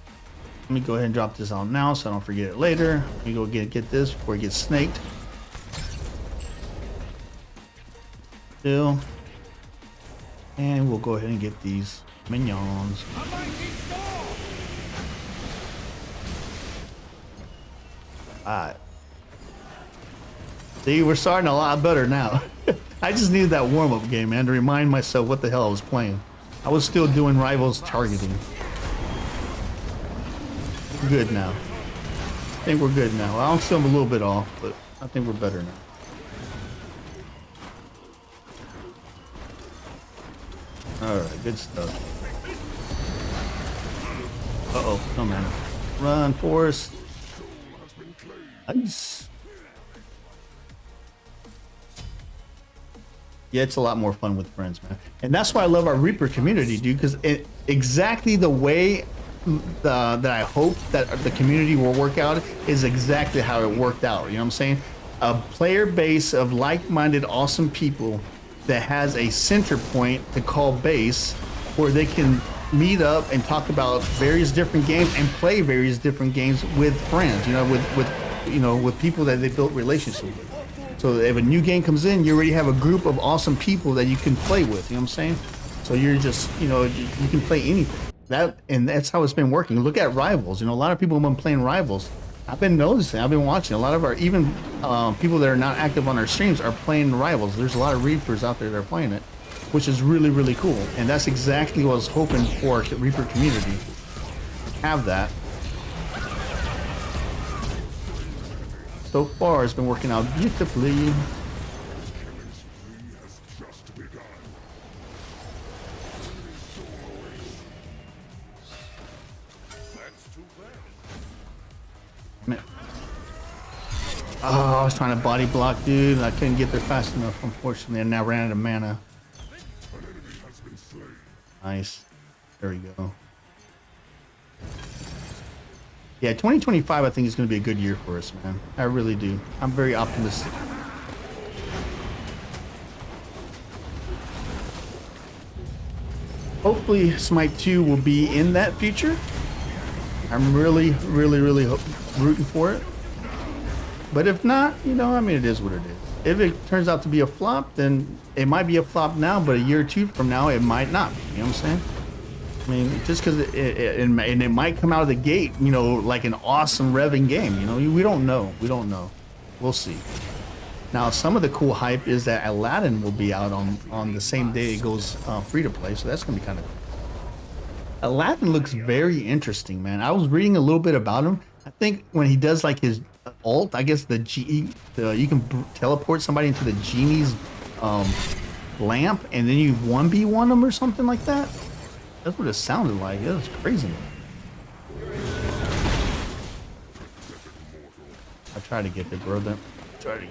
let me go ahead and drop this on now so I don't forget it later. Let me go get this before it gets snaked. Still. And we'll go ahead and get these minions. Alright. See, we're starting a lot better now. I just needed that warm-up game, man, to remind myself what the hell I was playing. I was still doing Rivals targeting. Good now. I think we're good now. I'm still a little bit off, but I think we're better now. Alright, good stuff. Uh-oh, come on. Run, Forrest. Nice. Yeah, it's a lot more fun with friends, man. And that's why I love our Reaper community, dude, because exactly the way that I hope that the community will work out is exactly how it worked out. You know what I'm saying? A player base of like-minded, awesome people that has a center point to call base where they can meet up and talk about various different games and play various different games with friends, with people that they built relationships with. So if a new game comes in, you already have a group of awesome people that you can play with, you know what I'm saying? So you're just, you can play anything. And that's how it's been working. Look at Rivals. A lot of people have been playing Rivals. I've been noticing, I've been watching. A lot of our, even people that are not active on our streams are playing Rivals. There's a lot of Reapers out there that are playing it, which is really, really cool. And that's exactly what I was hoping for our Reaper community. Have that. So far, it's been working out beautifully. Oh, I was trying to body block, dude. I couldn't get there fast enough, unfortunately. And now ran out of mana. Nice. There we go. Yeah, 2025 I think is going to be a good year for us, man. I really do. I'm very optimistic. Hopefully Smite 2 will be in that future. I'm really rooting for it. But if not, you know, I mean, it is what it is. If it turns out to be a flop, then it might be a flop now, but a year or two from now, it might not. You know what I'm saying? I mean, just because it might come out of the gate, you know, like an awesome revving game. You know, we don't know. We don't know. We'll see. Now, some of the cool hype is that Aladdin will be out on the same day it goes free to play, so that's gonna be kind of cool. Aladdin looks very interesting, man. I was reading a little bit about him. I think when he does like his ult, I guess you can teleport somebody into the genie's lamp, and then you 1v1 them or something like that. That's what it sounded like. It was crazy. I tried to get the brother. Try to get.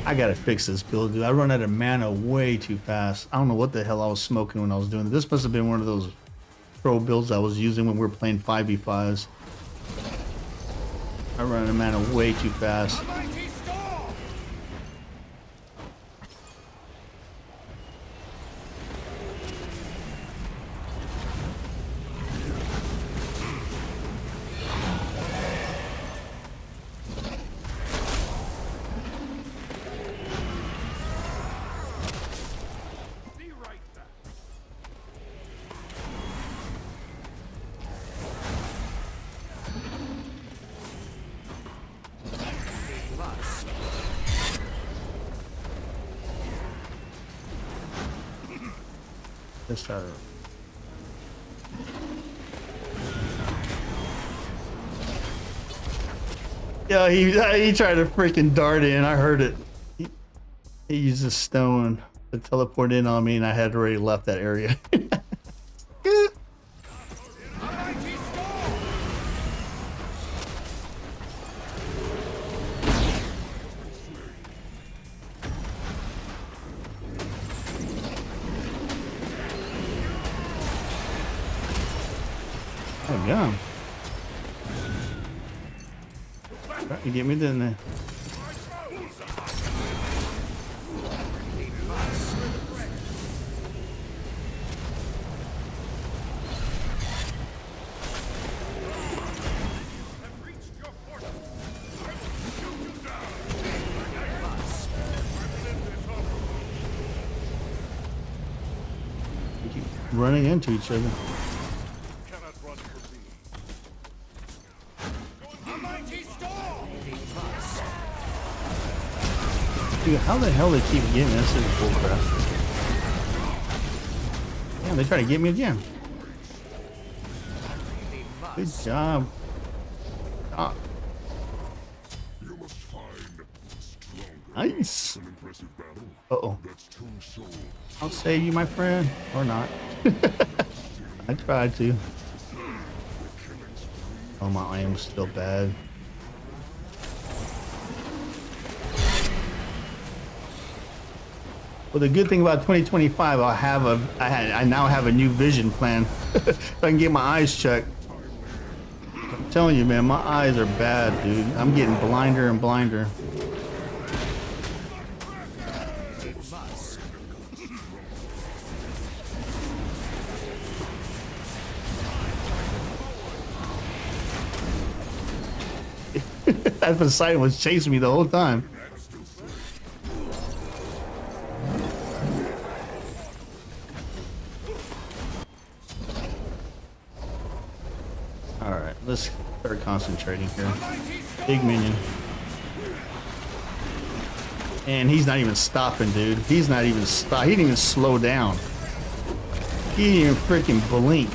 I gotta fix this build, dude. I run out of mana way too fast. I don't know what the hell I was smoking when I was doing it. This must have been one of those pro builds I was using when we were playing 5v5s. I run out of mana way too fast. Let's try to. Yeah, he tried to freaking dart in. I heard it. He used a stone to teleport in on me, and I had already left that area. Oh, yeah. You get me in there. We keep running into each other. Dude, how the hell they keep getting this is bullcrap. Damn, they try to get me again. Good job. Ah. Nice. Uh-oh. I'll save you, my friend. Or not. I tried to. Oh, my aim's still bad. Well, the good thing about 2025, I now have a new vision plan. So I can get my eyes checked. I'm telling you, man, my eyes are bad, dude. I'm getting blinder and blinder. That Poseidon was chasing me the whole time. Alright, let's start concentrating here. Big minion. And he's not even stopping, dude. He's not even stop. He didn't even slow down. He didn't even freaking blink.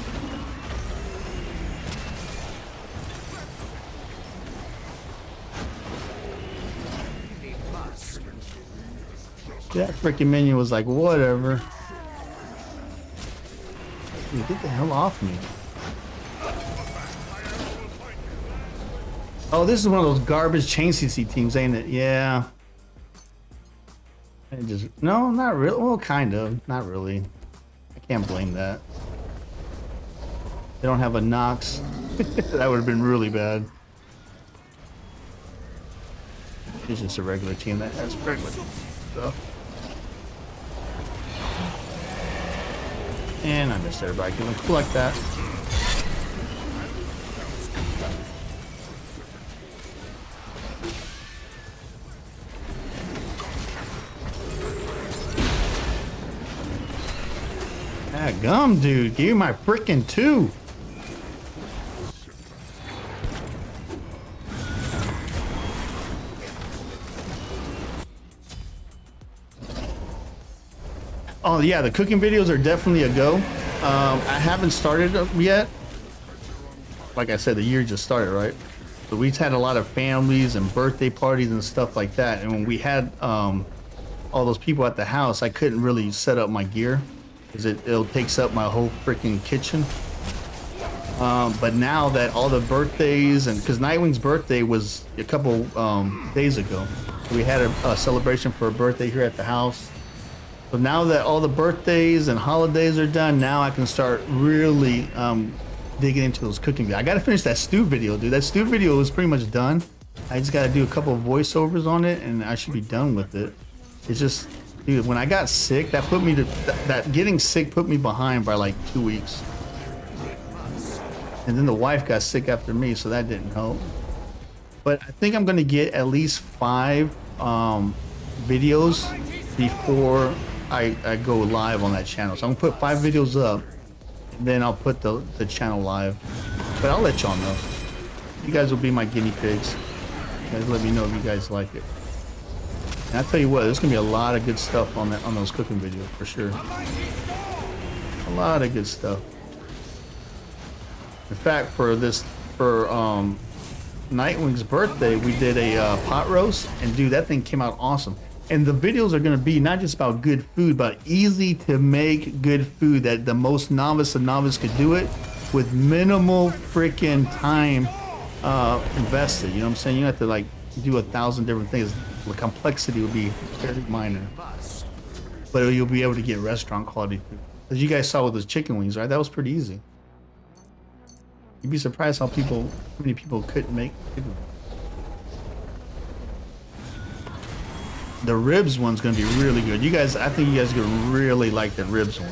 That freaking minion was like, whatever. Dude, get the hell off me. Oh, this is one of those garbage chain CC teams, ain't it? Yeah. No, not really. Well, kind of. Not really. I can't blame that. They don't have a Nox. That would have been really bad. It's just a regular team that has regular stuff. And I missed everybody doing cool like that. Ah, gum, dude. Give me my frickin' 2. Oh yeah, the cooking videos are definitely a go. I haven't started yet. Like I said, the year just started, right? So we've had a lot of families and birthday parties and stuff like that. And when we had all those people at the house, I couldn't really set up my gear because it takes up my whole freaking kitchen. But now that all the birthdays, and because Nightwing's birthday was a couple days ago, we had a celebration for a birthday here at the house. So now that all the birthdays and holidays are done, now I can start really digging into those cooking videos. I gotta finish that stew video, dude. That stew video is pretty much done. I just gotta do a couple of voiceovers on it and I should be done with it. It's just, dude, when I got sick, that put me to, that getting sick put me behind by like 2 weeks. And then the wife got sick after me, so that didn't help. But I think I'm gonna get at least 5 videos before I go live on that channel. So I'm gonna put 5 videos up, and then I'll put the channel live. But I'll let y'all know. You guys will be my guinea pigs. You guys let me know if you guys like it. And I tell you what, there's gonna be a lot of good stuff on those cooking videos for sure. A lot of good stuff. In fact, for Nightwing's birthday, we did a pot roast, and dude, that thing came out awesome. And the videos are going to be not just about good food, but easy to make good food that the most novice of novice could do it with minimal freaking time invested. You know what I'm saying? You have to like do 1,000 different things. The complexity will be very minor, but you'll be able to get restaurant quality food. As you guys saw with those chicken wings, right? That was pretty easy. You'd be surprised how many people couldn't make chicken wings. The ribs one's gonna be really good. You guys, I think you guys are gonna really like the ribs one.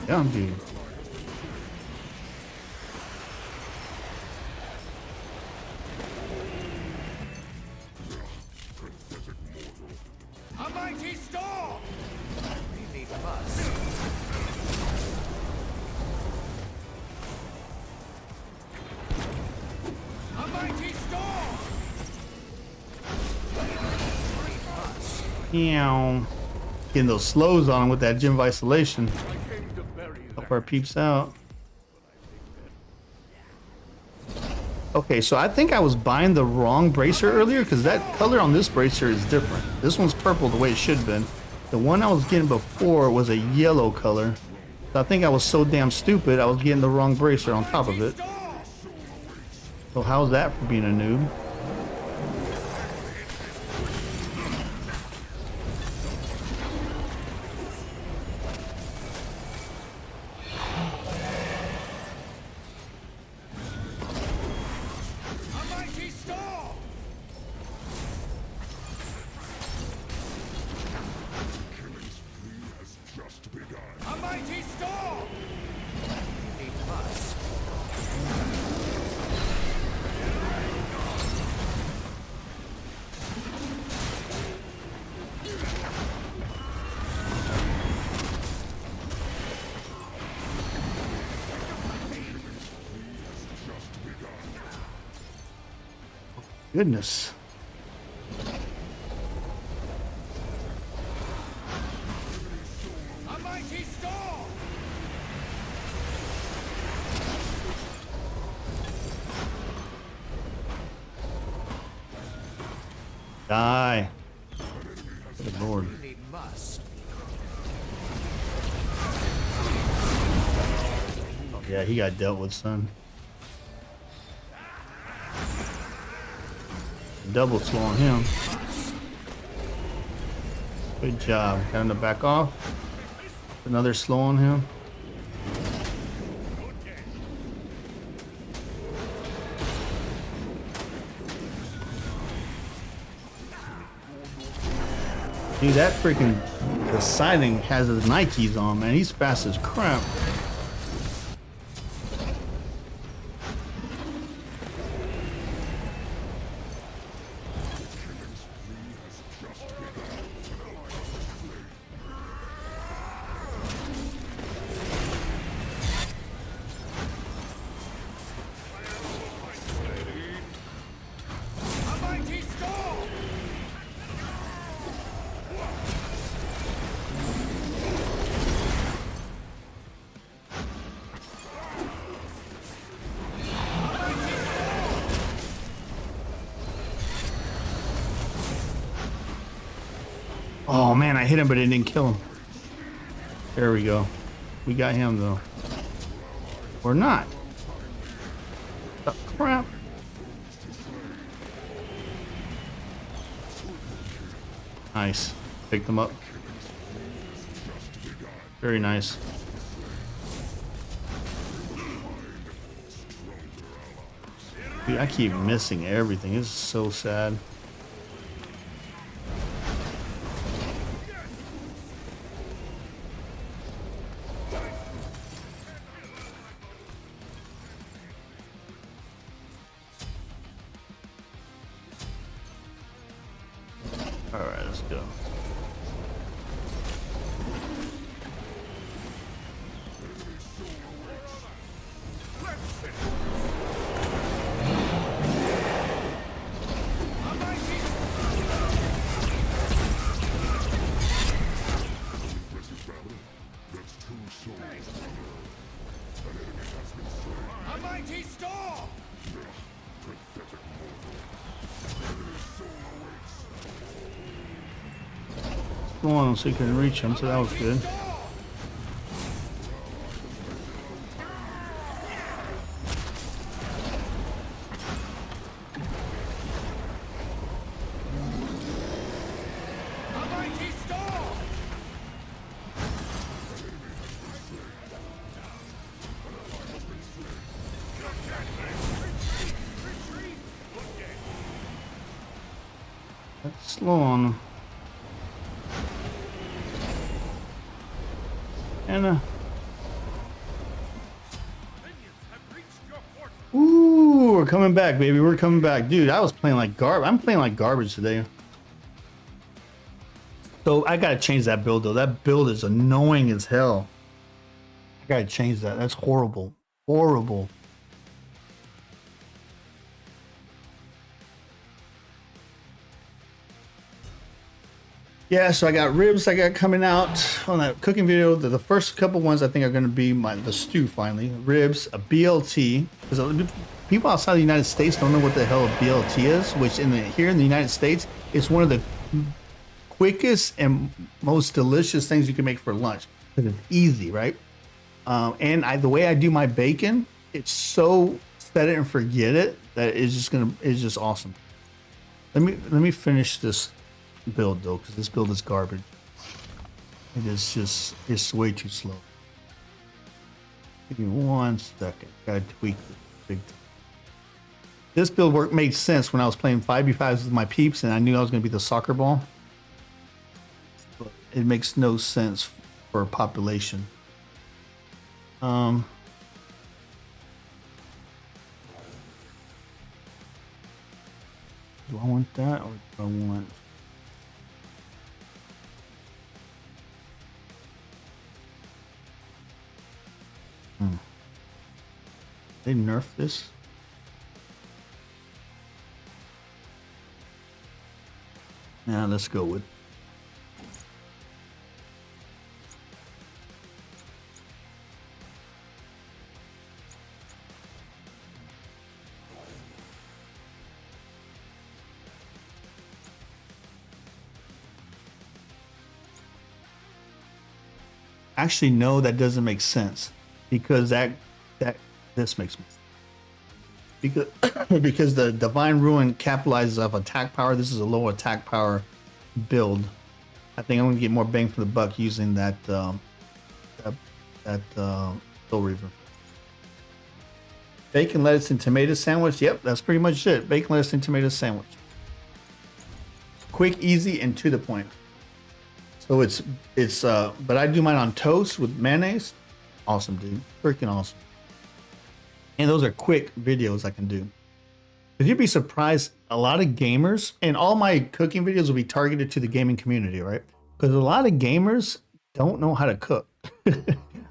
Yeah, dude.
A mighty storm! We need us. A mighty storm!
Meow. Getting those slows on with that gym of isolation. Help our peeps out. Okay, so I think I was buying the wrong bracer earlier because that color on this bracer is different. This one's purple the way it should have been. The one I was getting before was a yellow color. So I think I was so damn stupid I was getting the wrong bracer on top of it. So how's that for being a noob? Goodness.
A
Die. Good lord. Oh, yeah, he got dealt with, son. Double slow on him. Good job. Got him to back off. Another slow on him. Dude, that freaking Poseidon has his Nikes on, man. He's fast as crap. Oh man, I hit him, but it didn't kill him. There we go. We got him though. Or not. The crap. Nice. Picked them up. Very nice. Dude, I keep missing everything. This is so sad. Alright, let's go. Go on so you can reach him, so that was good. Let's slow on him. And ooh, we're coming back, baby. We're coming back, dude. I was playing like garbage. I'm playing like garbage today. So I gotta change that build though. That build is annoying as hell. I gotta change that. That's horrible, horrible. Yeah, so I got ribs I got coming out on that cooking video. The first couple ones I think are going to be the stew finally. Ribs, a BLT. Because people outside the United States don't know what the hell a BLT is, which here in the United States, it's one of the quickest and most delicious things you can make for lunch. Because it's easy, right? And the way I do my bacon, it's so set it and forget it that it's just awesome. Let me finish this build though, because this build is garbage. It's way too slow. Give me 1 second. Gotta tweak this big time. This build made sense when I was playing 5v5s with my peeps and I knew I was gonna be the soccer ball. But it makes no sense for a population. Do I want that or do I want they nerf this? Now let's go with Actually, no, that doesn't make sense because this makes sense. Because the Divine Ruin capitalizes off attack power. This is a low attack power build. I think I'm gonna get more bang for the buck using that Soul Reaver. Bacon, lettuce, and tomato sandwich. Yep, that's pretty much it. Bacon, lettuce, and tomato sandwich. Quick, easy, and to the point. So but I do mine on toast with mayonnaise. Awesome, dude. Freaking awesome. And those are quick videos I can do. But you'd be surprised, a lot of gamers, and all my cooking videos will be targeted to the gaming community, right? Because a lot of gamers don't know how to cook.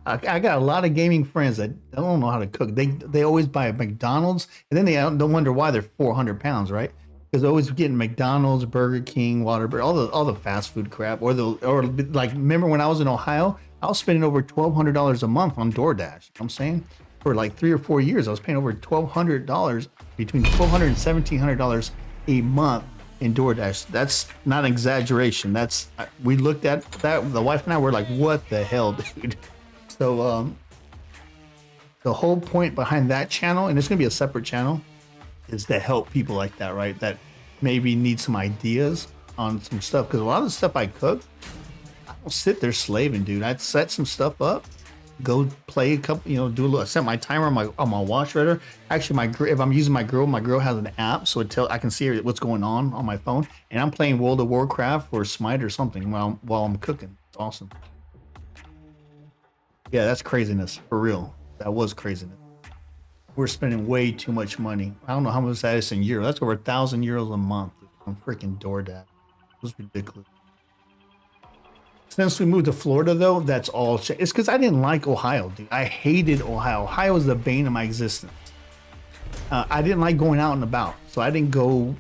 I got a lot of gaming friends that don't know how to cook. They always buy McDonald's, and then they don't wonder why they're 400 pounds, right? Because they're always getting McDonald's, Burger King, Whataburger, all the fast food crap. Or like, remember when I was in Ohio, I was spending over $1,200 a month on DoorDash. You know what I'm saying? For like 3 or 4 years, I was paying over $1,200, between $1,200 and $1,700 a month in DoorDash. That's not an exaggeration. We looked at that. The wife and I were like, "What the hell, dude?" So the whole point behind that channel, and it's gonna be a separate channel, is to help people like that, right? That maybe need some ideas on some stuff. Because a lot of the stuff I cook, I don't sit there slaving, dude. I'd set some stuff up, go play a couple, do a little. I set my timer on my watch radar. Actually, if I'm using my grill has an app, so I can see what's going on my phone. And I'm playing World of Warcraft or Smite or something while I'm cooking. It's awesome. Yeah, that's craziness for real. That was craziness. We're spending way too much money. I don't know how much that is in euros. That's over 1,000 euros a month on freaking DoorDash. It was ridiculous. Since we moved to Florida, though, that's all. It's because I didn't like Ohio, dude. I hated Ohio. Ohio was the bane of my existence. I didn't like going out and about, so I didn't go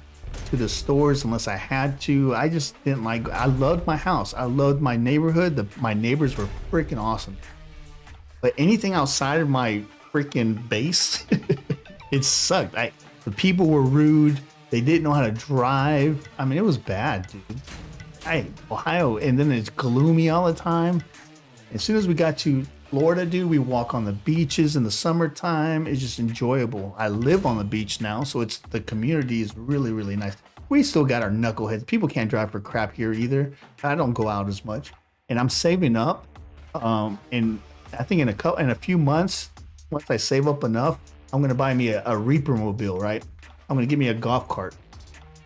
to the stores unless I had to. I just didn't like. I loved my house. I loved my neighborhood. My neighbors were freaking awesome. But anything outside of my freaking base, it sucked. The people were rude. They didn't know how to drive. I mean, it was bad, dude. Ohio, and then it's gloomy all the time. As soon as we got to Florida, dude, we walk on the beaches in the summertime. It's just enjoyable. I live on the beach now, so the community is really, really nice. We still got our knuckleheads. People can't drive for crap here either. I don't go out as much, and I'm saving up. And I think in a few months, once I save up enough, I'm gonna buy me a Reaper mobile, right? I'm gonna get me a golf cart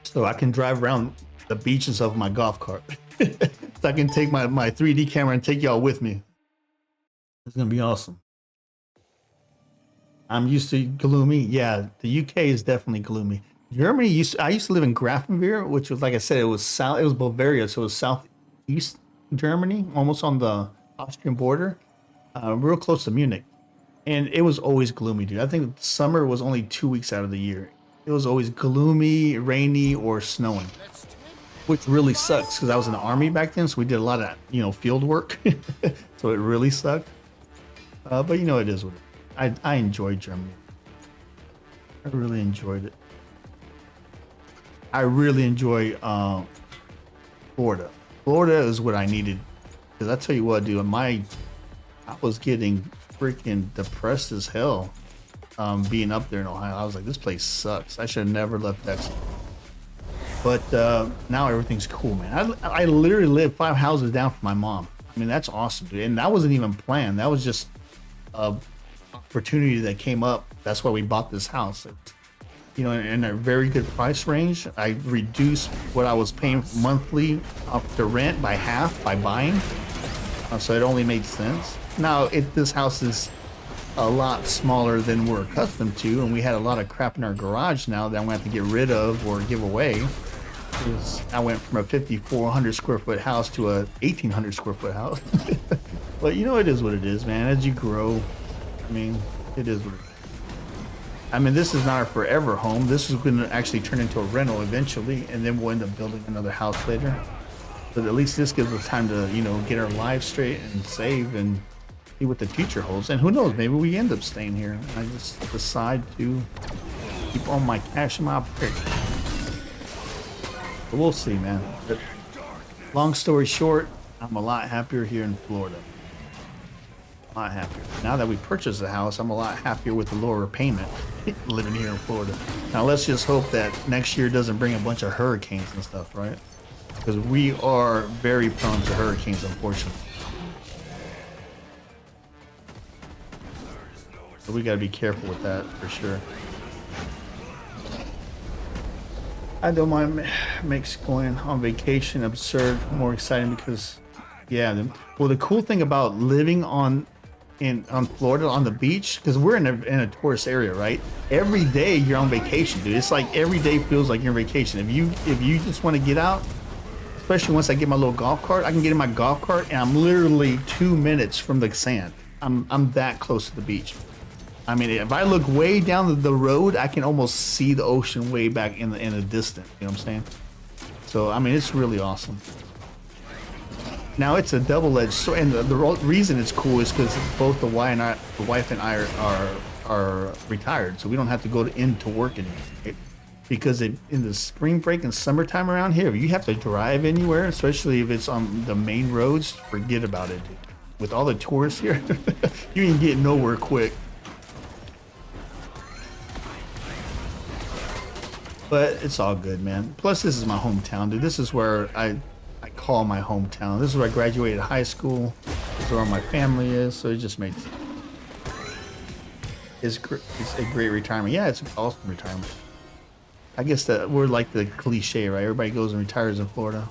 so I can drive around the beaches of my golf cart. So I can take my 3D camera and take y'all with me. It's gonna be awesome. I'm used to gloomy. Yeah, the UK is definitely gloomy. Germany I used to live in Grafenwehr, which was, like I said, it was Bavaria, so it was southeast Germany, almost on the Austrian border, real close to Munich. And it was always gloomy, dude. I think summer was only 2 weeks out of the year. It was always gloomy, rainy, or snowing, which really sucks because I was in the army back then, so we did a lot of field work. So it really sucked. But it is what it is. I enjoyed Germany. I really enjoyed it. I really enjoy Florida. Florida is what I needed, because I tell you what, dude, I was getting freaking depressed as hell being up there in Ohio. I was like, this place sucks. I should have never left Texas. But now everything's cool, man. I literally live 5 houses down from my mom. I mean, that's awesome, dude. And that wasn't even planned. That was just a opportunity that came up. That's why we bought this house. In a very good price range. I reduced what I was paying monthly up to rent by half by buying. So it only made sense. Now, this house is a lot smaller than we're accustomed to, and we had a lot of crap in our garage now that I'm going to have to get rid of or give away. I went from a 5,400 square foot house to a 1,800 square foot house. But it is what it is, man. As you grow, I mean, it is what it is. I mean, this is not our forever home. This is going to actually turn into a rental eventually, and then we'll end up building another house later. But at least this gives us time to, get our lives straight and save and see what the future holds. And who knows, maybe we end up staying here. I just decide to keep all my cash in my pocket. But we'll see, man. But long story short, I'm a lot happier here in Florida. A lot happier. Now that we purchased the house, I'm a lot happier with the lower payment living here in Florida. Now let's just hope that next year doesn't bring a bunch of hurricanes and stuff, right? Because we are very prone to hurricanes, unfortunately. So we gotta be careful with that for sure. I don't mind makes going on vacation absurd more exciting because, yeah. Well, the cool thing about living on Florida on the beach, because we're in a tourist area, right? Every day you're on vacation, dude. It's like every day feels like you're on vacation. If you just want to get out, especially once I get my little golf cart, I can get in my golf cart and I'm literally 2 minutes from the sand. I'm that close to the beach. I mean, if I look way down the road, I can almost see the ocean way back in the distance. You know what I'm saying? So I mean, it's really awesome. Now it's a double-edged sword, and the reason it's cool is because both the wife and I are retired, so we don't have to go into work anymore. Right? Because in the spring break and summertime around here, if you have to drive anywhere, especially if it's on the main roads, forget about it. Dude. With all the tourists here, you can get nowhere quick. But it's all good, man. Plus, this is my hometown, dude. This is where I call my hometown. This is where I graduated high school. This is where my family is. So it just makes it's a great retirement. Yeah, it's an awesome retirement. I guess that we're like the cliche, right? Everybody goes and retires in Florida.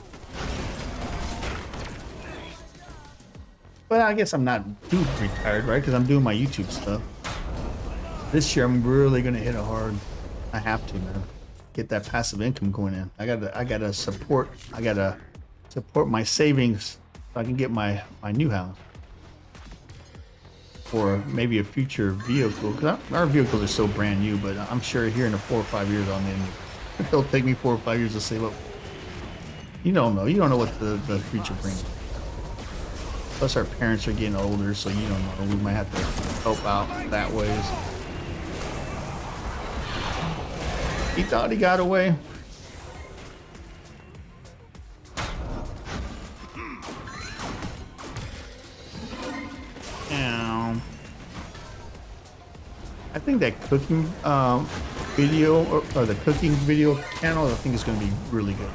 But I guess I'm not too retired, right? Because I'm doing my YouTube stuff. This year, I'm really gonna hit it hard. I have to, man. Get that passive income going in. I gotta support my savings so I can get my new house or maybe a future vehicle, because our vehicles are so brand new, but I'm sure here in 4 or 5 years it'll take me 4 or 5 years to save up. You don't know what the future brings. Plus our parents are getting older, so you don't know, we might have to help out that way. He thought he got away. I think that cooking video or the cooking video channel, I think is going to be really good.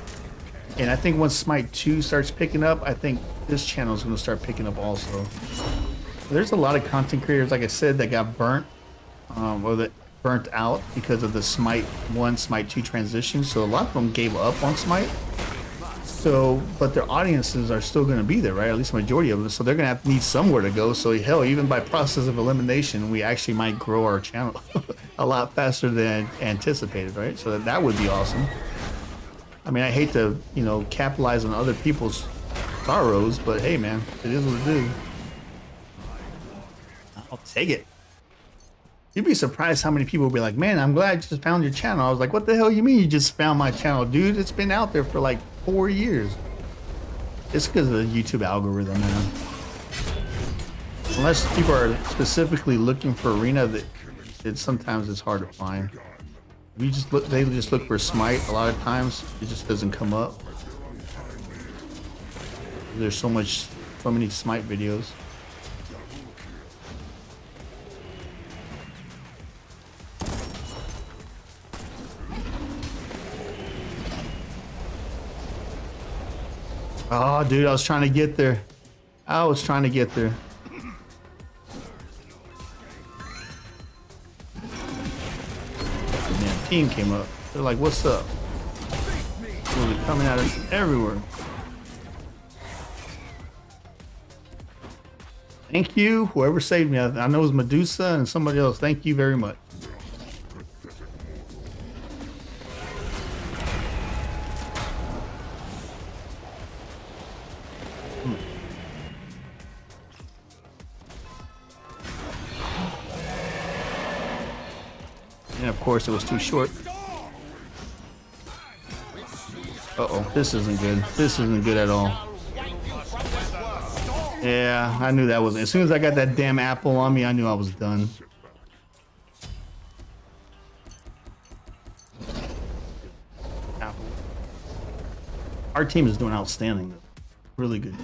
And I think once Smite2 starts picking up, I think this channel is going to start picking up also. There's a lot of content creators, like I said, that got burnt or that burnt out because of the Smite1, Smite2 transition. So a lot of them gave up on Smite. So, but their audiences are still going to be there, right? At least the majority of them. So they're going to need somewhere to go. So hell, even by process of elimination, we actually might grow our channel a lot faster than anticipated, right? So that would be awesome. I mean, I hate to, capitalize on other people's sorrows, but hey, man, it is what it is. I'll take it. You'd be surprised how many people will be like, man, I'm glad I just found your channel. I was like, what the hell you mean you just found my channel? Dude, it's been out there for like 4 years. It's because of the YouTube algorithm, man. Unless people are specifically looking for arena, sometimes it's hard to find. They just look for Smite. A lot of times it just doesn't come up. There's so many Smite videos. Oh, dude, I was trying to get there. Man, team came up. They're like, what's up? They're coming out of everywhere. Thank you, whoever saved me. I know it was Medusa and somebody else. Thank you very much. And of course it was too short. Uh-oh, this isn't good. This isn't good at all. Yeah, I knew that was. As soon as I got that damn apple on me, I knew I was done. Apple. Our team is doing outstanding, though. Really good.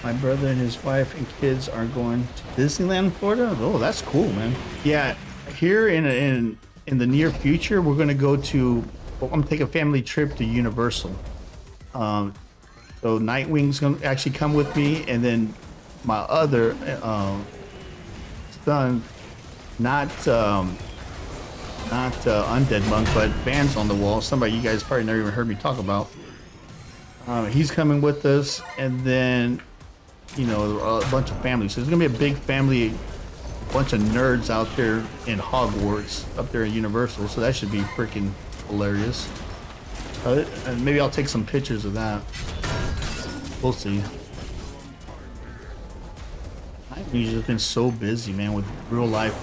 My brother and his wife and kids are going to Disneyland, Florida. Oh, that's cool, man. Yeah, here in the near future, we're gonna go to. Well, I'm gonna take a family trip to Universal. So Nightwing's gonna actually come with me, and then my other son, not Undead Monk, but Bands on the Wall. Somebody you guys probably never even heard me talk about. He's coming with us, and then you know a bunch of families. So it's gonna be a big family, a bunch of nerds out there in Hogwarts up there at Universal. So that should be freaking hilarious. And maybe I'll take some pictures of that. We'll see. He's just been so busy, man, with real life.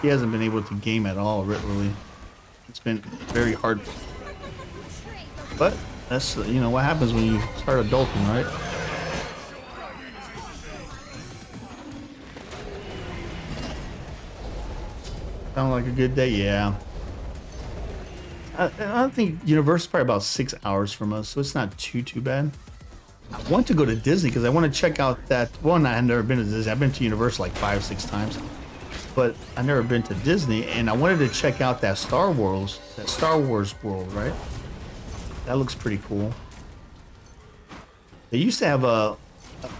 He hasn't been able to game at all, really. It's been very hard. But that's, you know, what happens when you start adulting, right? Sound like a good day? Yeah. I think Universal's probably about 6 hours from us, so it's not too bad. I want to go to Disney because I want to check out that one. I had never been to Disney. I've been to Universal like 5-6 times, but I've never been to Disney, and I wanted to check out that Star Wars world, right? That looks pretty cool. They used to have a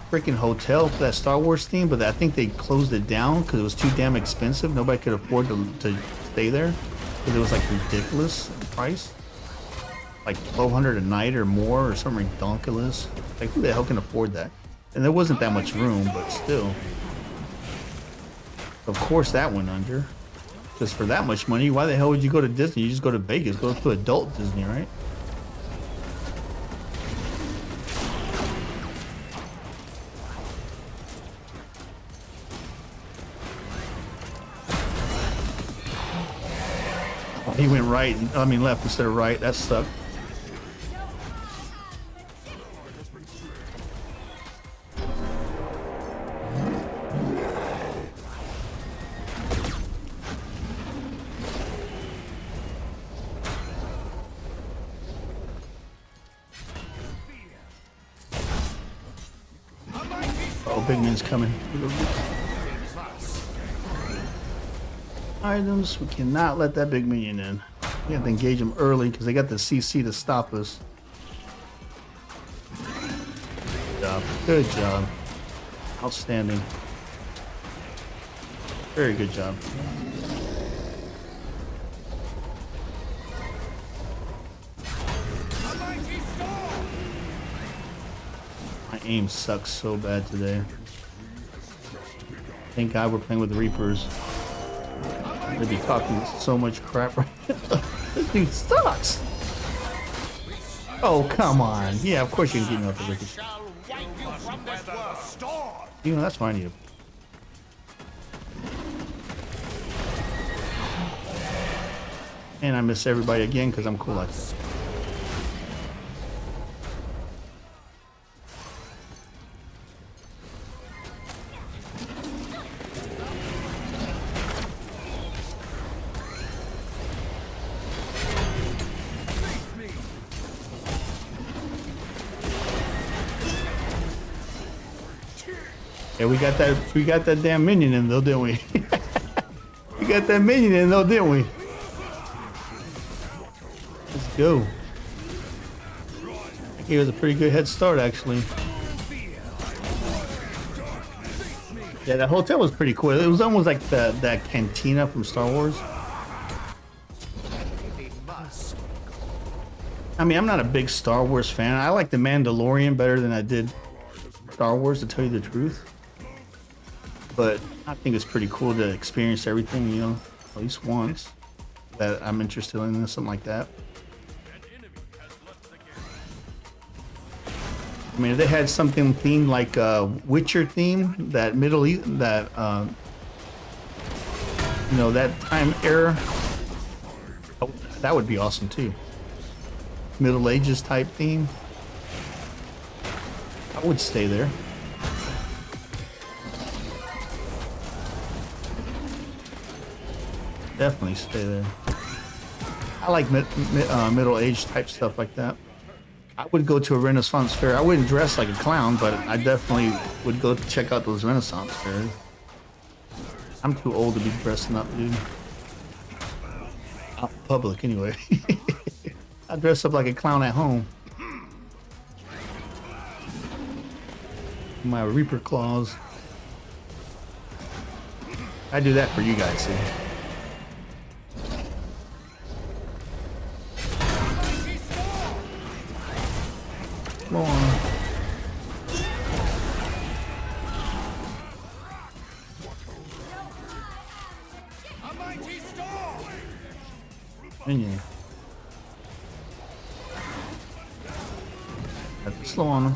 freaking hotel for that Star Wars theme, but I think they closed it down because it was too damn expensive. Nobody could afford to stay there because it was like ridiculous price. Like $1,200 a night or more or something ridiculous. Like who the hell can afford that? And there wasn't that much room, but still. Of course that went under. Because for that much money, why the hell would you go to Disney? You just go to Vegas, go to adult Disney, right? Oh, he went right, left instead of right. That sucked. Big man's coming. Items, we cannot let that big minion in. We have to engage him early because they got the CC to stop us. Good job. Good job. Outstanding. Very good job. My aim sucks so bad today. Thank God we're playing with the Reapers. They'd be talking so much crap right now. This dude sucks! Oh, come on. Yeah, of course you can keep me off the Ricky. You know, that's fine, you. And I miss everybody again because I'm cool like this. Yeah, we got that damn minion in though, didn't we? We got that minion in though, didn't we? Let's go. That gave us a pretty good head start, actually. Yeah, that hotel was pretty cool. It was almost like that cantina from Star Wars. I mean, I'm not a big Star Wars fan. I like The Mandalorian better than I did Star Wars, to tell you the truth. But I think it's pretty cool to experience everything, you know, at least once. That I'm interested in something like that. I mean, if they had something themed like Witcher theme, that Middle East, that you know, that time era, that would be awesome too. Middle Ages type theme. I would stay there. Definitely stay there. I like middle age type stuff like that. I would go to a Renaissance fair. I wouldn't dress like a clown, but I definitely would go check out those Renaissance fairs. I'm too old to be dressing up, dude. Out in public, anyway. I dress up like a clown at home. My Reaper claws. I do that for you guys, see. Come on. Minion. Have to slow on him.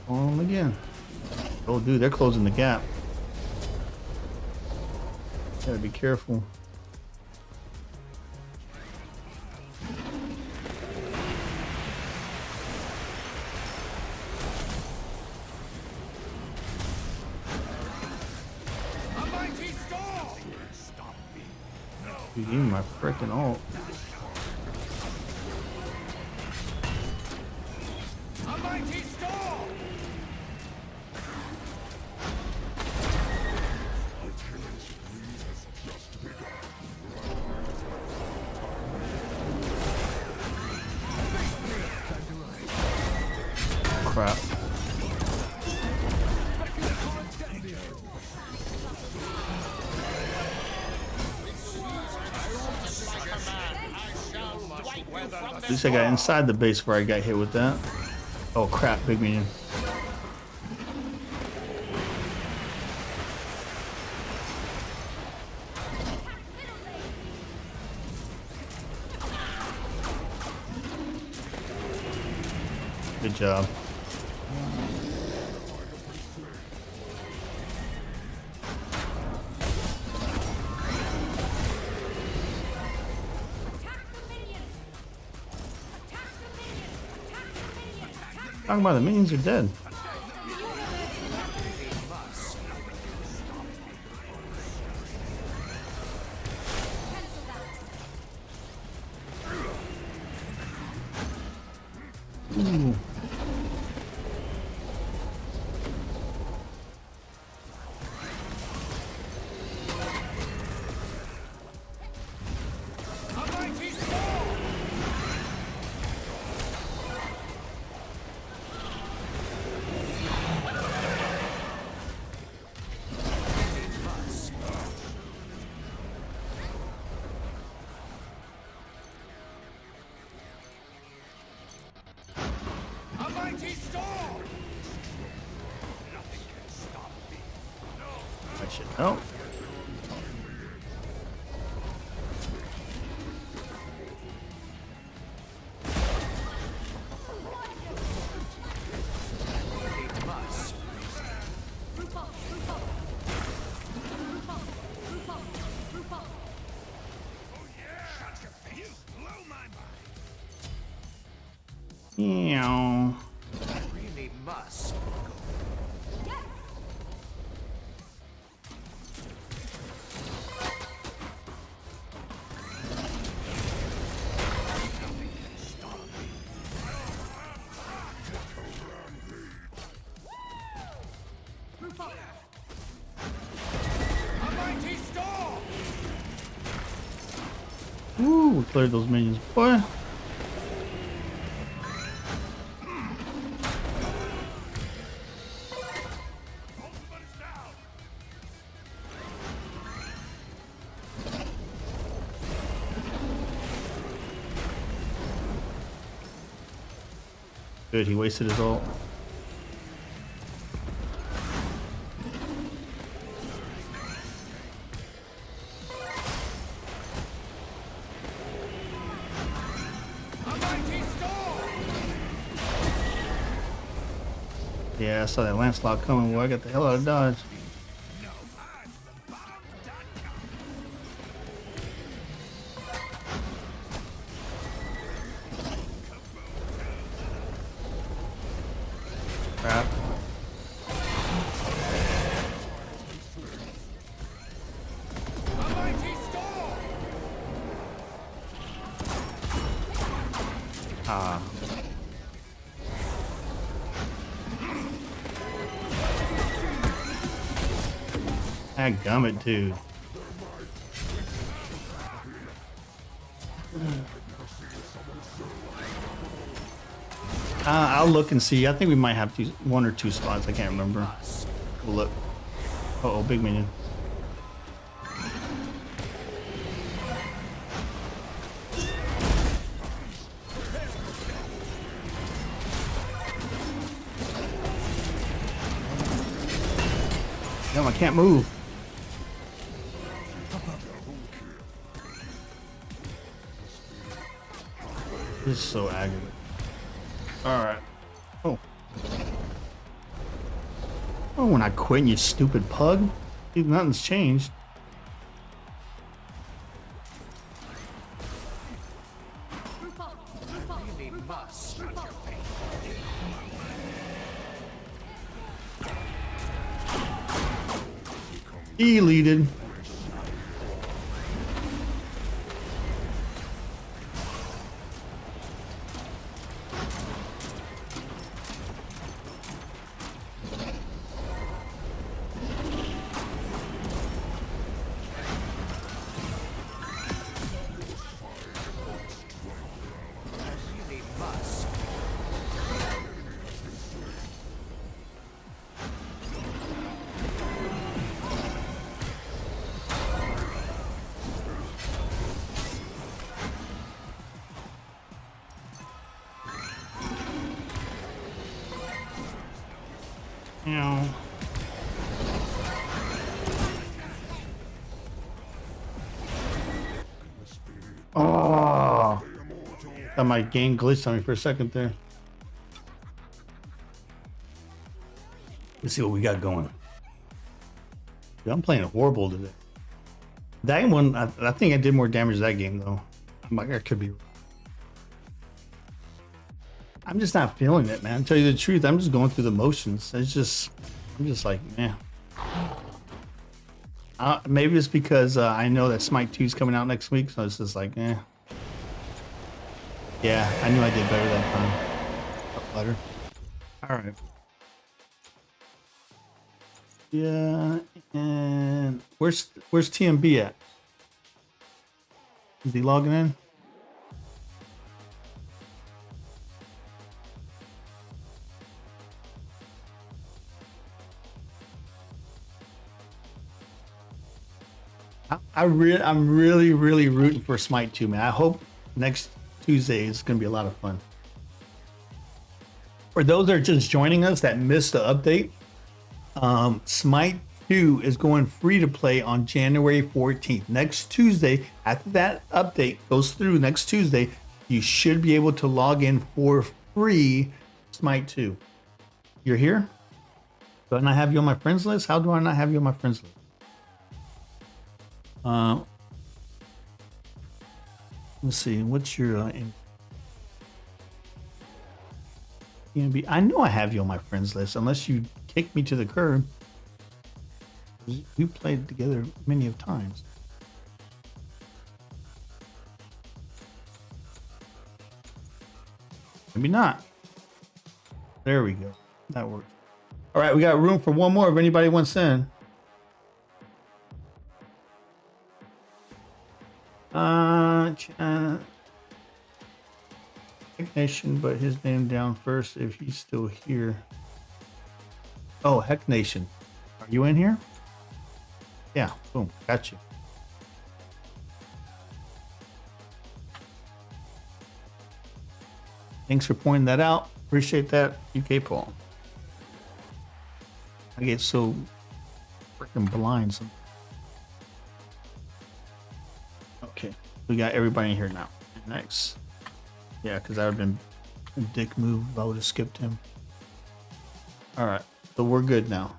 On him again. Oh, dude, they're closing the gap. Gotta be careful. Dude, even my frickin' ult. Crap. At least I got inside the base where I got hit with that. Oh crap, big minion. Good job. Talking about the minions are dead. Ooh. I should know. Yeah.
Really must.
Ooh, we cleared those minions, boy. Good, he wasted his ult. Yeah, I saw that Lancelot coming. Boy, I got the hell out of dodge. Crap. Ah. Gummit, dude. I'll look and see. I think we might have one or two spots. I can't remember. We'll look. Uh oh, big minion. No, I can't move. This is so aggravating. Alright. Oh. Oh, when I quit, you stupid pug. Dude, nothing's changed. Deleted. Oh, that my game glitched on me for a second there. Let's see what we got going. Dude, I'm playing horrible today. That one, I think I did more damage that game though. I could be. I'm just not feeling it, man. To tell you the truth, I'm just going through the motions. I'm just like, man. Maybe it's because I know that Smite1 is coming out next week, so it's just like, eh. Yeah, I knew I did better that time. Better. All right. Yeah, and where's TMB at? Is he logging in? I'm really rooting for Smite1, man. I hope next Tuesday is going to be a lot of fun. For those that are just joining us that missed the update, Smite1 is going free to play on January 14th. Next Tuesday, after that update goes through next Tuesday, you should be able to log in for free Smite1. You're here? Do I not have you on my friends list? How do I not have you on my friends list? Let's see. What's your I know I have you on my friends list, unless you kick me to the curb. We played together many of times. Maybe not. There we go. That works. All right, we got room for one more if anybody wants in. Nation, but his name down first if he's still here. Oh, Heck Nation. Are you in here? Yeah, boom, got you. Thanks for pointing that out. Appreciate that, UK Paul. I get so freaking blind sometimes. Okay, we got everybody in here now. Nice. Yeah, because that would have been a dick move if I would have skipped him. All right, so we're good now.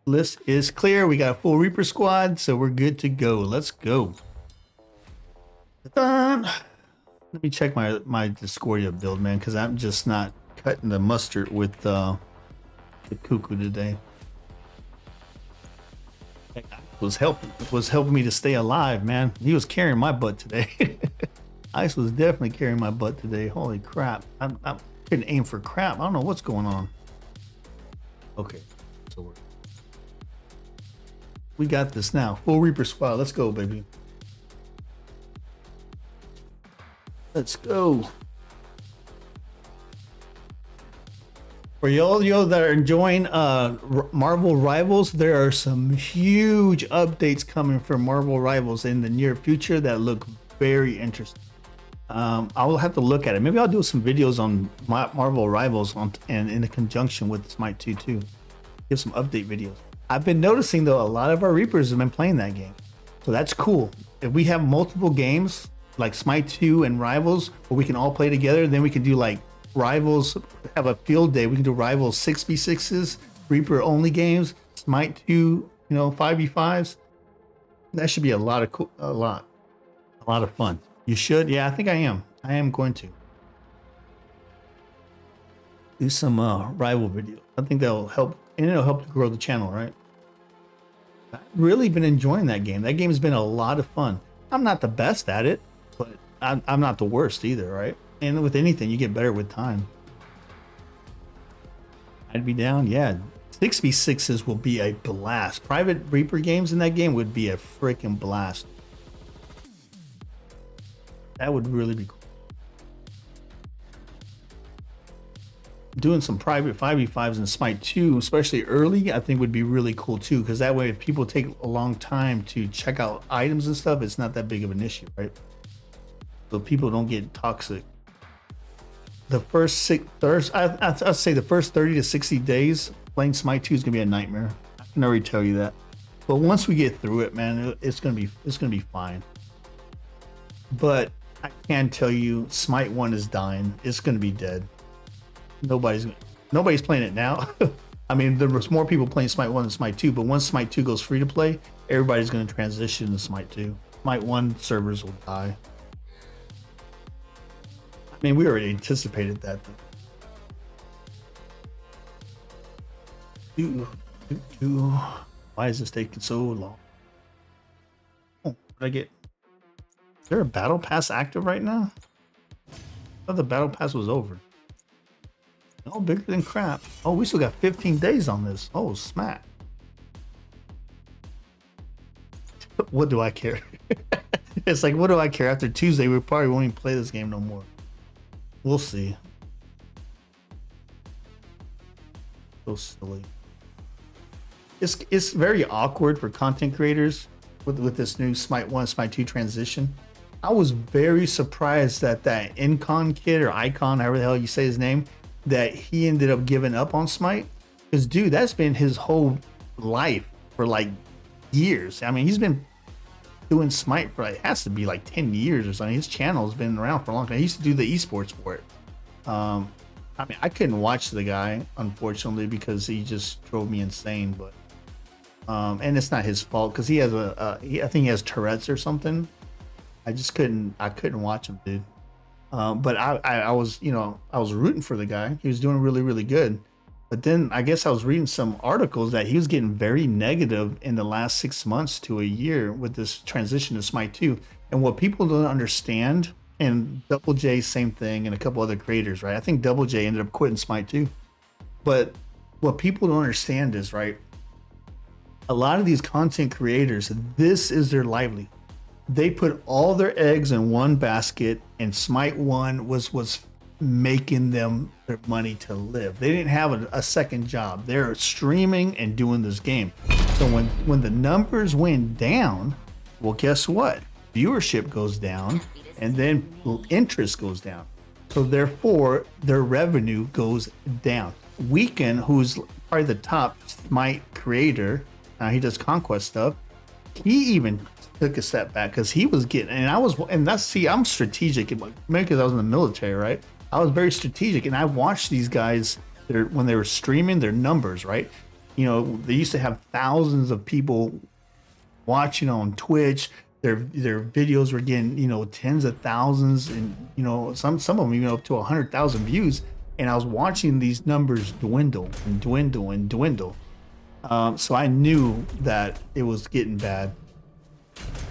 List is clear. We got a full Reaper squad, so we're good to go. Let's go. Let me check my Discordia build, man, because I'm just not cutting the mustard with the Cuckoo today. Was helping me to stay alive, man. He was carrying my butt today. Ice was definitely carrying my butt today. Holy crap. I couldn't aim for crap. I don't know what's going on. Okay. So we got this now. Full Reaper squad. Let's go, baby. Let's go. For y'all that are enjoying Marvel Rivals, there are some huge updates coming for Marvel Rivals in the near future that look very interesting. I will have to look at it. Maybe I'll do some videos on Marvel Rivals and in conjunction with Smite2 too. Give some update videos. I've been noticing though, a lot of our Reapers have been playing that game. So that's cool. If we have multiple games like Smite2 and Rivals where we can all play together, then we can do like Rivals, have a field day. We can do Rivals 6v6s, Reaper only games, Smite2, 5v5s. That should be a lot of fun. You should? Yeah, I think I am. I am going to do some rival videos. I think that'll help, and it'll help to grow the channel, right? I've really been enjoying that game. That game's been a lot of fun. I'm not the best at it, but I'm not the worst either, right? And with anything, you get better with time. I'd be down, yeah. 6v6s will be a blast. Private Reaper games in that game would be a freaking blast. That would really be cool. Doing some private 5v5s in Smite 2, especially early, I think would be really cool too, because that way if people take a long time to check out items and stuff, it's not that big of an issue, right? So people don't get toxic. The I'd say the first 30 to 60 days playing Smite 2 is gonna be a nightmare. I can already tell you that. But once we get through it, man, it's gonna be fine. But I can tell you, Smite1 is dying. It's gonna be dead. Nobody's playing it now. I mean, there was more people playing Smite1 than Smite 2, but once Smite 2 goes free to play, everybody's gonna transition to Smite 2. Smite1 servers will die. I mean, we already anticipated that. Why is this taking so long? Oh, what did I get? Is there a battle pass active right now? I thought the battle pass was over. No, bigger than crap. Oh, we still got 15 days on this. Oh, smack. What do I care? It's like, what do I care? After Tuesday, we probably won't even play this game no more. We'll see. So silly. It's very awkward for content creators with this new Smite1, Smite 2 transition. I was very surprised that Incon kid or Icon, however the hell you say his name, that he ended up giving up on Smite. Because dude, that's been his whole life for like years. I mean, he's been doing Smite for it has to be like 10 years or something. His channel has been around for a long time. He used to do the esports for it. I mean, I couldn't watch the guy, unfortunately, because he just drove me insane. But and it's not his fault because he has I think he has Tourette's or something. I couldn't watch him, dude. But I was, I was rooting for the guy. He was doing really, really good. But then I guess I was reading some articles that he was getting very negative in the last 6 months to a year with this transition to Smite 2. And what people don't understand, and Double J, same thing, and a couple other creators, right? I think Double J ended up quitting Smite 2. But what people don't understand is, right, a lot of these content creators, this is their livelihood. They put all their eggs in one basket, and Smite1 was making them their money to live. They didn't have a second job. They're streaming and doing this game. So when the numbers went down, well, guess what? Viewership goes down, and then interest goes down. So therefore, their revenue goes down. Weekend, who's probably the top Smite creator, he does conquest stuff. He even took a step back because he was getting, I'm strategic, maybe because I was in the military, right? I was very strategic, and I watched these guys when they were streaming their numbers, right? They used to have thousands of people watching on Twitch. Their videos were getting, tens of thousands, and some of them even up to 100,000 views. And I was watching these numbers dwindle and dwindle and dwindle. So I knew that it was getting bad.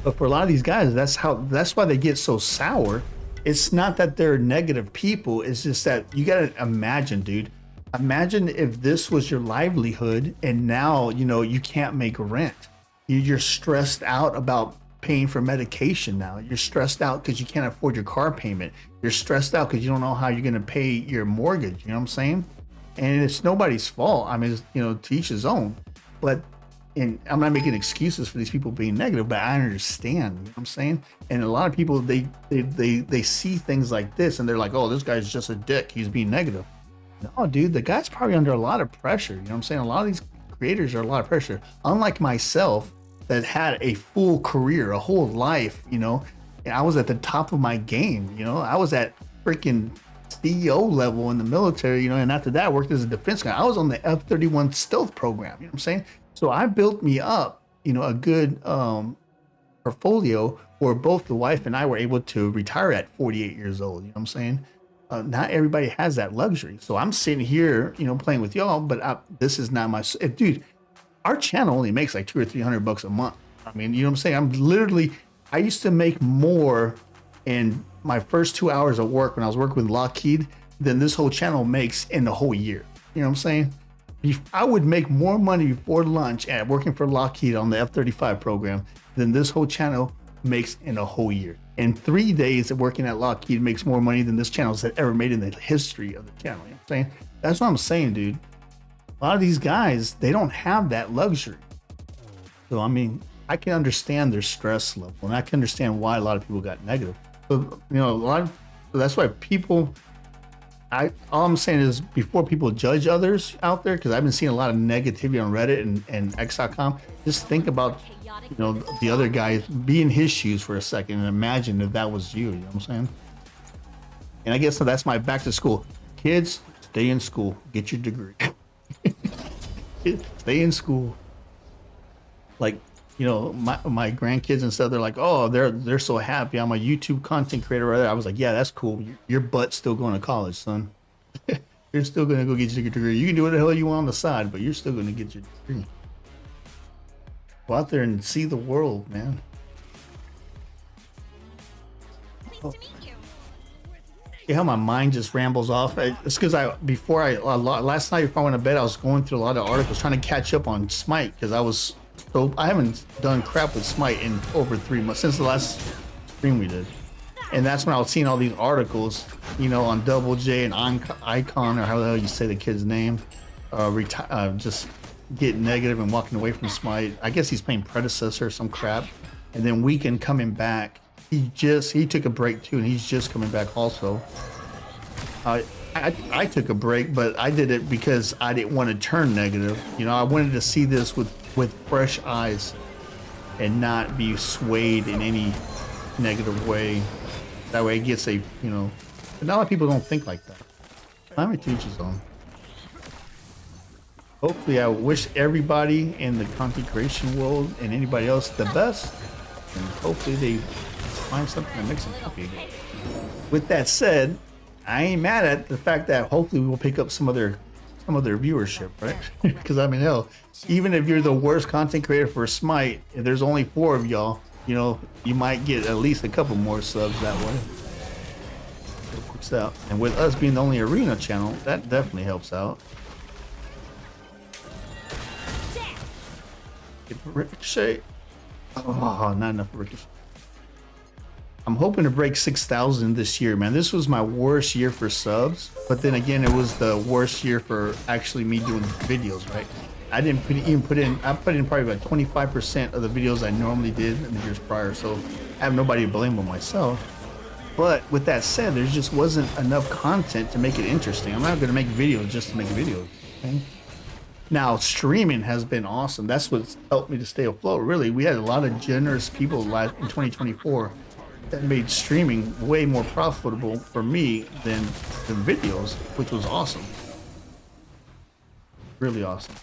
But for a lot of these guys, that's why they get so sour, It's not that they're negative people. It's just that you got to imagine, dude. Imagine if this was your livelihood and now, you know, you can't make rent. You're stressed out about paying for medication now. You're stressed out because you can't afford your car payment. You're stressed out because you don't know how you're going to pay your mortgage. You know what I'm saying? And it's nobody's fault. I mean, it's, you know, to each his own. But and I'm not making excuses for these people being negative, but I understand. You know what I'm saying? And a lot of people, they see things like this and they're like, oh, this guy's just a dick. He's being negative. No, dude, the guy's probably under a lot of pressure. You know what I'm saying? A lot of these creators are a lot of pressure. Unlike myself, that had a full career, a whole life, you know, and I was at the top of my game. You know, I was at freaking CEO level in the military, you know, and after that I worked as a defense guy. I was on the F-31 stealth program, you know what I'm saying? So I built me up, you know, a good portfolio where both the wife and I were able to retire at 48 years old, you know what I'm saying? Not everybody has that luxury. So I'm sitting here, you know, playing with y'all, but this is not my, dude, our channel only makes like $200 or $300 a month. I mean, you know what I'm saying? I used to make more in my first 2 hours of work when I was working with Lockheed than this whole channel makes in the whole year. You know what I'm saying? I would make more money before lunch at working for Lockheed on the F-35 program than this whole channel makes in a whole year. In 3 days of working at Lockheed makes more money than this channel has ever made in the history of the channel. You know what I'm saying? That's what I'm saying, dude. A lot of these guys, they don't have that luxury. So, I mean, I can understand their stress level and I can understand why a lot of people got negative. So, you know, so that's why people, all I'm saying is before people judge others out there, because I've been seeing a lot of negativity on Reddit and X.com, just think about, you know, the other guy, be in his shoes for a second and imagine if that was you know what I'm saying? And I guess that's my back to school. Kids, stay in school, get your degree. Stay in school. Like, you know, my grandkids and stuff, they're like, oh, they're so happy I'm a YouTube content creator. I was like, yeah, that's cool. Your butt's still going to college, son. You're still going to go get your degree. You can do what the hell you want on the side, but you're still going to get your degree. Go out there and see the world, man. Oh. See how my mind just rambles off? It's because last night before I went to bed, I was going through a lot of articles trying to catch up on Smite because I haven't done crap with Smite in over 3 months since the last stream we did. And that's when I was seeing all these articles, you know, on Double J and Icon, or how the hell you say the kid's name, just getting negative and walking away from Smite. I guess he's playing Predecessor or some crap. And then Weekend coming back. He took a break too, and he's just coming back also. I took a break, but I did it because I didn't want to turn negative. You know, I wanted to see this with fresh eyes and not be swayed in any negative way. That way it gets but not a lot of people don't think like that. I'm to each his own. Hopefully, I wish everybody in the content creation world and anybody else the best, and hopefully they find something that makes them happy again. With that said, I ain't mad at the fact that hopefully we will pick up some of their viewership, right? Because I mean, hell, even if you're the worst content creator for Smite, if there's only 4 of y'all, you know, you might get at least a couple more subs that way. It works out. And with us being the only arena channel, that definitely helps out. Get Ricochet. Oh, not enough Ricochet. I'm hoping to break 6,000 this year, man. This was my worst year for subs, but then again, it was the worst year for actually me doing videos, right? I didn't put in probably about 25% of the videos I normally did in the years prior, so I have nobody to blame but myself. But with that said, there just wasn't enough content to make it interesting. I'm not going to make videos just to make videos. Okay? Now, streaming has been awesome. That's what's helped me to stay afloat, really. We had a lot of generous people in 2024 that made streaming way more profitable for me than the videos, which was awesome. Really awesome.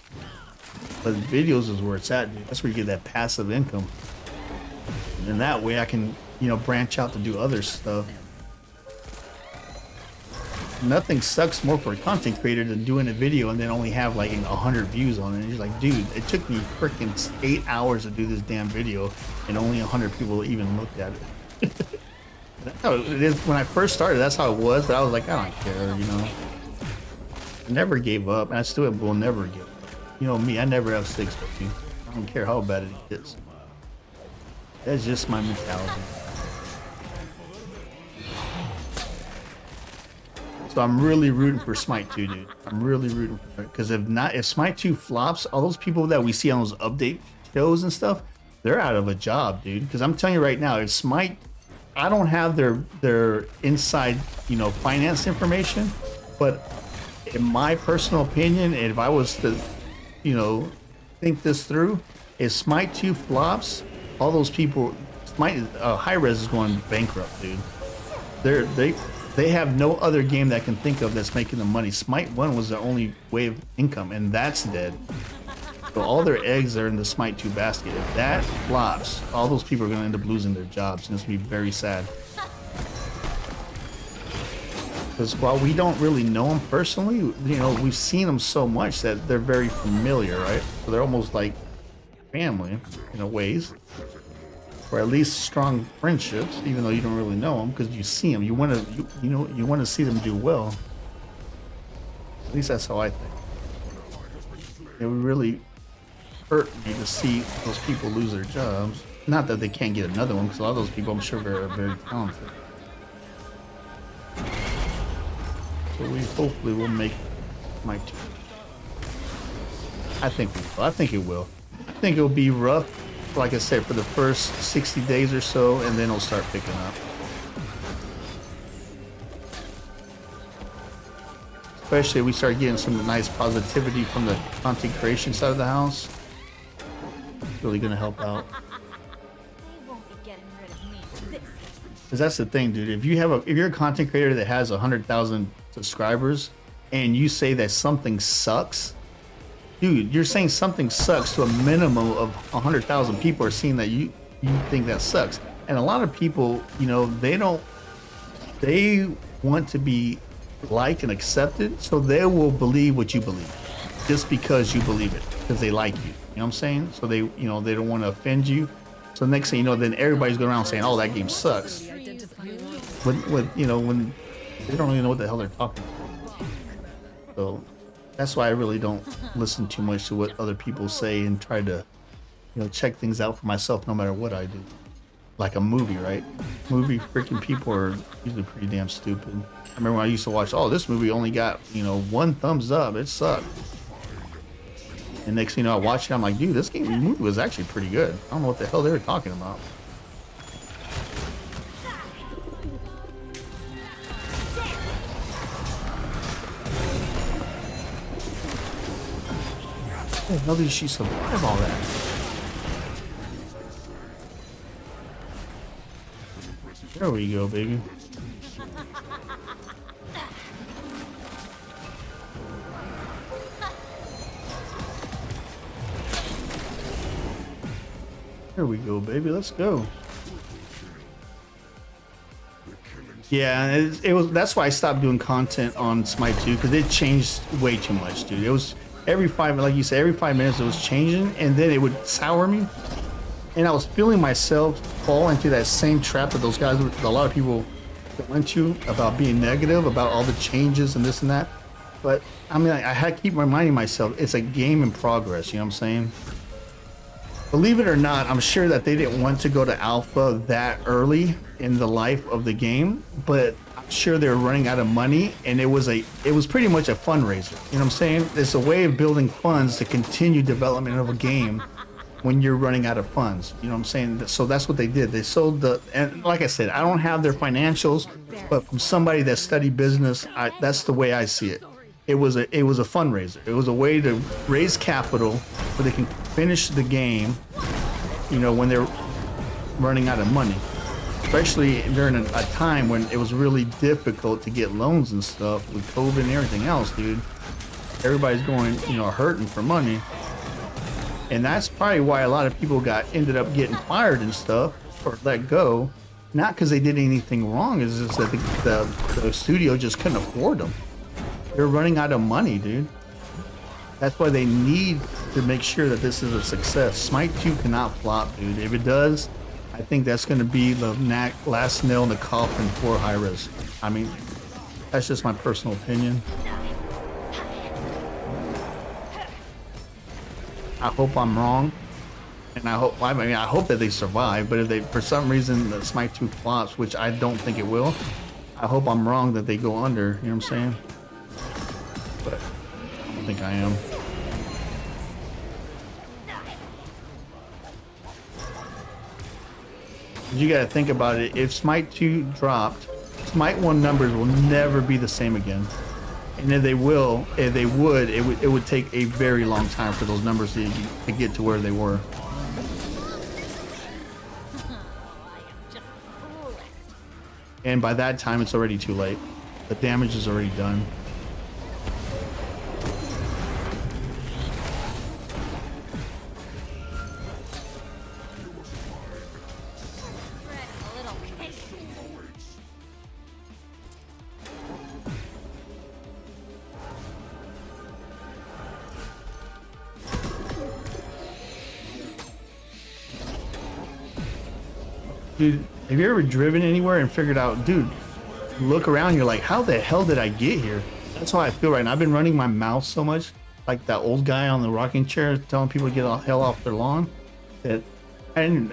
But videos is where it's at, dude. That's where you get that passive income. And that way I can, you know, branch out to do other stuff. Nothing sucks more for a content creator than doing a video and then only have like 100 views on it. And you're like, dude, it took me freaking 8 hours to do this damn video and only 100 people even looked at it. That's how it is. When I first started, that's how it was. But I was like, I don't care, you know. I never gave up, and I still will never give up. You know me, I never have 650. I don't care how bad it gets. That's just my mentality. So I'm really rooting for Smite 2, dude. I'm really rooting for it. Because if Smite 2 flops, all those people that we see on those update shows and stuff, they're out of a job, dude. Because I'm telling you right now, if Smite, I don't have their inside, you know, finance information, but in my personal opinion, if I was to, you know, think this through, if Smite 2 flops, all those people, Smite High-Res is going bankrupt, dude. They have no other game that I can think of that's making them money. Smite1 was their only way of income, and that's dead. So all their eggs are in the Smite 2 basket. If that flops, all those people are going to end up losing their jobs, and it's going to be very sad. Because while we don't really know them personally, you know, we've seen them so much that they're very familiar, right? So they're almost like family in a ways. Or at least strong friendships, even though you don't really know them, because you see them. You want to, you want to see them do well. At least that's how I think. It would really hurt me to see those people lose their jobs. Not that they can't get another one, because a lot of those people, I'm sure, are very talented. So we hopefully will make my team. I think we will. I think it will. I think it'll be rough, like I said, for the first 60 days or so, and then it'll start picking up. Especially if we start getting some nice positivity from the content creation side of the house. It's really gonna help out. Because that's the thing, dude. If you're a content creator that has 100,000 subscribers, and you say that something sucks, dude, you're saying something sucks to a minimum of 100,000 people are seeing that you think that sucks. And a lot of people, you know, they want to be liked and accepted, so they will believe what you believe just because you believe it, because they like you. You know what I'm saying? So they, you know, they don't want to offend you. So next thing you know, then everybody's going around saying, "Oh, that game sucks." When you know, when they don't really know what the hell they're talking about. So that's why I really don't listen too much to what other people say and try to, you know, check things out for myself no matter what I do. Like a movie, right? Movie freaking people are usually pretty damn stupid. I remember when I used to watch, oh, this movie only got, you know, 1 thumbs up. It sucked. And next thing you know, I watched it, I'm like, dude, this movie was actually pretty good. I don't know what the hell they were talking about. How did she survive all that? There we go, baby. There we go, baby. Let's go. Yeah, it was. That's why I stopped doing content on Smite 2, because it changed way too much, dude. It was every 5, like you said, every 5 minutes it was changing, and then it would sour me, and I was feeling myself fall into that same trap that those guys, a lot of people go into about being negative about all the changes and this and that. But I mean, I had to keep reminding myself it's a game in progress. You know what I'm saying? Believe it or not, I'm sure that they didn't want to go to alpha that early in the life of the game, but I'm sure they were running out of money, and it was pretty much a fundraiser. You know what I'm saying? It's a way of building funds to continue development of a game when you're running out of funds. You know what I'm saying? So that's what they did. They sold and like I said, I don't have their financials, but from somebody that studied business, that's the way I see it. It was a fundraiser. It was a way to raise capital so they can finish the game, you know, when they're running out of money. Especially during a time when it was really difficult to get loans and stuff with COVID and everything else, dude. Everybody's going, you know, hurting for money. And that's probably why a lot of people ended up getting fired and stuff, or let go. Not because they did anything wrong, it's just that the studio just couldn't afford them. They're running out of money, dude. That's why they need to make sure that this is a success. Smite 2 cannot flop, dude. If it does, I think that's going to be the last nail in the coffin for high-res. I mean, that's just my personal opinion. I hope I'm wrong, and I hope that they survive. But if they, for some reason, the Smite 2 flops, which I don't think it will, I hope I'm wrong that they go under. You know what I'm saying? But I don't think I am. You gotta think about it. If Smite 2 dropped, Smite 1 numbers will never be the same again. And if they would, it would take a very long time for those numbers to get to where they were. And by that time, it's already too late. The damage is already done. Dude, have you ever driven anywhere and figured out, dude, look around, you're like, how the hell did I get here? That's how I feel right now. I've been running my mouth so much, like that old guy on the rocking chair telling people to get the hell off their lawn, that I didn't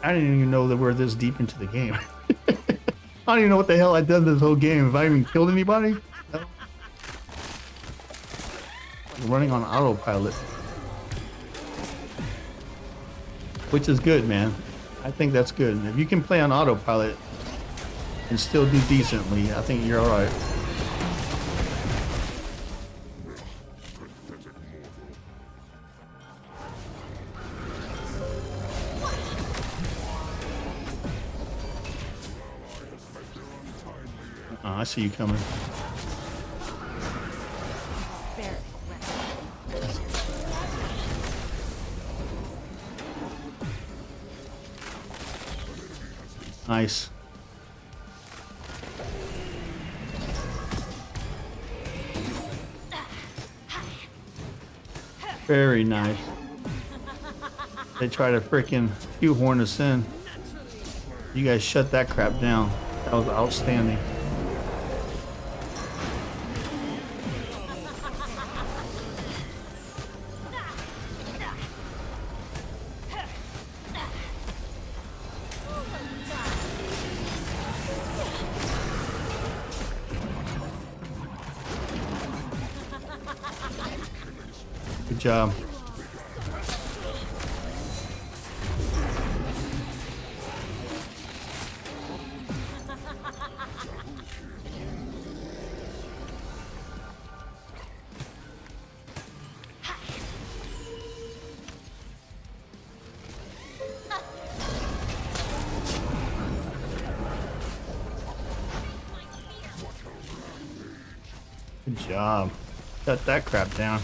even know that we're this deep into the game. I don't even know what the hell I've done this whole game. Have I even killed anybody? No. I'm running on autopilot. Which is good, man. I think that's good. If you can play on autopilot and still do decently, I think you're alright. Oh, I see you coming. Nice. Very nice. They try to freaking shoehorn us in. You guys shut that crap down. That was outstanding. Good job. Good job. Shut that crap down.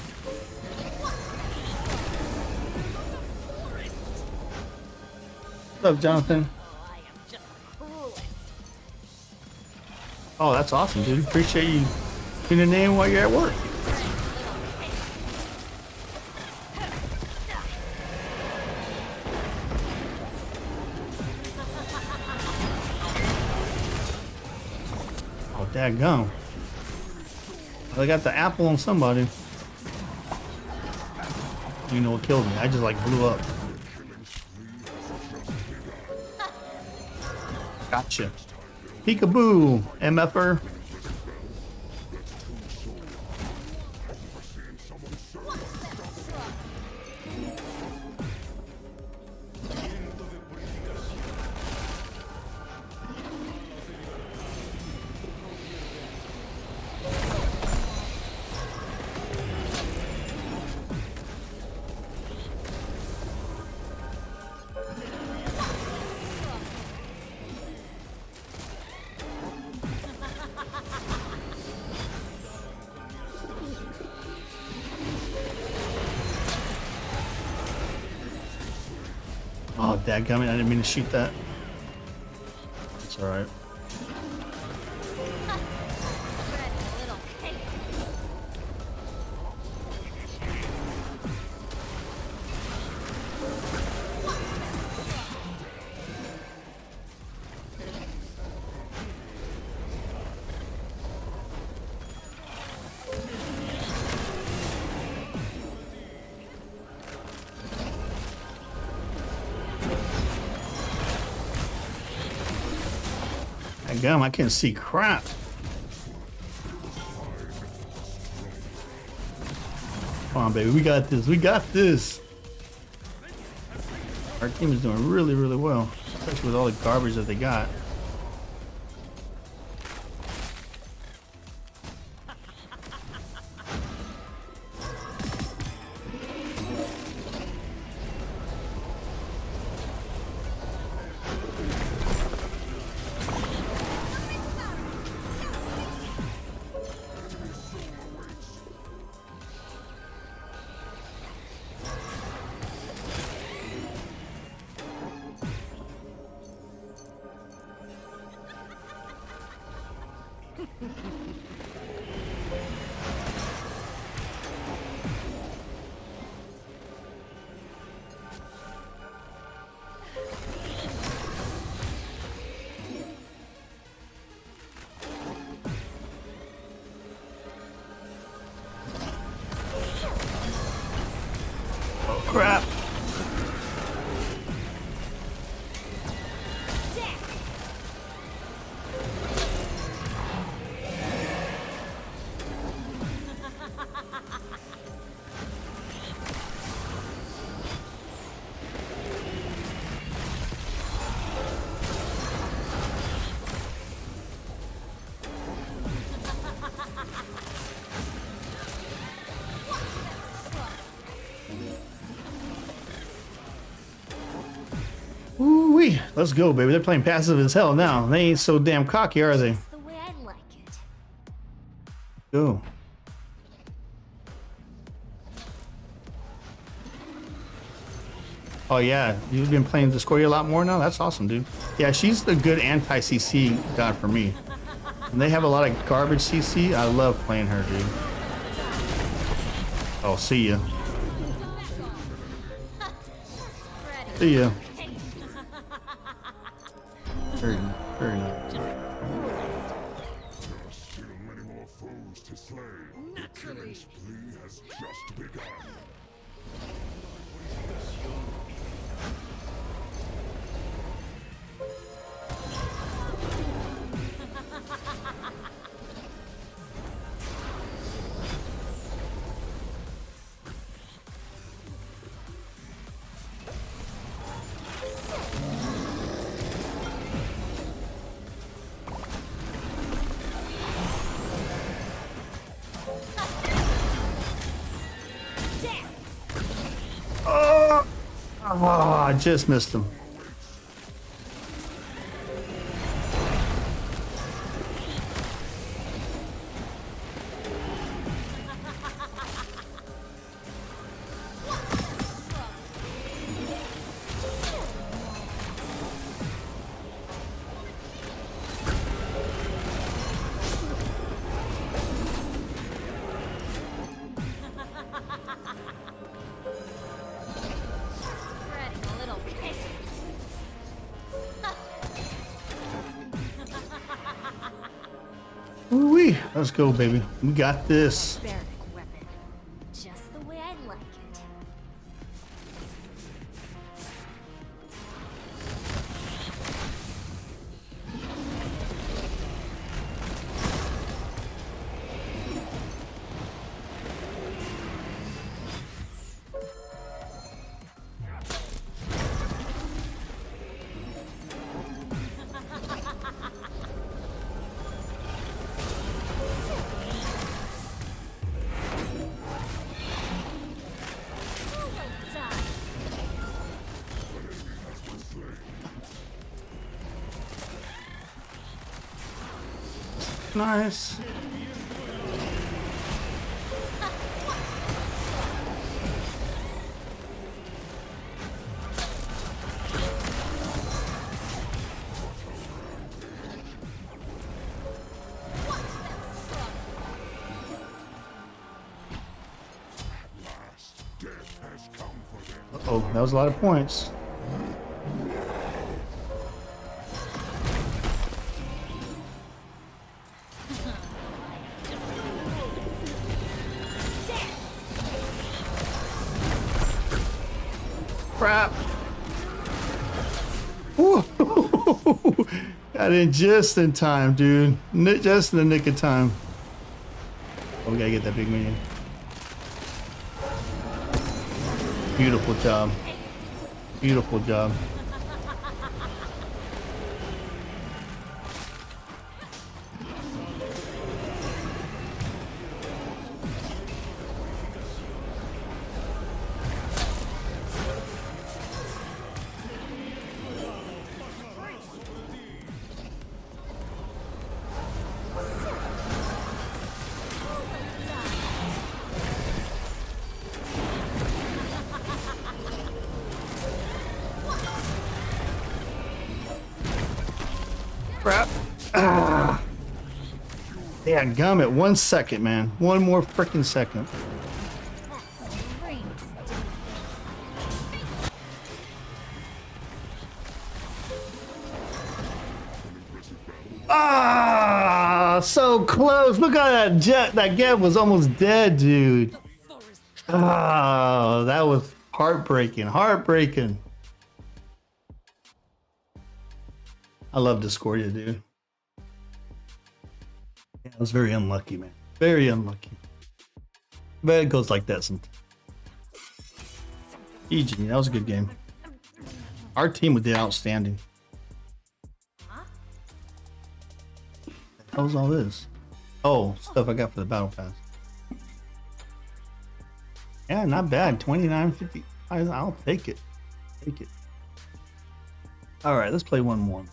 What's up, Jonathan? Oh, that's awesome, dude. Appreciate you tuning in while you're at work. Oh, daggone. I got the apple on somebody. You know what killed me? I just like blew up. Gotcha. Peekaboo, MFer. Oh, dadgummit, I didn't mean to shoot that. It's alright. Gum, I can't see crap. Come on, baby. We got this. We got this. Our team is doing really, really well, especially with all the garbage that they got. Crap. Ooh-wee. Let's go, baby. They're playing passive as hell now. They ain't so damn cocky, are they?
That's the way I like it.
Go. Oh yeah, you've been playing Discordia a lot more now? That's awesome, dude. Yeah, she's the good anti-CC god for me. And they have a lot of garbage CC. I love playing her, dude. Oh, see ya. See ya. Very, very nice.
Still many more foes to slay. The killing spree has just begun.
Oh, I just missed him. Ooh-wee. Let's go, baby. We got this.
Barbaric weapon. Just the way I like it.
Nice. Uh-oh, that was a lot of points. Crap. Ooh. Got in just in time, dude. Just in the nick of time. Oh, we gotta get that big minion. Beautiful job. Beautiful job. Crap. Ah. Yeah, gum it. 1 second, man. One more freaking second. Ah, so close. Look at that jet. That Geb was almost dead, dude. Ah, that was heartbreaking. Heartbreaking. I love Discordia, dude. Yeah, I was very unlucky, man. Very unlucky. But it goes like that sometimes. GG, that was a good game. Our team did outstanding. What was all this? Oh, stuff I got for the battle pass. Yeah, not bad. 29.50. I'll take it. Take it. All right, let's play one more.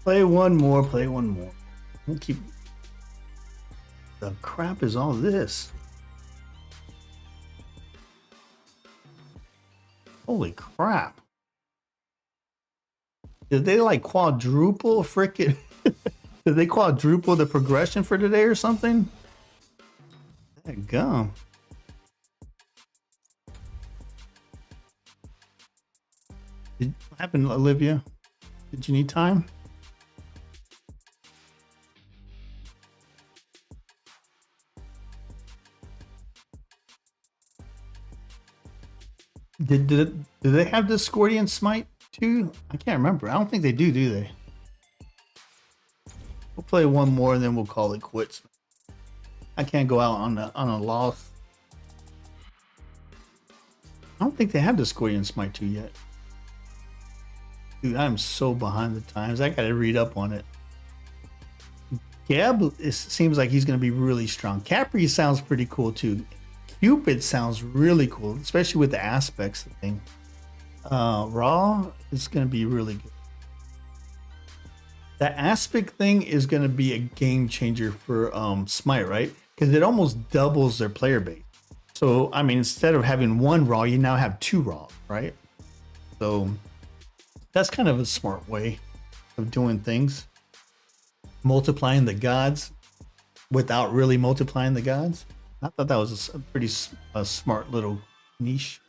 Play one more. Play one more. We'll keep. The crap is all this? Holy crap. Did they like quadruple frickin'? Did they quadruple the progression for today or something? That gum. What happened, Olivia? Did you need time? Did they have Discordian Smite too? I can't remember. I don't think they do they? We'll play one more and then we'll call it quits. I can't go out on a loss. I don't think they have Discordian Smite 2 yet. Dude, I'm so behind the times. I gotta read up on it. Gab, it seems like he's gonna be really strong. Capri sounds pretty cool too. Cupid sounds really cool, especially with the aspects thing. Raw is gonna be really good. That aspect thing is gonna be a game changer for Smite, right? Because it almost doubles their player base. So I mean, instead of having one Raw, you now have two Raw, right? So that's kind of a smart way of doing things. Multiplying the gods without really multiplying the gods. I thought that was a pretty smart little niche.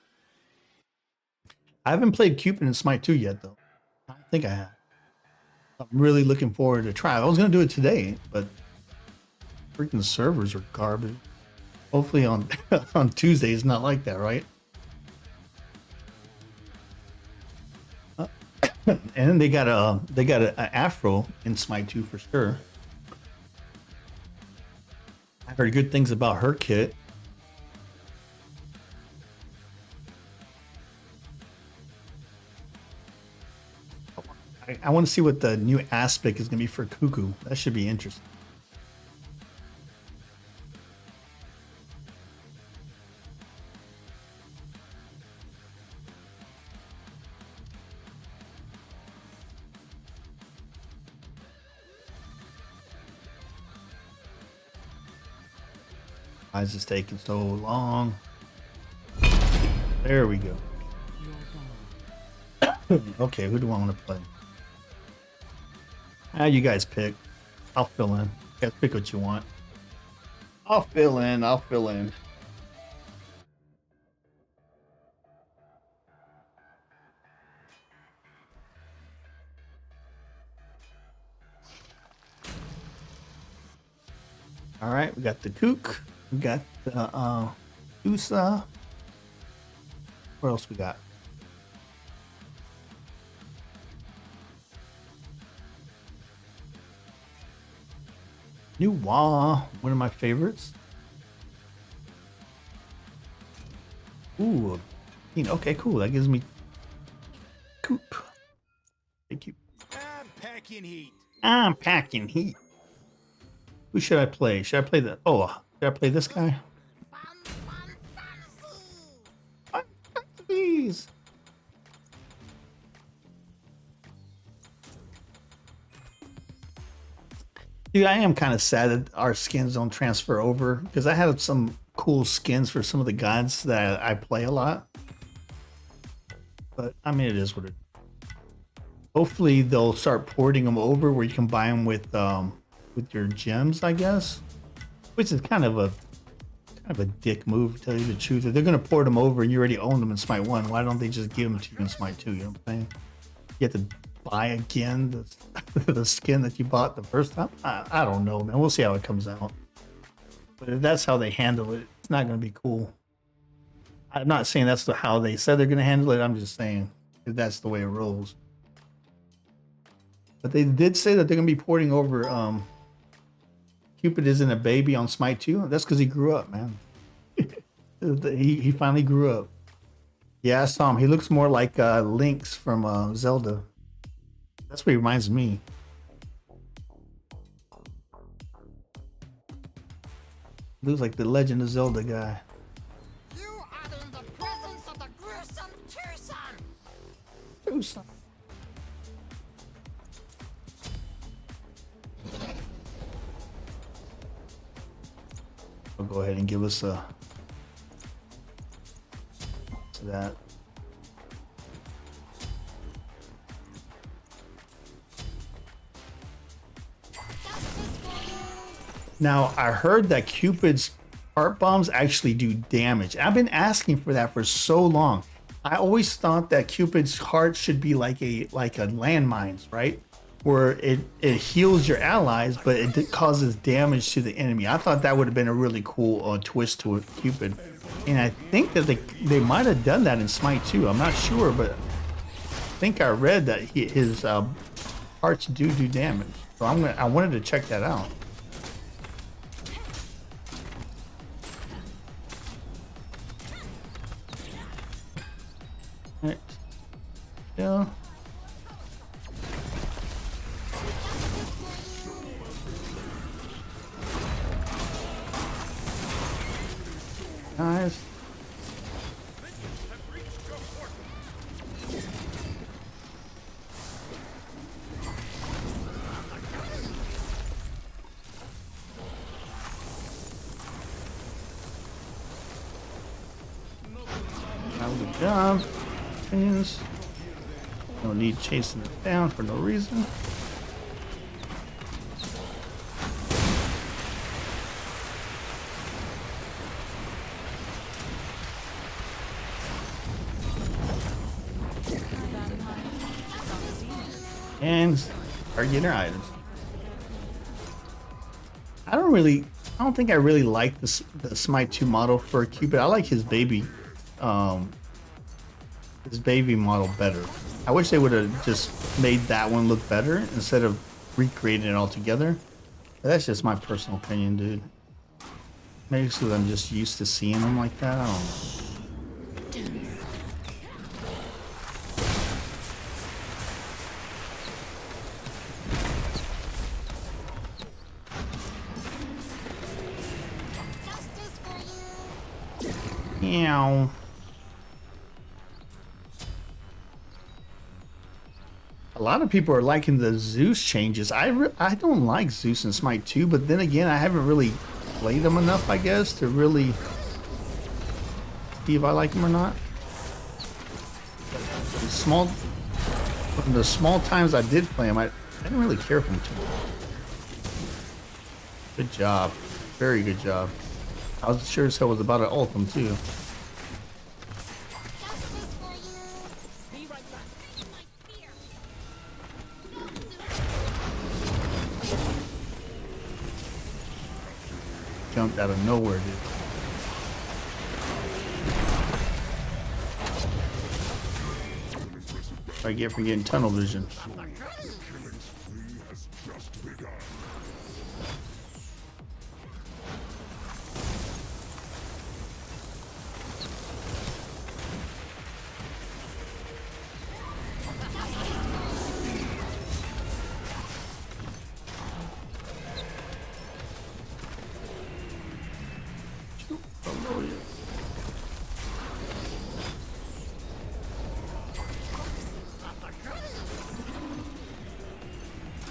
I haven't played Cupid in Smite 2 yet, though. I don't think I have. I'm really looking forward to try. I was going to do it today, but freaking servers are garbage. Hopefully on on Tuesday it's not like that, right? And they got an afro in Smite 2 for sure. I heard good things about her kit. I want to see what the new aspect is going to be for Cuckoo. That should be interesting. Why is this taking so long? There we go. Okay, who do I want to play? You guys pick. I'll fill in. You guys pick what you want. I'll fill in. I'll fill in. All right, we got the Kook. We got the USA. What else we got? New Wah, one of my favorites. Ooh, okay, cool. That gives me coop. Thank you.
I'm packing heat.
I'm packing heat. Who should I play? Should I play the? Oh, should I play this guy? Please. Dude, I am kind of sad that our skins don't transfer over because I had some cool skins for some of the gods that I play a lot. But I mean, it is what it is. Hopefully they'll start porting them over where you can buy them with your gems, I guess. Which is kind of a dick move, to tell you the truth. If they're gonna port them over and you already own them in Smite 1, why don't they just give them to you in Smite 2? You know what I'm saying? You have to buy again the skin that you bought the first time. I don't know, man. We'll see how it comes out. But if that's how they handle it, it's not gonna be cool. I'm not saying that's how they said they're gonna handle it. I'm just saying if that's the way it rolls. But they did say that they're gonna be porting over Cupid isn't a baby on Smite 2. That's because he grew up, man. he finally grew up. Yeah, I saw him. He looks more like Lynx from Zelda. That's what he reminds me. Looks like the Legend of Zelda guy.
You are in the presence of the gruesome twosome.
Twosome. I'll go ahead and give us a to that. Now I heard that Cupid's heart bombs actually do damage. I've been asking for that for so long. I always thought that Cupid's heart should be like a landmines, right? Where it heals your allies, but it causes damage to the enemy. I thought that would have been a really cool twist to it, Cupid. And I think that they might have done that in Smite 2. I'm not sure, but I think I read that his hearts do damage. So I wanted to check that out. All right. Yeah. Nice. Good job. Friends. No need chasing it down for no reason. And start getting our items. I don't think I really like the Smite 2 model for Cupid. I like his baby model better. I wish they would have just made that one look better instead of recreating it all together. But that's just my personal opinion, dude. Maybe because I'm just used to seeing them like that. I don't know. Meow. A lot of people are liking the Zeus changes. I don't like Zeus in Smite 2, but then again, I haven't really played them enough, I guess, to really see if I like them or not. The small times I did play them, I didn't really care for them too much. Good job. Very good job. I was sure as hell was about to ult them too. Jumped out of nowhere, dude. I get for getting tunnel vision.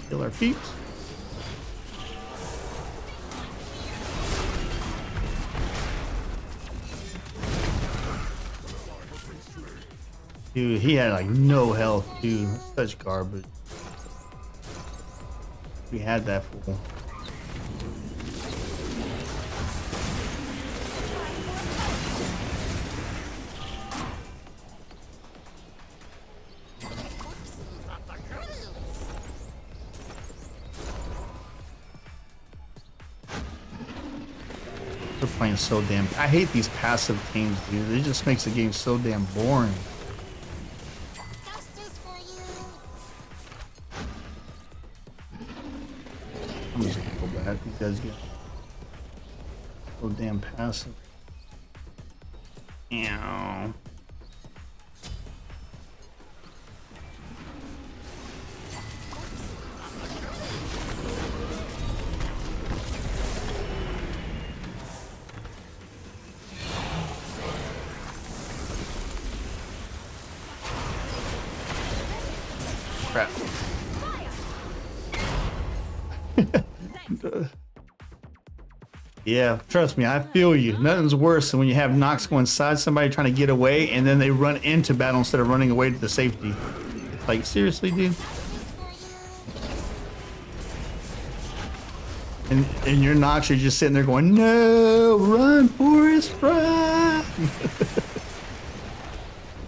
Kill our peeps. Dude, he had like no health, dude. Such garbage. We had that fool. They're playing so damn. I hate these passive teams, dude. It just makes the game so damn boring. I'm just gonna go back. These guys get so damn passive. Ew. Crap. Yeah, trust me, I feel you. Nothing's worse than when you have Nox go inside somebody trying to get away and then they run into battle instead of running away to the safety. Like, seriously, dude? And your Nox are just sitting there going, no, run, Forrest, run!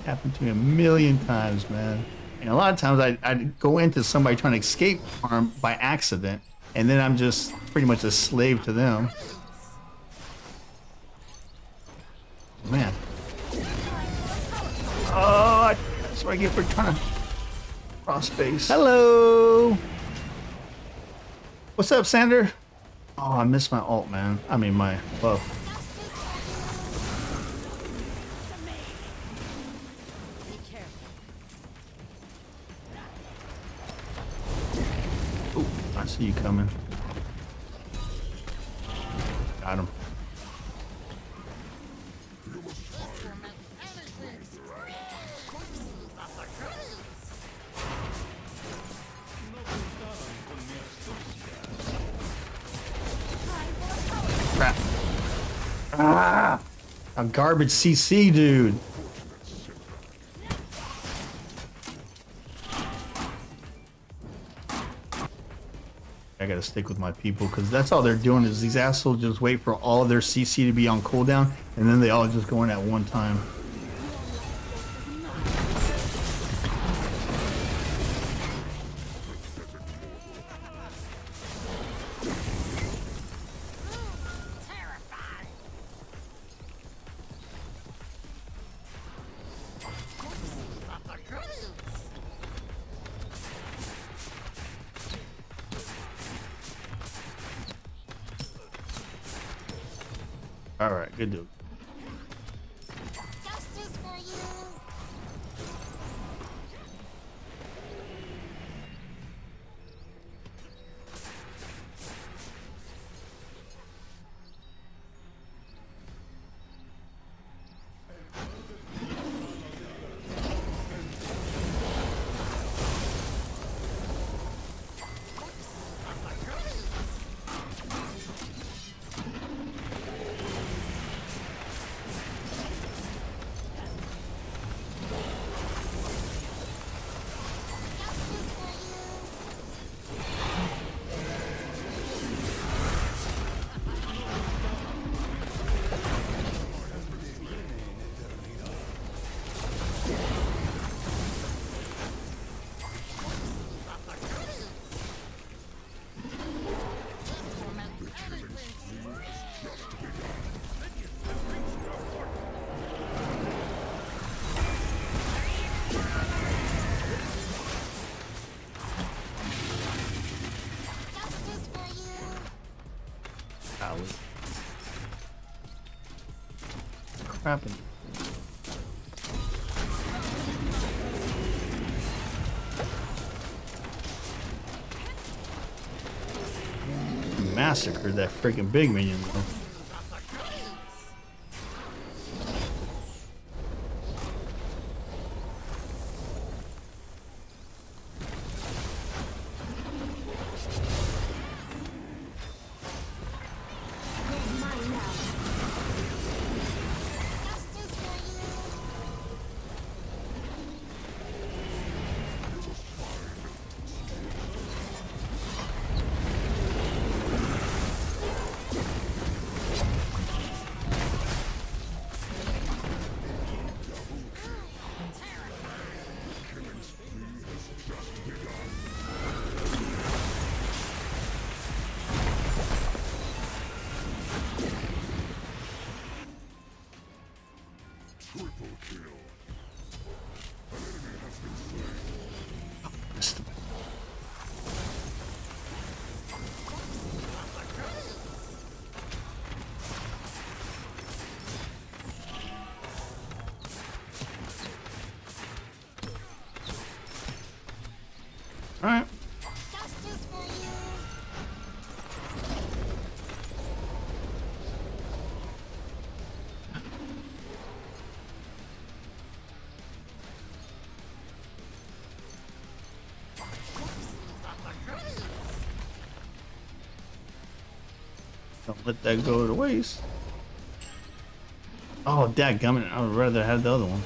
Happened to me a million times, man. And a lot of times I'd go into somebody trying to escape harm by accident, and then I'm just pretty much a slave to them. Man. Oh, that's what I get for trying to cross base. Hello. What's up, Sander? Oh, I missed my ult, man. I mean, my buff. Oh, I see you coming. Got him. Crap. Ah! A garbage CC, dude. I gotta stick with my people because that's all they're doing is these assholes just wait for all of their CC to be on cooldown and then they all just go in at one time. All right, good dude.
Justice for you.
Crapping. Massacred that freaking big minion though. All right. Don't let that go to waste. Oh, dadgummit. I would rather have the other one.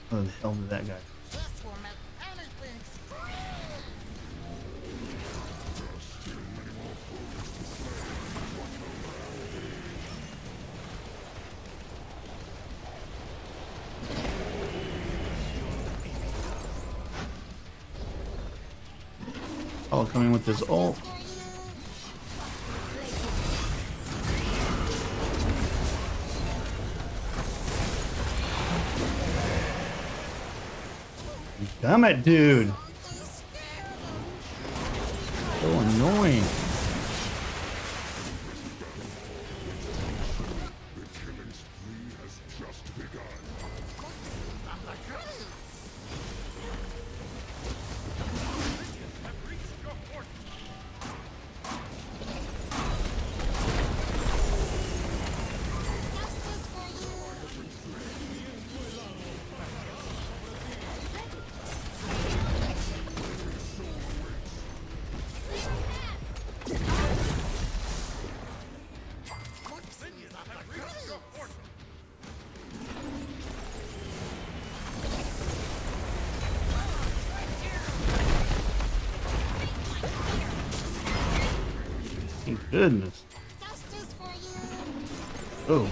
What the hell did that guy? Oh, coming with his ult. Damn it, dude. So annoying. Thank goodness. Oh.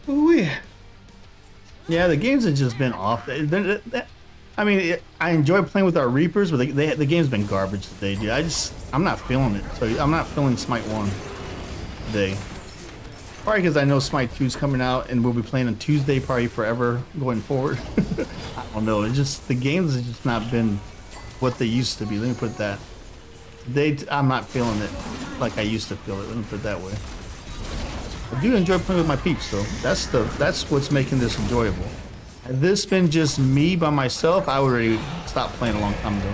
Ooh, yeah, the games have just been off. I mean, I enjoy playing with our Reapers, but the game's been garbage today, dude. I'm not feeling it. So I'm not feeling Smite1 today. Probably because I know Smite2 is coming out and we'll be playing on Tuesday probably forever going forward. I don't know. It's just the games have just not been what they used to be. Let me put that. I'm not feeling it like I used to feel it. Let me put it that way. I do enjoy playing with my peeps though. That's what's making this enjoyable. Had this been just me by myself, I would already stopped playing a long time ago.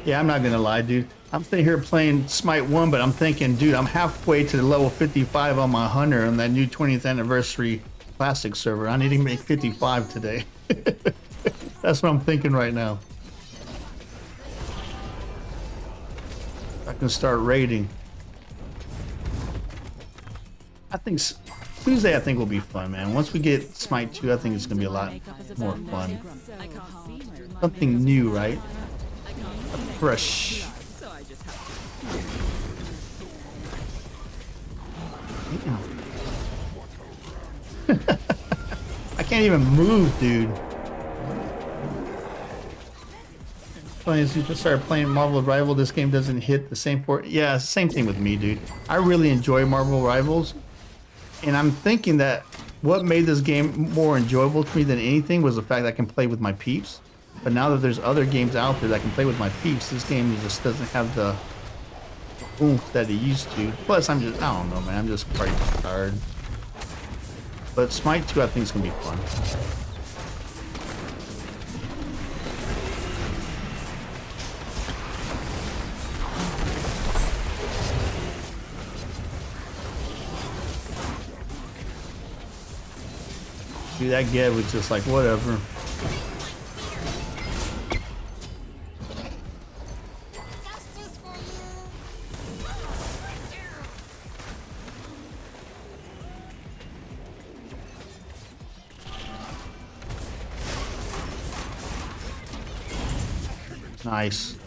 Yeah, I'm not gonna lie, dude. I'm sitting here playing Smite1, but I'm thinking, dude, I'm halfway to the level 55 on my hunter on that new 20th anniversary classic server. I need to make 55 today. That's what I'm thinking right now. I can start raiding. I think Tuesday, I think will be fun, man. Once we get Smite 2, I think it's gonna be a lot more fun. Something new, right? Fresh. I can't even move, dude. As you just started playing Marvel Rival, this game doesn't hit the same port. Yeah, same thing with me, dude. I really enjoy Marvel Rivals, and I'm thinking that what made this game more enjoyable to me than anything was the fact that I can play with my peeps. But now that there's other games out there that I can play with my peeps, this game just doesn't have the oomph that it used to. Plus, I don't know, man. I'm just quite tired. But Smite 2, I think, is going to be fun. Dude, that Ged was just like, whatever. Nice.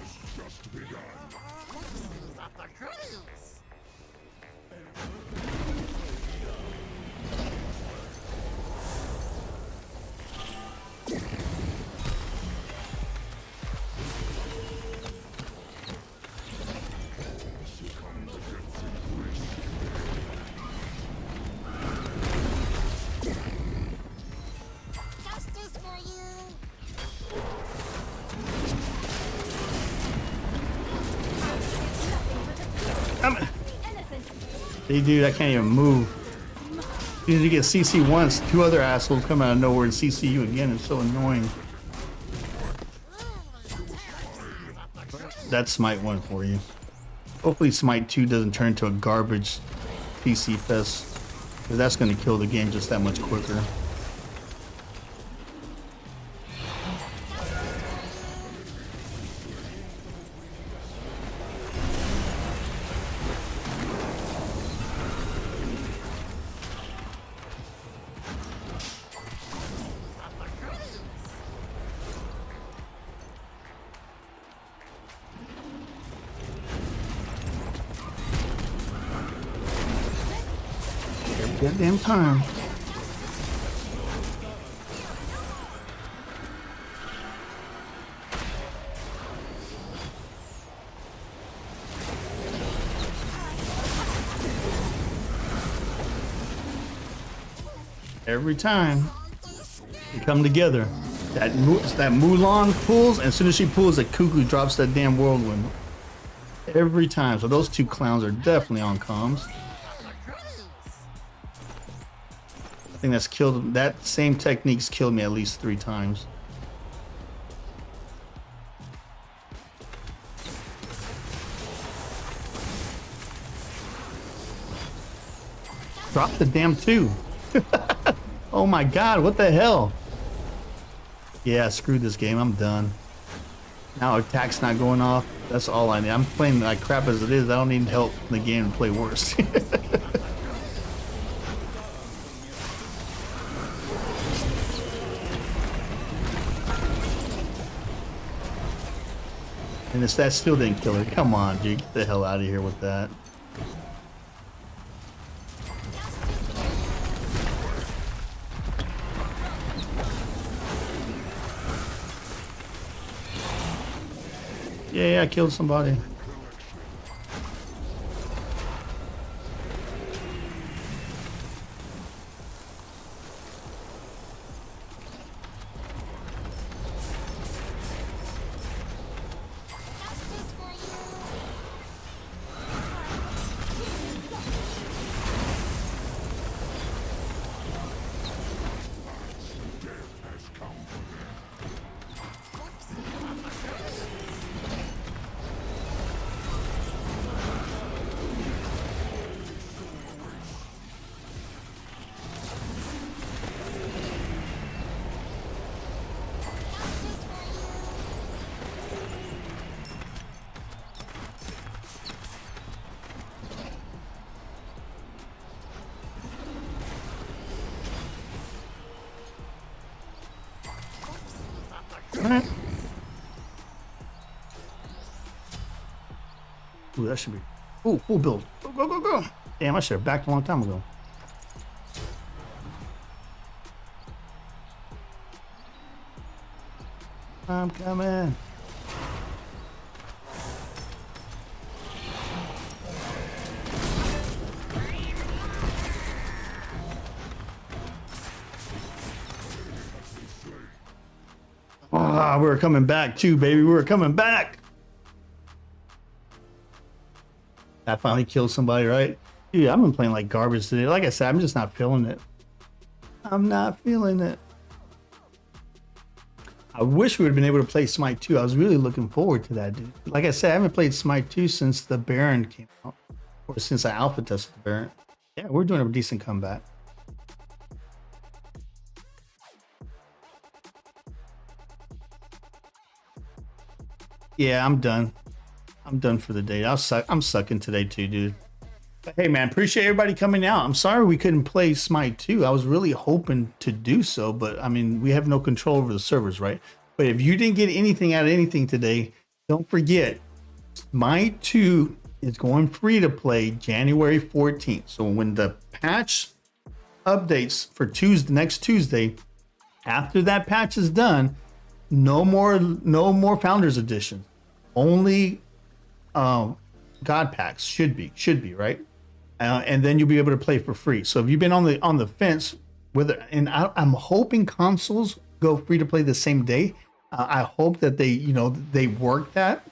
Hey, dude, I can't even move. You get CC once, 2 other assholes come out of nowhere and CC you again. It's so annoying. That's Smite1 for you. Hopefully Smite2 doesn't turn into a garbage PC fest, because that's going to kill the game just that much quicker. Goddamn time. Every time they come together, that Mulan pulls, and as soon as she pulls, the cuckoo drops that damn whirlwind. Every time. So those 2 clowns are definitely on comms. I think that's killed. That same technique's killed me at least 3 times. Drop the damn 2. Oh my god, what the hell? Yeah, screw this game. I'm done. Now attack's not going off. That's all I need. I'm playing like crap as it is. I don't need help in the game to play worse. And that still didn't kill her. Come on, dude. Get the hell out of here with that. Yeah, I killed somebody. Ooh, that should be. Ooh, full build. Go, go, go, go. Damn, I should have backed a long time ago. I'm coming. Ah, we're coming back too, baby. We're coming back. I finally killed somebody, right? Dude, I've been playing like garbage today. Like I said, I'm just not feeling it. I'm not feeling it. I wish we would have been able to play Smite 2. I was really looking forward to that, dude. Like I said, I haven't played Smite 2 since the Baron came out. Or since I alpha tested the Baron. Yeah, we're doing a decent comeback. Yeah, I'm done. I'm done for the day. I'm sucking today too, dude. But hey, man, appreciate everybody coming out. I'm sorry we couldn't play Smite 2. I was really hoping to do so, but I mean, we have no control over the servers, right? But if you didn't get anything out of anything today, don't forget, Smite2 is going free to play January 14th. So when the patch updates for next Tuesday, after that patch is done, no more Founders Edition. Only God packs should be right, and then you'll be able to play for free. So if you've been on the fence, I'm hoping consoles go free to play the same day. I hope that they work that.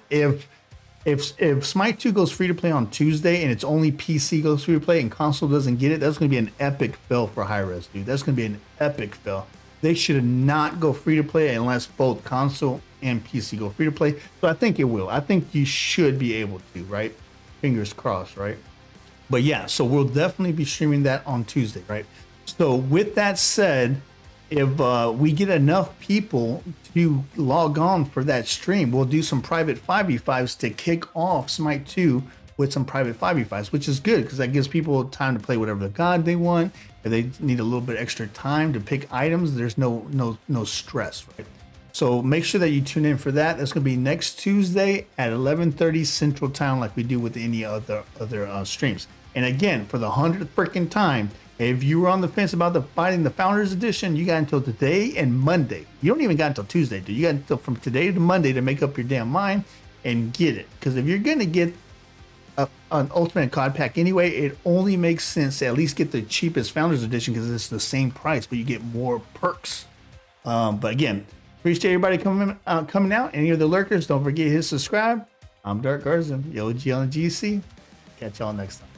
If Smite 2 goes free to play on Tuesday and it's only PC goes free to play and console doesn't get it, that's going to be an epic fail for Hi-Rez, dude. That's going to be an epic fail. They should not go free to play unless both console and PC go free to play. So I think it will. I think you should be able to, right? Fingers crossed, right? But yeah, so we'll definitely be streaming that on Tuesday, right? So with that said, if we get enough people to log on for that stream, we'll do some private 5v5s to kick off Smite 2 with some private 5v5s, which is good because that gives people time to play whatever god they want. If they need a little bit extra time to pick items, there's no stress, right? So make sure that you tune in for that. That's going to be next Tuesday at 11:30 Central Time, like we do with any other streams. And again, for the 100th freaking time, if you were on the fence about fighting the Founders Edition, you got until today and Monday. You don't even got until Tuesday, dude. You got until from today to Monday to make up your damn mind and get it. Because if you're going to get an Ultimate COD pack anyway, it only makes sense to at least get the cheapest Founders Edition because it's the same price, but you get more perks. But again, appreciate everybody coming out. Any of the lurkers, don't forget to hit subscribe. I'm Darkgarza, the OG on the GC. Catch y'all next time.